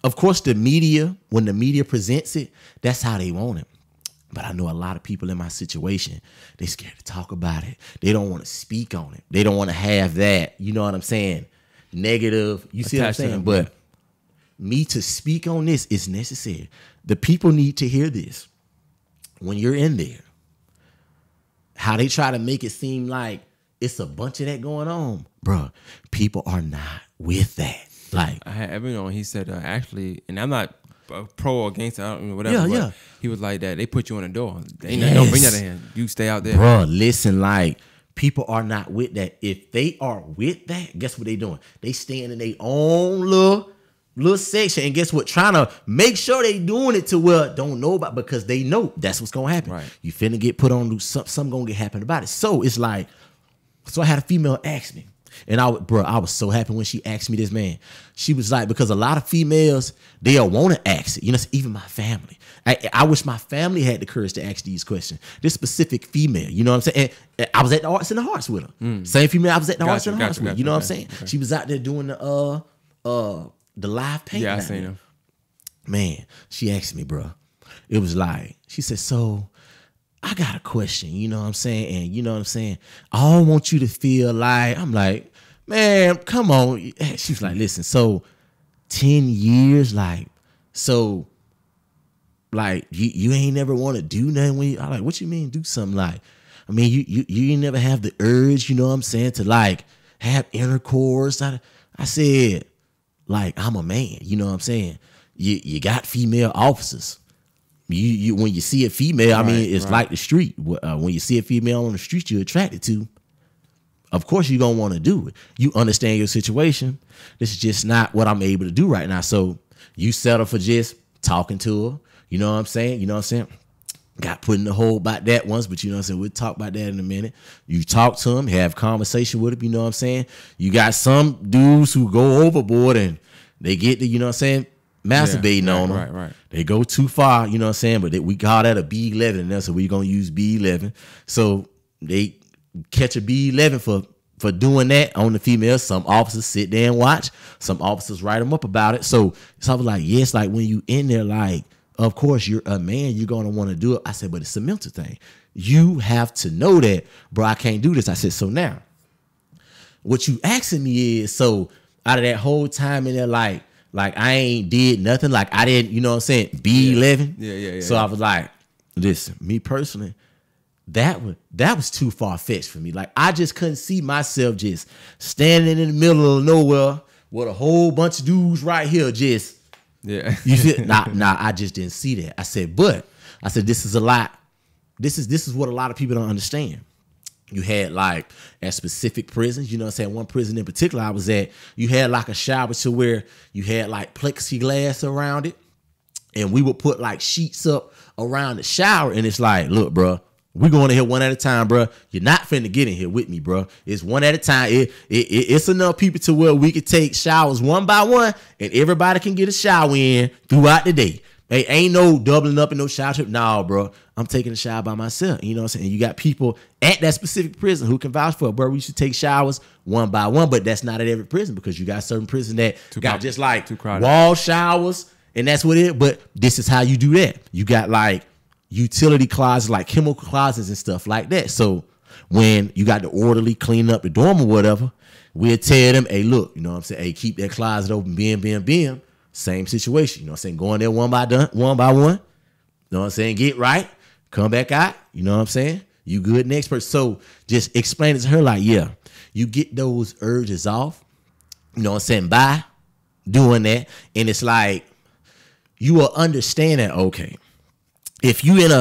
of course, the media, when the media presents it, that's how they want it. But I know a lot of people in my situation, they scared to talk about it. They don't want to speak on it. They don't want to have that, you know what I'm saying, negative. You see what I'm saying? But me to speak on this is necessary. The people need to hear this. When you're in there, how they try to make it seem like it's a bunch of that going on, bro. People are not with that. Like I had Evan on. He said actually, and I'm not pro or against it, I don't know, whatever. Yeah. He was like that. They put you on the door. Don't bring that in. You stay out there, bro. Listen, like people are not with that. If they are with that, guess what they doing? They staying in their own little section, and guess what? Trying to make sure they doing it to where don't know about, because they know that's what's gonna happen. Right. You finna get put on, something gonna get happen about it. So it's like, so I had a female ask me, And I was so happy when she asked me this, man. She was like, because a lot of females, they'll want to ask it. You know, even my family. I wish my family had the courage to ask these questions. This specific female, you know what I'm saying? And I was at the Arts and the Hearts with her. Same female I was at the Arts and the Hearts with. You know what I'm saying? Okay. She was out there doing the live painting. Yeah, I seen her. Man, she asked me, bro. It was like, she said, so I got a question, you know what I'm saying? And you know what I'm saying? I don't want you to feel like, I'm like, man, come on. She was like, listen, so 10 years, like, so, like, you ain't never want to do nothing when I'm like, what you mean do something? Like, I mean, you ain't never have the urge, you know what I'm saying, to like have intercourse. I said, like, I'm a man, you know what I'm saying? You got female officers. You when you see a female, I mean, it's like the street. When you see a female on the street you're attracted to, of course you're going to want to do it. You understand your situation. This is just not what I'm able to do right now. So you settle for just talking to her. You know what I'm saying? You know what I'm saying? Got put in the hole about that once, but you know what I'm saying? We'll talk about that in a minute. You talk to them, have conversation with them, you know what I'm saying? You got some dudes who go overboard and they get the, you know what I'm saying, masturbating on them. Right. They go too far, you know what I'm saying? But we call that a B11, and that's so we're going to use B11. So they catch a B11 for doing that on the females. Some officers sit there and watch. Some officers write them up about it. So I was like, yes, like when you in there, like, of course you're a man, you're going to want to do it. I said, but it's a mental thing. You have to know that, bro, I can't do this. I said, so now, what you asking me is, so out of that whole time in there, like I ain't did nothing. Like I didn't, you know what I'm saying? B11. Yeah. So I was like, listen, me personally, that was too far-fetched for me. Like I just couldn't see myself just standing in the middle of nowhere with a whole bunch of dudes right here just, you feel? Nah, I just didn't see that. I said, this is a lot. This is what a lot of people don't understand. You had like at specific prisons, you know what I'm saying? One prison in particular I was at, you had like a shower to where you had like plexiglass around it. And we would put like sheets up around the shower. And it's like, look, bro, we going in here one at a time, bro. You're not finna get in here with me, bro. It's one at a time. It's enough people to where we could take showers one by one and everybody can get a shower in throughout the day. Hey, ain't no doubling up in no shower trip. Nah, bro. I'm taking a shower by myself. You know what I'm saying? You got people at that specific prison who can vouch for it, bro. We should take showers one by one, but that's not at every prison because you got certain prisons that got just like wall showers, and that's what it is. But this is how you do that. You got like utility closets, like chemical closets and stuff like that. So when you got the orderly cleaning up the dorm or whatever, we'll tell them, hey, look, you know what I'm saying? Hey, keep that closet open, bam. Same situation, you know what I'm saying? Going there one by one. You know what I'm saying? Get right, come back out, you know what I'm saying? You good next person. So just explain it to her like, yeah, you get those urges off, you know what I'm saying, by doing that. And it's like, you will understand that, okay, if you in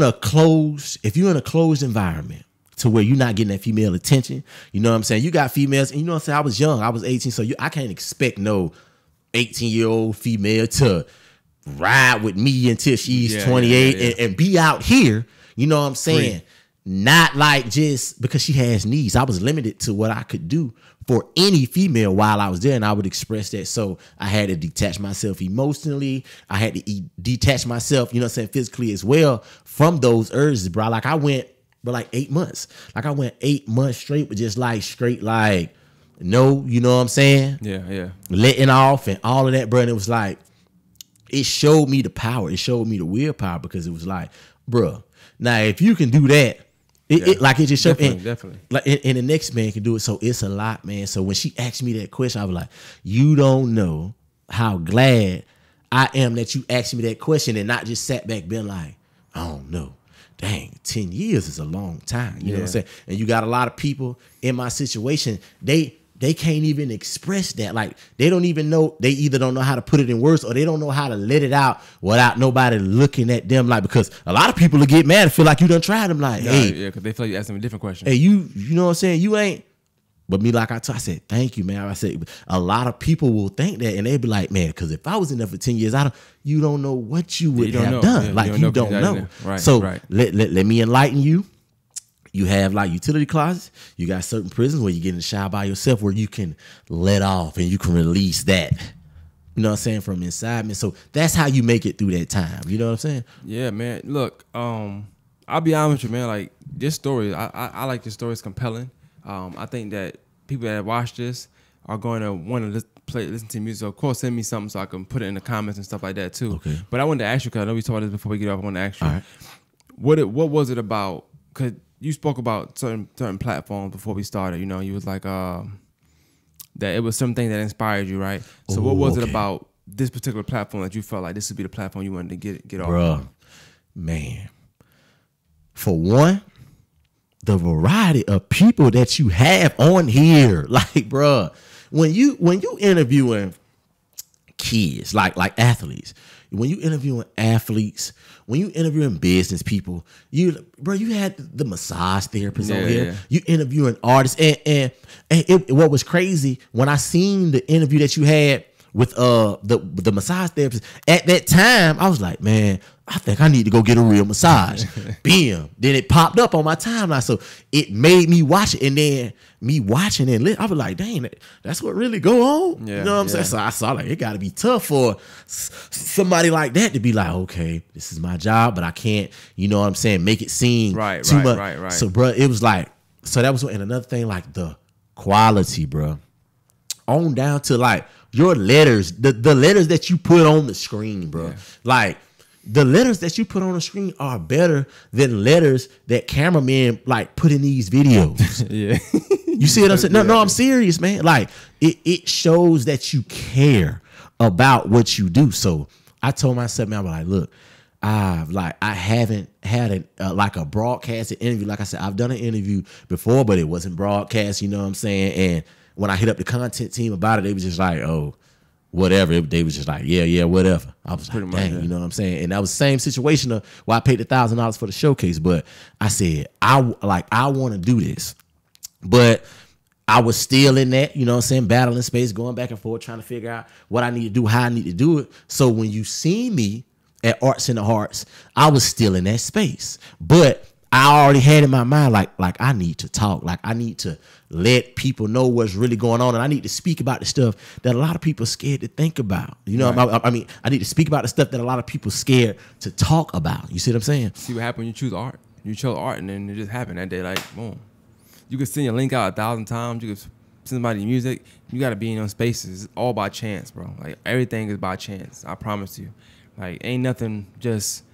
a closed environment to where you're not getting that female attention, you know what I'm saying? You got females, and you know what I'm saying? I was young, I was 18, so I can't expect no 18-year-old female to ride with me until she's 28 and be out here, you know what I'm saying? Free. Not like just because she has needs. I was limited to what I could do for any female while I was there, and I would express that. So I had to detach myself emotionally. I had to detach myself, you know what I'm saying, physically as well from those urges, bro. Like I went for like 8 months. Like I went 8 months straight, but just like straight, like, no, you know what I'm saying? Yeah. Letting off and all of that, bro. And it was like, it showed me the power. It showed me the willpower because it was like, bro, now if you can do that, it just showed. Definitely. Like, and the next man can do it. So it's a lot, man. So when she asked me that question, I was like, you don't know how glad I am that you asked me that question and not just sat back being like, I don't know. Dang, 10 years is a long time. You know what I'm saying? And you got a lot of people in my situation, they can't even express that. Like, they don't even know, they either don't know how to put it in words or they don't know how to let it out without nobody looking at them. Like, because a lot of people will get mad and feel like you done tried them. Like, hey. Yeah, because they feel like you ask them a different question. Hey, you know what I'm saying? You ain't. But me, like I said, thank you, man. I said, a lot of people will think that, and they be like, man, because if I was in there for 10 years, you don't know what you would have done. Yeah, like, you don't know. Right, so right. let me enlighten you. You have like utility closets. You got certain prisons where you get in the shower by yourself, where you can let off and you can release that. You know what I'm saying, from inside me. So that's how you make it through that time. You know what I'm saying? Yeah, man. Look, I'll be honest with you, man. Like this story, I like this story. It's compelling. I think that people that watch this are going to want to listen to music. So of course, send me something so I can put it in the comments and stuff like that too. Okay. But I wanted to ask you, because I know we talked about this before we get off. I want to ask you, what was it about? Because you spoke about certain platforms before we started. You know, you was like that it was something that inspired you, right? So what was it about this particular platform that you felt like this would be the platform you wanted to get off? Bruh, man. For one, the variety of people that you have on here, like, bruh, when you interviewing kids, like athletes, when you interviewing athletes, when you interviewing business people, you had the massage therapists on here. Yeah. You interviewing artists, and what was crazy when I seen the interview that you had with the massage therapist at that time, I was like, man, I think I need to go get a real massage. Bam. Then it popped up on my timeline, so it made me watch it, and then me watching it, I was like, dang, that's what really go on. Yeah, you know what I'm saying? So I saw like it got to be tough for somebody like that to be like, okay, this is my job, but I can't, you know what I'm saying, make it seem too much. Right. So, bro, it was like, so that was, and another thing, like the quality, bro, on down to like your letters, the letters that you put on the screen, bro, like. The letters that you put on the screen are better than letters that cameramen like put in these videos. Yeah. You see what I'm saying? No, I'm serious, man. Like it shows that you care about what you do. So I told myself, man, I'm like, look, I haven't had a broadcasted interview. Like I said, I've done an interview before, but it wasn't broadcast, you know what I'm saying? And when I hit up the content team about it, they was just like, oh, whatever. They was just like, yeah, whatever. I was like, dang, you know what I'm saying? And that was the same situation of where I paid $1,000 for the showcase. But I said, I want to do this. But I was still in that, you know what I'm saying, battling space, going back and forth, trying to figure out what I need to do, how I need to do it. So when you see me at Arts in the Hearts, I was still in that space. But I already had in my mind, like I need to talk. Like I need to let people know what's really going on. And I need to speak about the stuff that a lot of people are scared to think about. You know, right. I mean, I need to speak about the stuff that a lot of people are scared to talk about. You see what I'm saying? See what happened when you choose art. You chose art, and then it just happened that day. Like, boom. You could send your link out 1,000 times. You could send somebody music. You got to be in those spaces. It's all by chance, bro. Like, everything is by chance. I promise you. Like, ain't nothing just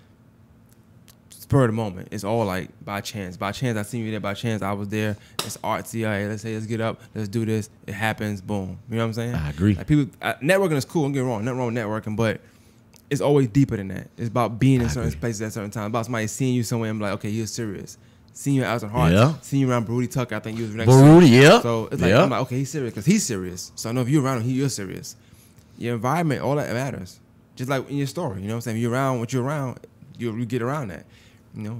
spur of the moment. It's all like by chance. By chance, I seen you there. By chance, I was there. It's artsy. Hey, let's get up. Let's do this. It happens. Boom. You know what I'm saying? I agree. Like people, networking is cool. Don't get me wrong. Nothing wrong with networking, but it's always deeper than that. It's about being in certain places at certain times. About somebody seeing you somewhere and be like, okay, you're serious. Seeing you out in Hearts. Seeing you around Baruti Tucker. I think you was next. Baruti, yeah. So it's like I'm like, okay, he's serious because he's serious. So I know if you're around him, you're serious. Your environment, all that matters. Just like in your story, you know what I'm saying? If you're around what you're around, you get around that.